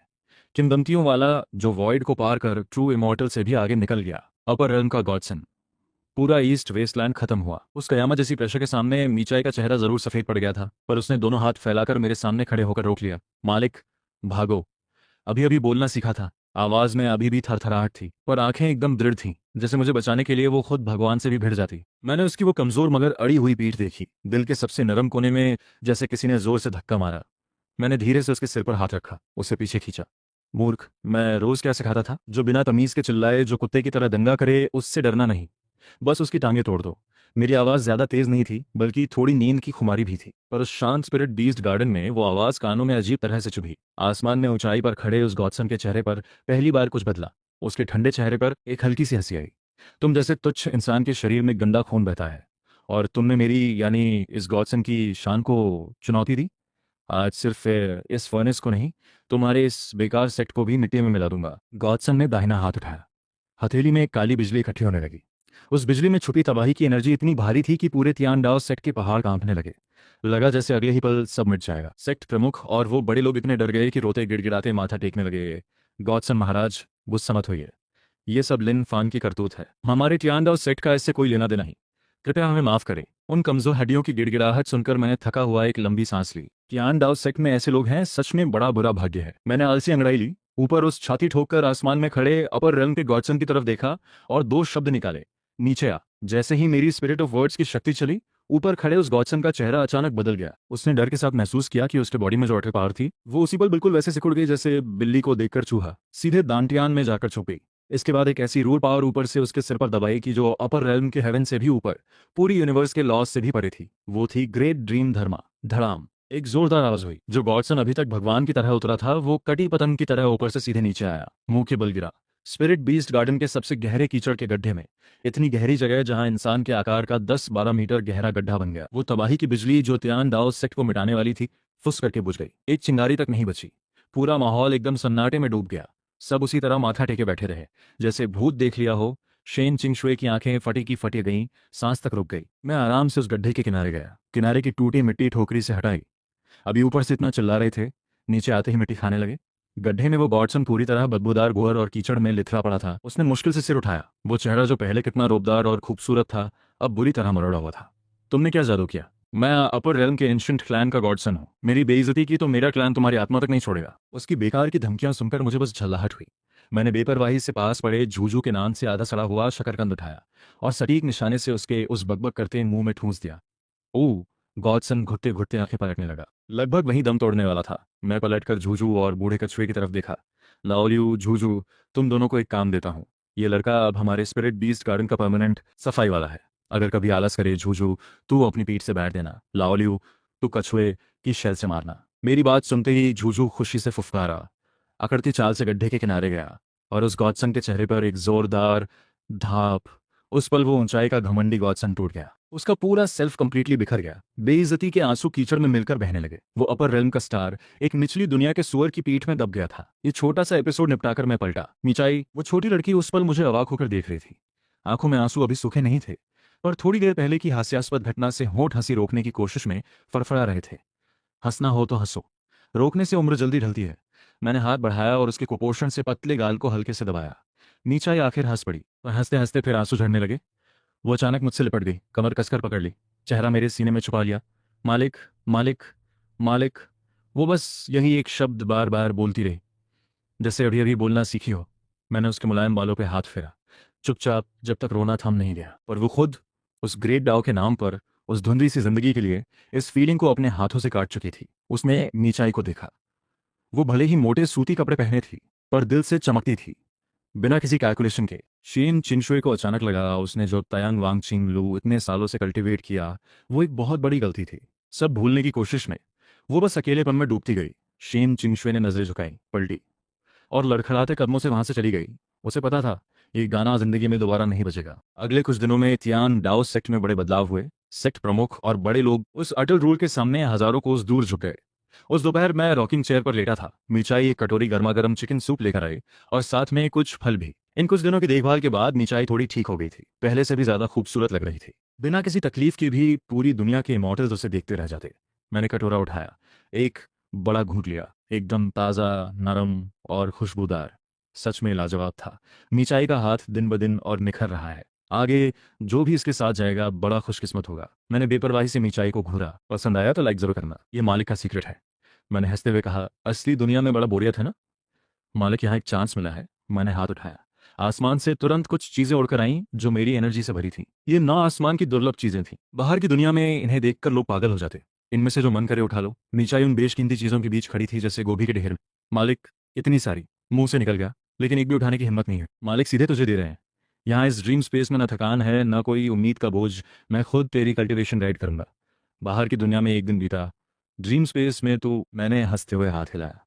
किंवदंतियों वाला, जो वॉइड को पार कर ट्रू इमॉर्टल से भी आगे निकल गया। अपर रेल्म का गॉडसन। पूरा ईस्ट वेस्टलैंड खत्म हुआ। उस कयामत जैसी प्रेशर के सामने मीचाई का चेहरा जरूर सफेद पड़ गया था, पर उसने दोनों हाथ फैलाकर मेरे सामने खड़े होकर रोक लिया। मालिक, भागो। अभी अभी बोलना सीखा था। आवाज में अभी भी थरथराहट थी, पर आंखें एकदम दृढ़ थीं, जैसे मुझे बचाने के लिए वो खुद भगवान से भी भिड़ जाती। मैंने उसकी वो कमजोर मगर अड़ी हुई पीठ देखी। दिल के सबसे नरम कोने में जैसे किसी ने जोर से धक्का मारा। मैंने धीरे से उसके सिर पर हाथ रखा, उसे पीछे खींचा। मूर्ख, मैं रोज क्या सिखाता था? जो बिना तमीज के चिल्लाए, जो कुत्ते की तरह दंगा करे, उससे डरना नहीं, बस उसकी टांगे तोड़ दो। मेरी आवाज ज्यादा तेज नहीं थी, बल्कि थोड़ी नींद की खुमारी भी थी। पर उस शांत स्पिरिट बीस्ट गार्डन में वो आवाज कानों में अजीब तरह से चुभी। आसमान में ऊंचाई पर खड़े उस गॉडसन के चेहरे पर पहली बार कुछ बदला। उसके ठंडे चेहरे पर एक हल्की सी हंसी आई। तुम जैसे तुच्छ इंसान के शरीर में गंदा खून बहता है, और तुमने मेरी यानी इस गॉडसन की शान को चुनौती दी। आज सिर्फ इस फर्नेस को नहीं, तुम्हारे इस बेकार सेक्ट को भी मिट्टी में मिला दूंगा। गॉडसन ने दाहिना हाथ उठाया। हथेली में एक काली बिजली इकट्ठी होने लगी। उस बिजली में छुपी तबाही की एनर्जी इतनी भारी थी कि पूरे तियान डाओ सेक्ट के पहाड़ कांपने लगे। लगा जैसे अगले ही पल सब मिट जाएगा। सेक्ट प्रमुख और वो बड़े लोग इतने डर गए कि रोते गिड़गिड़ाते माथा टेकने लगे। गॉडसन महाराज, गुस्सा मत होइए। ये सब लिन फान की करतूत है। हमारे तियान डाओ सेक्ट का इससे कोई लेना देना नहीं। कृपया हमें माफ करें। उन कमजोर हड्डियों की गिड़गिड़ाहट सुनकर मैंने थका हुआ एक लंबी सांस ली। तियान डाओ सेक्ट में ऐसे लोग हैं, सच में बड़ा बुरा भाग्य है। मैंने आलसी अंगड़ाई ली, ऊपर उस छाती ठोककर आसमान में खड़े अपर रेल्म के गॉडसन की तरफ देखा और दो शब्द निकाले, नीचे आ। जैसे ही मेरी स्पिरिट ऑफ वर्ड्स की शक्ति चली, ऊपर खड़े उस गॉडसन का चेहरा अचानक बदल गया। उसने डर के साथ महसूस किया कि उसके बॉडी में जो अटल पावर थी, वो उसी पल बिल्कुल वैसे सिकुड़ गई जैसे बिल्ली को देखकर चूहा। सीधे दांटियान में जाकर छुपी। इसके बाद एक ऐसी रूल पावर ऊपर से उसके सिर पर दबाई कि जो अपर रेल्म के हेवन से भी ऊपर, पूरी यूनिवर्स के लॉज से भी परे थी। वो थी ग्रेट ड्रीम धर्मा। धड़ाम, एक जोरदार आवाज हुई। जो गॉडसन अभी तक भगवान की तरह उतरा था, वो कटी पतंग की तरह ऊपर से सीधे नीचे आया, मुंह के बल गिरा। स्पिरिट बीस्ट गार्डन के सबसे गहरे कीचड़ के गड्ढे में, इतनी गहरी जगह जहां इंसान के आकार का 10-12 मीटर गहरा गड्ढा बन गया। वो तबाही की बिजली जो तियान दाओ सेक्ट को मिटाने वाली थी, फुस करके बुझ गई। एक चिंगारी तक नहीं बची। पूरा माहौल एकदम सन्नाटे में डूब गया। सब उसी तरह माथा टेके बैठे रहे, जैसे भूत देख लिया हो। शेन चिंगशुए की आंखें फटी की फटी गईं, सांस तक रुक गई। मैं आराम से उस गड्ढे के किनारे गया, किनारे की टूटी मिट्टी ठोकरी से हटाई। अभी ऊपर से इतना चिल्ला रहे थे, नीचे आते ही मिट्टी खाने लगे। गड्ढे में वो गॉडसन पूरी तरह बदबूदार गोहर और कीचड़ में लिथड़ा पड़ा था। उसने मुश्किल से सिर उठाया। वो चेहरा जो पहले कितना रोबदार और खूबसूरत था, अब बुरी तरह मरोड़ा हुआ था। तुमने क्या जादू किया? मैं अपर रेलम के एंशिएंट क्लैन का गॉडसन हूँ। मेरी बेइज्जती की तो मेरा क्लैन तुम्हारी आत्मा तक नहीं छोड़ेगा। उसकी बेकार की धमकियां सुनकर मुझे बस झल्लाहट हुई। मैंने बेपरवाही से पास पड़े जूजू के नान से आधा सड़ा हुआ शकरकंद उठाया और सटीक निशाने से उसके उस बकबक करते मुंह में ठूंस दिया। ओह! गॉडसन घुटते घुटते आंखें पलटने लगा। लगभग वहीं दम तोड़ने वाला था। मैं पलटकर जूजू और बूढ़े कछुए की तरफ देखा। लाओलियू, जूजू, तुम दोनों को एक काम देता हूँ। ये लड़का अब हमारे स्पिरिट बीस्ट गार्डन का परमानेंट सफाई वाला है। अगर कभी आलस करे जूजू, तू अपनी पीठ से बैठ देना। लाओलियू, तू कछुए की शैल से मारना। मेरी बात सुनते ही जूजू खुशी से फुफकारा, अकड़ती चाल से गड्ढे के किनारे गया और उस गॉडसन के चेहरे पर एक जोरदार धाप। उस पल वो ऊंचाई का घमंडी गॉडसन टूट गया। उसका पूरा सेल्फ कंप्लीटली बिखर गया। बेइज्जती के आंसू कीचड़ में मिलकर बहने लगे। वो अपर रेलम का स्टार एक निचली दुनिया के सुअर की पीठ में दब गया था। ये छोटा सा एपिसोड निपटाकर मैं पलटा। मिचाई, वो छोटी लड़की, उस पल मुझे अवाक होकर देख रही थी। आंखों में आंसू अभी सूखे नहीं थे, पर थोड़ी देर पहले की हास्यास्पद घटना से होंठ हंसी रोकने की कोशिश में फड़फड़ा रहे थे। हंसना हो तो हंसो, रोकने से उम्र जल्दी ढलती है। मैंने हाथ बढ़ाया और उसके कुपोषण से पतले गाल को हल्के से दबाया। नीचाई आखिर हंस पड़ी, और हंसते हंसते फिर आंसू झड़ने लगे। वो अचानक मुझसे लिपट गई, कमर कसकर पकड़ ली, चेहरा मेरे सीने में छुपा लिया। मालिक, मालिक, मालिक। वो बस यही एक शब्द बार बार बोलती रही, जैसे अभी अभी बोलना सीखी हो। मैंने उसके मुलायम बालों पे हाथ फेरा, चुपचाप, जब तक रोना थम नहीं गया। पर वो खुद उस ग्रेट डाउ के नाम पर, उस धुंधली सी जिंदगी के लिए इस फीलिंग को अपने हाथों से काट चुकी थी। उसने नीचाई को देखा। वो भले ही मोटे सूती कपड़े पहने थी, पर दिल से चमकती थी, बिना किसी कैलकुलेशन के। शेन चिंशुए को अचानक लगा उसने जो तायांग वांगचिंग लू इतने सालों से कल्टीवेट किया, वो एक बहुत बड़ी गलती थी। सब भूलने की कोशिश में वो बस अकेलेपन में डूबती गई। शेन चिंशुए ने नजरें झुकाई, पलटी और लड़खड़ाते कदमों से वहां से चली गई। उसे पता था ये गाना जिंदगी में दोबारा नहीं बजेगा। अगले कुछ दिनों में तियान डाओ सेक्ट में बड़े बदलाव हुए। सेक्ट प्रमुख और बड़े लोग उस अटल रूल के सामने हजारों कोस दूर झुक गए। उस दोपहर मैं रॉकिंग चेयर पर लेटा था। मिचाई एक कटोरी गर्मा गर्म चिकन सूप लेकर आई और साथ में कुछ फल भी। इन कुछ दिनों की देखभाल के बाद मिचाई थोड़ी ठीक हो गई थी, पहले से भी ज्यादा खूबसूरत लग रही थी। बिना किसी तकलीफ के भी पूरी दुनिया के इमॉर्टल्स उसे देखते रह जाते। मैंने कटोरा उठाया, एक बड़ा घूंट लिया। एकदम ताज़ा, नरम और खुशबूदार। सच में लाजवाब था। मिचाई का हाथ दिन ब दिन और निखर रहा है। आगे जो भी इसके साथ जाएगा बड़ा खुशकिस्मत होगा। मैंने बेपरवाही से मिचाई को घूरा। पसंद आया तो लाइक जरूर करना, ये मालिक का सीक्रेट है। मैंने हंसते हुए कहा, असली दुनिया में बड़ा बोरियत है ना? मालिक, यहाँ एक चांस मिला है। मैंने हाथ उठाया। आसमान से तुरंत कुछ चीजें उड़कर आईं जो मेरी एनर्जी से भरी थी। ये ना आसमान की दुर्लभ चीजें थीं। बाहर की दुनिया में इन्हें देखकर लोग पागल हो जाते। इनमें से जो मन करे उठा लो। मिचाई उन बेशकीमती चीजों के बीच खड़ी थी जैसे गोभी के ढेर। मालिक, इतनी सारी, मुंह से निकल गया, लेकिन एक भी उठाने की हिम्मत नहीं है। मालिक, सीधे तुझे दे रहे हैं। यहाँ इस ड्रीम स्पेस में न थकान है, न कोई उम्मीद का बोझ। मैं खुद तेरी कल्टीवेशन राइड करूंगा। बाहर की दुनिया में एक दिन बीता, ड्रीम स्पेस में तो। मैंने हंसते हुए हाथ हिलाया।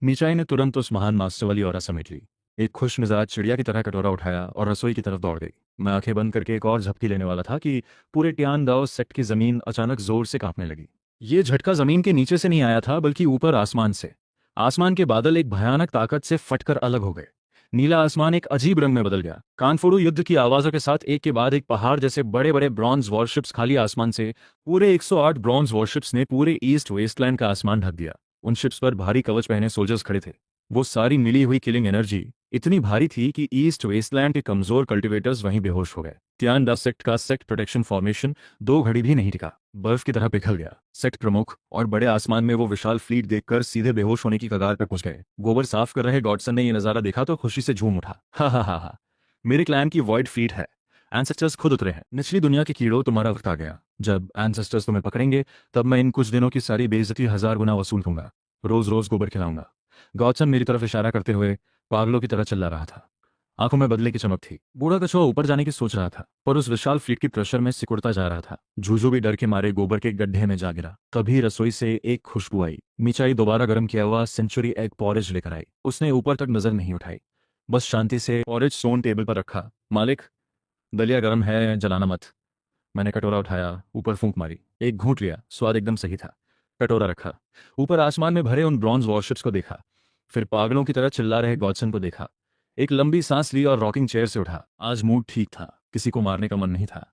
मिचाई ने तुरंत उस महान मास्टर वाली ऑरा समेट ली। एक खुश मिजाज चिड़िया की तरह कटोरा उठाया और रसोई की तरफ दौड़ गई। मैं आंखें बंद करके एक और झपकी लेने वाला था कि पूरे ट्यान दाओ सेक्ट की जमीन अचानक जोर से कांपने लगी। ये झटका जमीन के नीचे से नहीं आया था, बल्कि ऊपर आसमान से। आसमान के बादल एक भयानक ताकत से फटकर अलग हो गए। नीला आसमान एक अजीब रंग में बदल गया। कानफोड़ू युद्ध की आवाजों के साथ एक के बाद एक पहाड़ जैसे बड़े बड़े ब्रॉन्ज वॉरशिप्स खाली आसमान से, पूरे 108 ब्रॉन्ज वॉरशिप्स ने पूरे ईस्ट वेस्टलैंड का आसमान ढक दिया। उन शिप्स पर भारी कवच पहने सोल्जर्स खड़े थे। वो सारी मिली हुई किलिंग एनर्जी इतनी भारी थी कि ईस्ट वेस्टलैंड के कमजोर कल्टीवेटर्स वहीं बेहोश हो गए। त्यान डा सेक्ट का सेक्ट प्रोटेक्शन फॉर्मेशन 2 घड़ी भी नहीं टिका, बर्फ की तरह पिघल गया। सेक्ट प्रमुख और बड़े आसमान में वो विशाल फ्लीट देखकर सीधे बेहोश होने की कगार पर पहुंच गए। गोबर साफ कर रहे गॉडसन ने ये नजारा देखा तो खुशी से झूम उठा। हा हा हा हा, मेरे क्लैन की वॉइड फ्लीट है। एंसेस्टर्स खुद उतरे हैं। निचली दुनिया के कीड़ों, तुम्हारा वक्त आ गया। जब एंसेस्टर्स तुम्हें पकड़ेंगे, तब मैं इन कुछ दिनों की सारी बेइज्जती 1000 गुना वसूल दूंगा। रोज रोज गोबर खिलाऊंगा। गॉडसन मेरी तरफ इशारा करते हुए पागलों की तरह चिल्ला रहा था। आंखों में बदले की चमक थी। बूढ़ा कछुआ ऊपर जाने की सोच रहा था, पर उस विशाल फ्लीट की प्रेशर में सिकुड़ता जा रहा था। जूजू भी डर के मारे गोबर के गड्ढे में जा गिरा। तभी रसोई से एक खुशबू आई। मिचाई दोबारा गर्म किया हुआ सेंचुरी एग पॉरेज लेकर आई। उसने ऊपर तक नजर नहीं उठाई। बस शांति से ऑरेंज स्टोन टेबल पर रखा। मालिक, दलिया गर्म है, जलाना मत। मैंने कटोरा उठाया, ऊपर फूंक मारी, एक घूंट लिया, स्वाद एकदम सही था। कटोरा रखा, ऊपर आसमान में भरे उन ब्रॉन्ज वॉरशिप्स को देखा, फिर पागलों की तरह चिल्ला रहे गॉडसन को देखा। एक लंबी सांस ली और रॉकिंग चेयर से उठा। आज मूड ठीक था, किसी को मारने का मन नहीं था,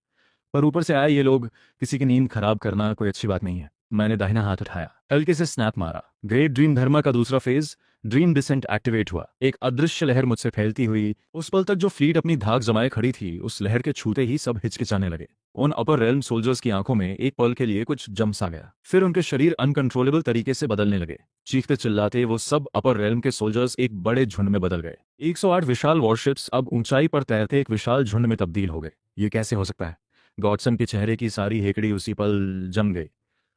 पर ऊपर से आए ये लोग, किसी की नींद खराब करना कोई अच्छी बात नहीं है। मैंने दाहिना हाथ उठाया, हल्के से स्नैप मारा। ग्रेट ड्रीम धर्मा का दूसरा फेज, ड्रीम डिसेंट, एक्टिवेट हुआ। एक अदृश्य लहर मुझसे फैलती हुई। उस पल तक जो फ्लीट अपनी धाक जमाए खड़ी थी, उस लहर के छूते ही सब हिचकिचाने लगे। उन अपर रेल्म सोल्जर्स की आंखों में एक पल के लिए कुछ जम सा गया, फिर उनके शरीर अनकंट्रोलेबल तरीके से बदलने लगे। चीखते चिल्लाते वो सब अपर रेल्म के सोल्जर्स एक बड़े झुंड में बदल गए। 108 विशाल वॉरशिप्स अब ऊंचाई पर तैरते एक विशाल झुंड में तब्दील हो गए। ये कैसे हो सकता है? गॉडसन के चेहरे की सारी हेकड़ी उसी पल जम गई,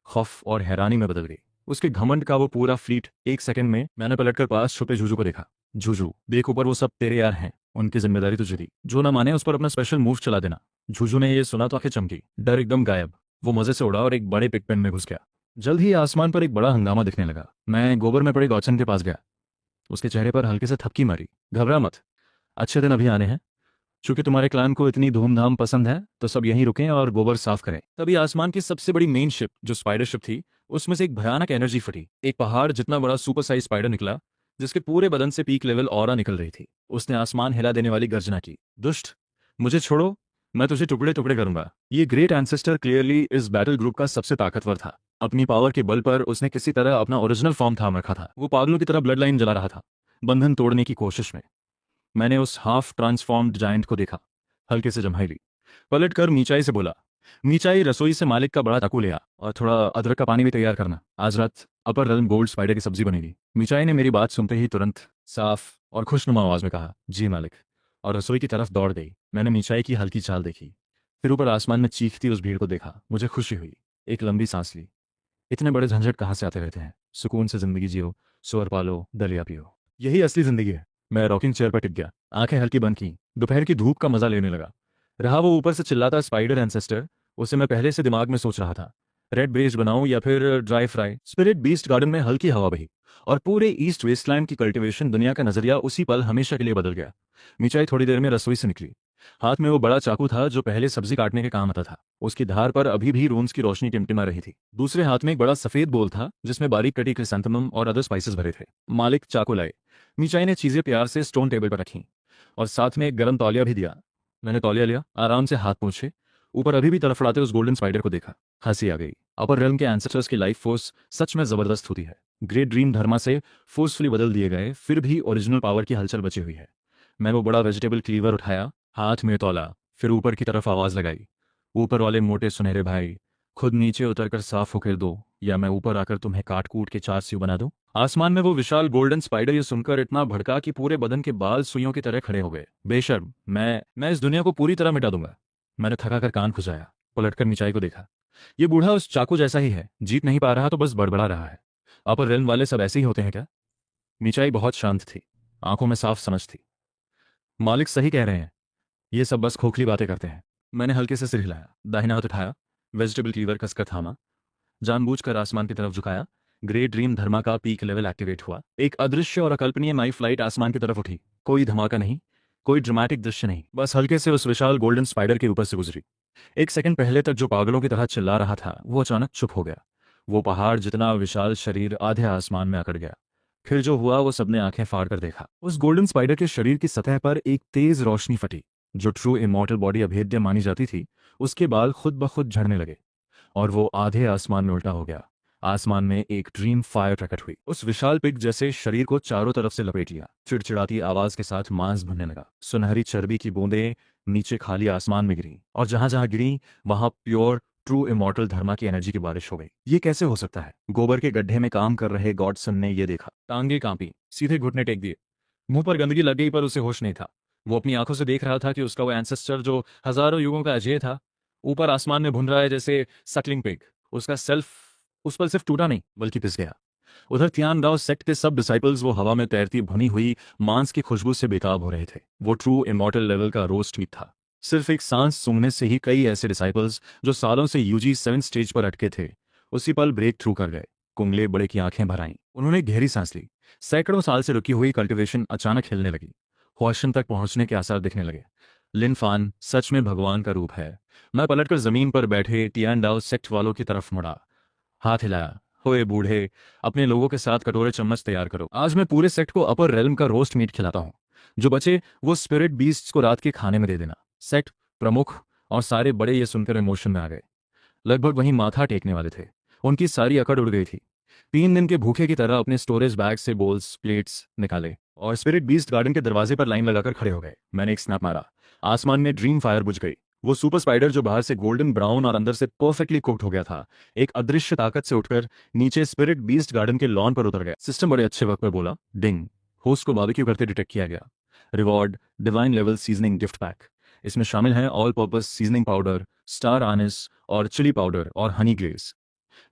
खौफ और हैरानी में बदल गई। उसके घमंड का वो पूरा फ्लीट एक सेकंड में। मैंने पलटकर पास छुपे जूजू को देखा। जूजू, देख ऊपर, वो सब तेरे यार हैं, उनकी जिम्मेदारी तुझे दी, जो ना माने उस पर अपना स्पेशल मूव चला देना। जूजू ने ये सुना तो आंखें चमकी, डर एकदम गायब। वो मजे से उड़ा और एक बड़े पिगपेन में घुस गया। जल्द ही आसमान पर एक बड़ा हंगामा दिखने लगा। मैं गोबर में पड़े गॉडसन के पास गया, उसके चेहरे पर हल्के से थपकी मारी। घबरा मत, अच्छे दिन अभी आने हैं। चूंकि तुम्हारे क्लान को इतनी धूमधाम पसंद है, तो सब यहीं रुकें और गोबर साफ करें। तभी आसमान की सबसे बड़ी मेन शिप, जो स्पाइडर शिप थी, उसमें से एक भयानक एनर्जी फटी। एक पहाड़ जितना बड़ा सुपर साइज स्पाइडर निकला, जिसके पूरे बदन से पीक लेवल ऑरा निकल रही थी। उसने आसमान हिला देने वाली गर्जना की, दुष्ट, मुझे छोड़ो, मैं तुझे टुकड़े टुकड़े करूंगा। ये ग्रेट एंसेस्टर क्लियरली इस बैटल ग्रुप का सबसे ताकतवर था। अपनी पावर के बल पर उसने किसी तरह अपना ओरिजिनल फॉर्म थाम रखा था। वो पागलों की तरह ब्लड लाइन जला रहा था, बंधन तोड़ने की कोशिश में। मैंने उस हाफ ट्रांसफॉर्म्ड जायंट को देखा, हल्के से जम्हाई ली, पलट कर मीचाई से बोला, मीचाई, रसोई से मालिक का बड़ा चाकू ले आ, और थोड़ा अदरक का पानी भी तैयार करना। आज रात अपर रेल्म गोल्ड स्पाइडर की सब्जी बनेगी। मीचाई ने मेरी बात सुनते ही तुरंत साफ और खुशनुमा आवाज में कहा, जी मालिक, और रसोई की तरफ दौड़ गई। मैंने मीचाई की हल्की चाल देखी, फिर ऊपर आसमान में चीखती उस भीड़ को देखा। मुझे खुशी हुई, एक लंबी सांस ली। इतने बड़े झंझट कहाँ से आते रहते हैं? सुकून से जिंदगी जियो, सुअर पालो, दलिया पियो, यही असली जिंदगी है। मैं रॉकिंग चेयर पर टिक गया, आंखें हल्की बंद की, दोपहर की धूप का मजा लेने लगा। रहा वो ऊपर से चिल्लाता स्पाइडर एंसेस्टर, उसे मैं पहले से दिमाग में सोच रहा था। रेड ब्रेस्ट बनाऊं या फिर dry fry? Spirit beast garden में हल्की हवा बही, और पूरे ईस्ट वेस्टलैंड की कल्टीवेशन दुनिया का नजरिया उसी पल हमेशा के लिए बदल गया। मिचाई थोड़ी देर में रसोई से निकली। हाथ में वो बड़ा चाकू था जो पहले सब्जी काटने के काम आता था। उसकी धार पर अभी भी रून्स की रोशनी टिमटिमा रही थी। दूसरे हाथ में एक बड़ा सफेद बोल था जिसमें बारीक कटी क्रिसैंथेमम और अदर स्पाइसेस भरे थे। मालिक, चाकू लाए। मिचाई ने चीजें प्यार से स्टोन टेबल पर रखी, और साथ में एक गर्म तौलिया भी दिया। मैंने तौलिया लिया, आराम से हाथ पोंछे, ऊपर अभी भी तड़फड़ाते उस गोल्डन स्पाइडर को देखा। हंसी आ गई। अपर रेल्म के एंसेस्टर्स की लाइफ फोर्स सच में जबरदस्त होती है। ग्रेट ड्रीम धर्मा से फोर्सफुली बदल दिए गए, फिर भी ओरिजिनल पावर की हलचल बची हुई है। मैं वो बड़ा वेजिटेबल क्लीवर उठाया, हाथ में तौला, फिर ऊपर की तरफ आवाज लगाई, ऊपर वाले मोटे सुनहरे भाई, खुद नीचे उतरकर साफ होकर दो, या मैं ऊपर आकर तुम्हें काट कूट के 4 स्यू बना दूं। आसमान में वो विशाल गोल्डन स्पाइडर ये सुनकर इतना भड़का कि पूरे बदन के बाल सुइयों की तरह खड़े हो गए। बेशर्म, मैं इस दुनिया को पूरी तरह मिटा दूंगा। मैंने थका कर कान खुजाया, पलटकर मिचाई को देखा। ये बूढ़ा उस चाकू जैसा ही है, जीत नहीं पा रहा तो बस बड़बड़ा रहा है। अपर रेल्म वाले सब ऐसे ही होते हैं क्या? मिचाई बहुत शांत थी, आंखों में साफ समझ थी। मालिक सही कह रहे हैं, ये सब बस खोखली बातें करते हैं। मैंने हल्के से सिर हिलाया, दाहिना हाथ उठाया, वेजिटेबल क्लीवर कसकर थामा, जानबूझकर आसमान की तरफ झुकाया। ग्रेट ड्रीम धर्मा का पीक लेवल एक्टिवेट हुआ। एक अदृश्य और अकल्पनीय नाइफ लाइट आसमान की तरफ उठी। कोई धमाका नहीं, कोई ड्रामेटिक दृश्य नहीं, बस हल्के से उस विशाल गोल्डन स्पाइडर के ऊपर से गुजरी। एक सेकंड पहले तक जो पागलों की तरह चिल्ला रहा था, वो अचानक चुप हो गया। वो पहाड़ जितना विशाल शरीर आधे आसमान में अकड़ गया। फिर जो हुआ वो सबने आंखें फाड़ कर देखा। उस गोल्डन स्पाइडर के शरीर की सतह पर एक तेज रोशनी फटी। जो ट्रू इमॉर्टल बॉडी अभेद्य मानी जाती थी, उसके बाल खुद ब खुद झड़ने लगे, और वो आधे आसमान में उल्टा हो गया। आसमान में एक ड्रीम फायर प्रकट हुई। उस विशाल पिग जैसे शरीर को चारों तरफ से लपेट लिया। चिड़चिड़ाती आवाज के साथ मांस भरने लगा। सुनहरी चर्बी की बूंदें नीचे खाली आसमान में गिरी, और जहां जहां गिरी वहां प्योर ट्रू इमॉर्टल धर्मा की एनर्जी की बारिश हो गई। ये कैसे हो सकता है? गोबर के गड्ढे में काम कर रहे गॉडसन ने ये देखा। टांगे कांपी, सीधे घुटने टेक दिए। मुंह पर गंदगी लग गई, पर उसे होश नहीं था। वो अपनी आंखों से देख रहा था कि उसका वो एंसेस्टर जो हजारों युगों का अजय था, ऊपर आसमान में भुन रहा है जैसे सकलिंग पिग। उसका सेल्फ उस पर सिर्फ टूटा नहीं, बल्कि पिस गया। उधर तियान राव सेक्ट के सब डिसाइपल्स वो हवा में तैरती भुनी हुई मांस की खुशबू से बेताब हो रहे थे। वो ट्रू इमॉर्टल लेवल का रोस्ट मीट था। सिर्फ एक सांस सूंघने से ही कई ऐसे डिसाइपल्स जो सालों से यूजी 7 स्टेज पर अटके थे, उसी पल ब्रेक थ्रू कर गए। कुंगले बड़े की आंखें भर आईं। उन्होंने गहरी सांस ली। सैकड़ों साल से रुकी हुई कल्टीवेशन अचानक हिलने लगी। क्वेश्चन तक पहुंचने के आसार दिखने लगे। लिन फान सच में भगवान का रूप है। मैं पलटकर जमीन पर बैठे टियानडाओ सेक्ट वालों की तरफ मुड़ा, हाथ हिलाया। होए बूढ़े, अपने लोगों के साथ कटोरे चम्मच तैयार करो। आज मैं पूरे सेक्ट को अपर रेलम का रोस्ट मीट खिलाता हूँ। जो बचे वो स्पिरिट बीस्ट को रात के खाने में दे देना। सेक्ट प्रमुख और सारे बड़े ये सुनकर इमोशन में आ गए। लगभग वहीं माथा टेकने वाले थे। उनकी सारी अकड़ उड़ गई थी। 3 दिन के भूखे की तरह अपने स्टोरेज बैग से बोल्स प्लेट्स निकाले और स्पिरिट बीस्ट गार्डन के दरवाजे पर लाइन लगाकर खड़े हो गए। मैंने एक स्नैप मारा। आसमान में ड्रीम फायर बुझ गई। वो सुपर स्पाइडर जो बाहर से गोल्डन ब्राउन और अंदर से परफेक्टली कुक्ड हो गया था, एक अदृश्य ताकत से उठकर नीचे स्पिरिट बीस्ट गार्डन के लॉन पर उतर गया। सिस्टम बड़े अच्छे वक्त पर बोला, डिंग। होस्ट को बारबेक्यू करते डिटेक्ट किया गया। Reward divine level seasoning gift pack. इसमें शामिल है all purpose seasoning powder, star Anne's और चिली पाउडर और हनी ग्लेज।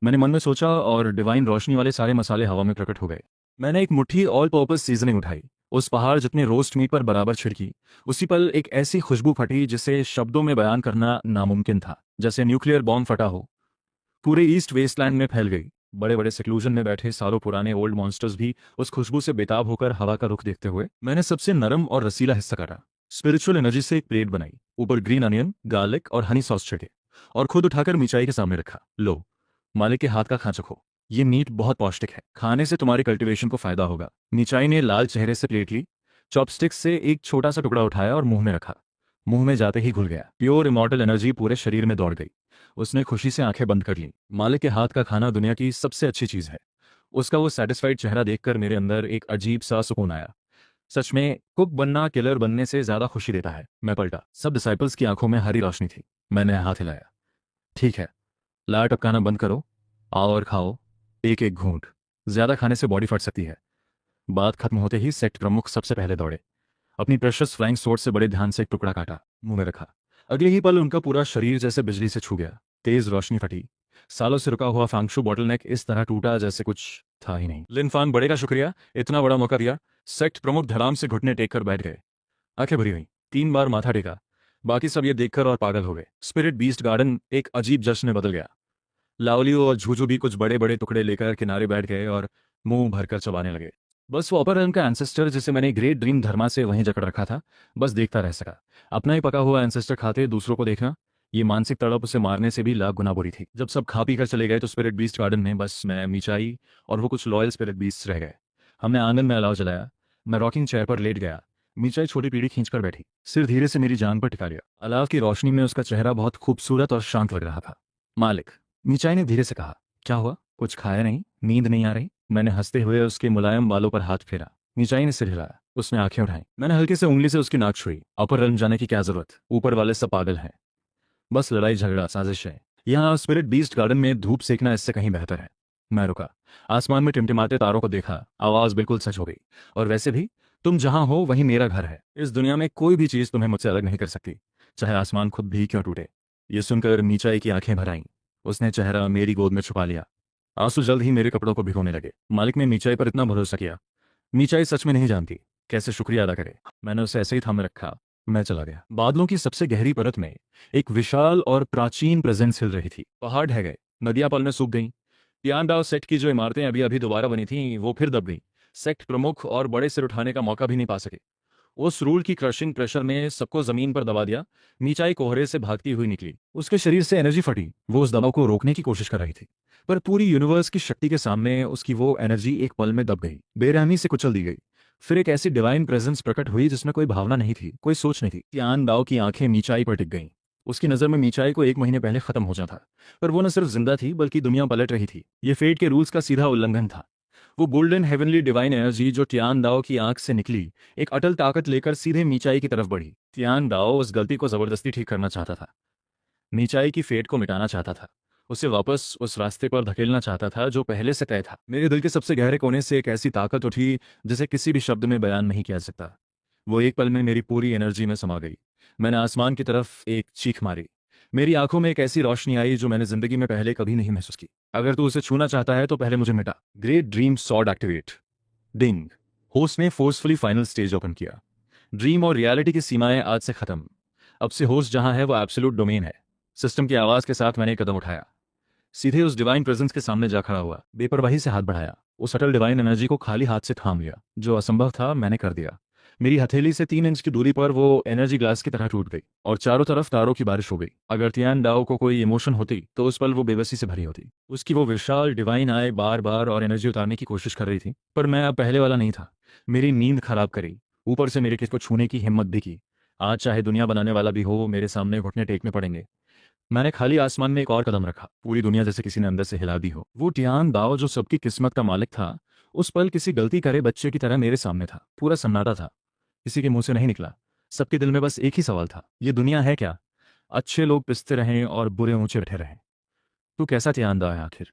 मैंने मन में सोचा और डिवाइन रोशनी वाले सारे मसाले हवा में प्रकट हो गए। मैंने एक मुट्ठी ऑल पर्पस सीजनिंग उठाई, उस पहाड़ जितने रोस्ट मीट पर बराबर छिड़की। उसी पल एक ऐसी खुशबू फटी जिसे शब्दों में बयान करना नामुमकिन था, जैसे न्यूक्लियर बॉम्ब फटा हो। पूरे ईस्ट वेस्टलैंड में फैल गई। बड़े बड़े सिक्लूजन में बैठे सालों पुराने ओल्ड मॉन्स्टर्स भी उस खुशबू से बेताब होकर हवा का रुख देखते हुए। मैंने सबसे नरम और रसीला हिस्सा काटा, स्पिरिचुअल एनर्जी से एक प्लेट बनाई, ऊपर ग्रीन अनियन, गार्लिक और हनी सॉस छिड़के और खुद उठाकर मिचाई के सामने रखा। लो, मालिक के हाथ का खा चखो। ये मीट बहुत पौष्टिक है, खाने से तुम्हारी कल्टीवेशन को फायदा होगा। मिचाई ने लाल चेहरे से प्लेट ली, चॉपस्टिक से एक छोटा सा टुकड़ा उठाया और मुंह में रखा। मुंह में जाते ही घुल गया। प्योर इमॉर्टल एनर्जी पूरे शरीर में दौड़ गई। उसने खुशी से आंखें बंद कर ली। मालिक के हाथ का खाना दुनिया की सबसे अच्छी चीज है। उसका वो सेटिस्फाइड चेहरा देखकर मेरे अंदर एक अजीब सा सुकून आया। सच में कुक बनना किलर बनने से ज्यादा खुशी देता है। मैं पलटा। सब डिसाइपल्स की आंखों में हरी रोशनी थी। मैंने हाथ हिलाया। ठीक है, लार टपकाना बंद करो, आओ और खाओ। एक एक घूंट। ज्यादा खाने से बॉडी फट सकती है। बात खत्म होते ही सेक्ट प्रमुख सबसे पहले दौड़े। अपनी प्रेशस फ्लाइंग स्वॉर्ड से बड़े ध्यान से एक टुकड़ा काटा, मुंह में रखा। अगले ही पल उनका पूरा शरीर जैसे बिजली से छू गया। तेज रोशनी फटी। सालों से रुका हुआ फांगशु बॉटलनेक इस तरह टूटा जैसे कुछ था ही नहीं। लिनफान बड़े का शुक्रिया, इतना बड़ा मौका दिया। सेक्ट प्रमुख धड़ाम से घुटने टेक कर बैठ गए। आंखें भरी हुई। 3 बार माथा टेका। बाकी सब ये देखकर और पागल हो गए। स्पिरिट बीस्ट गार्डन एक अजीब जश्न में बदल गया। लाओलियो और झूझू भी कुछ बड़े बड़े टुकड़े लेकर किनारे बैठ गए और मुंह भरकर चबाने लगे। बस वो अपर रेलम का एंसेस्टर जिसे मैंने ग्रेट ड्रीम धर्मा से वहीं जकड़ रखा था, बस देखता रह सका। अपना ही पका हुआ एंसेस्टर खाते दूसरों को देखना, ये मानसिक तड़प उसे मारने से भी लाख गुना बुरी थी। जब सब खा पी कर चले गए तो स्पिरिट बीस्ट गार्डन में बस मैं, मिचाई और वो कुछ लॉयल स्पिरिट बीस्ट रह गए। हमने आंगन में अलाव जलाया। मैं रॉकिंग चेयर पर लेट गया। मिचाई छोटी पीढ़ी खींचकर बैठी, सिर धीरे से मेरी जान पर टिका लिया। अलाव की रोशनी में उसका चेहरा बहुत खूबसूरत और शांत लग रहा था। मालिक, मिचाई ने धीरे से कहा, क्या हुआ? कुछ खाया नहीं? नींद नहीं आ रही? मैंने हंसते हुए उसके मुलायम बालों पर हाथ फेरा। मिचाई ने सिर हिलाया। उसने आंखें उठाई। मैंने हल्के से उंगली से उसकी नाक छुई। अपर रेलम जाने की क्या जरूरत? ऊपर वाले सब पागल हैं। बस लड़ाई झगड़ा साजिश है। यहाँ स्पिरिट बीस्ट गार्डन में धूप सेकना इससे कहीं बेहतर है। मैं रुका। आसमान में टिमटिमाते तारों को देखा। आवाज बिल्कुल सच हो गई। और वैसे भी तुम जहां हो वहीं मेरा घर है। इस दुनिया में कोई भी चीज तुम्हें मुझसे अलग नहीं कर सकती, चाहे आसमान खुद भी क्यों टूटे। ये सुनकर मिचाई की आंखें भर आईं। उसने चेहरा मेरी गोद में छुपा लिया। आंसू जल्द ही मेरे कपड़ों को भिगोने लगे। मालिक ने मिचाई पर इतना भरोसा किया। मिचाई सच में नहीं जानती कैसे शुक्रिया अदा करे। मैंने उसे ऐसे ही थामे रखा। मैं चला गया। बादलों की सबसे गहरी परत में एक विशाल और प्राचीन प्रेजेंस हिल रही थी। पहाड़ ढह गए, नदियां पल में सूख गईं। तियानडाओ सेक्ट की जो इमारतें अभी अभी दोबारा बनी थीं, वो फिर दब गईं। सेक्ट प्रमुख और बड़े सिर उठाने का मौका भी नहीं पा सके। उस रूल की क्रशिंग प्रेशर ने सबको जमीन पर दबा दिया। नीचाई कोहरे से भागती हुई निकली। उसके शरीर से एनर्जी फटी। वो उस दबाव को रोकने की कोशिश कर रही थी, पर पूरी यूनिवर्स की शक्ति के सामने उसकी वो एनर्जी एक पल में दब गई, बेरहमी से कुचल दी गई। फिर एक ऐसी डिवाइन प्रेजेंस प्रकट हुई जिसमें कोई भावना नहीं थी, कोई सोच नहीं थी। तियान दाओ की आंखें मीचाई पर टिक गईं। उसकी नजर में मीचाई को 1 महीने पहले खत्म हो जाता, पर वो न सिर्फ जिंदा थी बल्कि दुनिया पलट रही थी। ये फेट के रूल्स का सीधा उल्लंघन था। वो गोल्डन हेवनली डिवाइन एनर्जी जो तियान दाओ की आंख से निकली, एक अटल ताकत लेकर सीधे मीचाई की तरफ बढ़ी। तियान दाओ उस गलती को जबरदस्ती ठीक करना चाहता था। मीचाई की फेट को मिटाना चाहता था। उसे वापस उस रास्ते पर धकेलना चाहता था जो पहले से तय था। मेरे दिल के सबसे गहरे कोने से एक ऐसी ताकत उठी जिसे किसी भी शब्द में बयान नहीं किया जा सकता। वो एक पल में मेरी पूरी एनर्जी में समा गई। मैंने आसमान की तरफ एक चीख मारी। मेरी आंखों में एक ऐसी रोशनी आई जो मैंने जिंदगी में पहले कभी नहीं महसूस की। अगर तू उसे छूना चाहता है तो पहले मुझे मिटा। Great dream sword activate. Ding. Host ने फोर्सफुली फाइनल स्टेज ओपन किया। ड्रीम और रियलिटी की सीमाएं आज से खत्म। अब से होस्ट जहां है वो एब्सोल्यूट डोमेन है। सिस्टम की आवाज के साथ मैंने एक कदम उठाया। सीधे उस डिवाइन प्रेजेंस के सामने जा खड़ा हुआ। बेपरवाही से हाथ बढ़ाया। उस अटल डिवाइन एनर्जी को खाली हाथ से थाम लिया। जो असंभव था मैंने कर दिया। मेरी हथेली से 3 इंच की दूरी पर वो एनर्जी ग्लास की तरह टूट गई और चारों तरफ तारों की बारिश हो गई। अगर तियान डाओ को कोई इमोशन होती तो उस पल वो बेबसी से भरी होती। उसकी वो विशाल डिवाइन आई बार बार और एनर्जी उतारने की कोशिश कर रही थी, पर मैं अब पहले वाला नहीं था। मेरी नींद खराब करी, ऊपर से मेरे किसी को छूने की हिम्मत भी की। आज चाहे दुनिया बनाने वाला भी हो, मेरे सामने घुटने टेकने पड़ेंगे। मैंने खाली आसमान में एक और कदम रखा, पूरी दुनिया जैसे किसी ने अंदर से हिला दी हो। वो टियान दाओ जो सबकी किस्मत का मालिक था, उस पल किसी गलती करे बच्चे की तरह मेरे सामने था। पूरा सन्नाटा था, किसी के मुंह से नहीं निकला। सबके दिल में बस एक ही सवाल था, ये दुनिया है क्या? अच्छे लोग पिसते रहें और बुरे ऊंचे बैठे रहें। तू कैसा टियान दाओ है आखिर?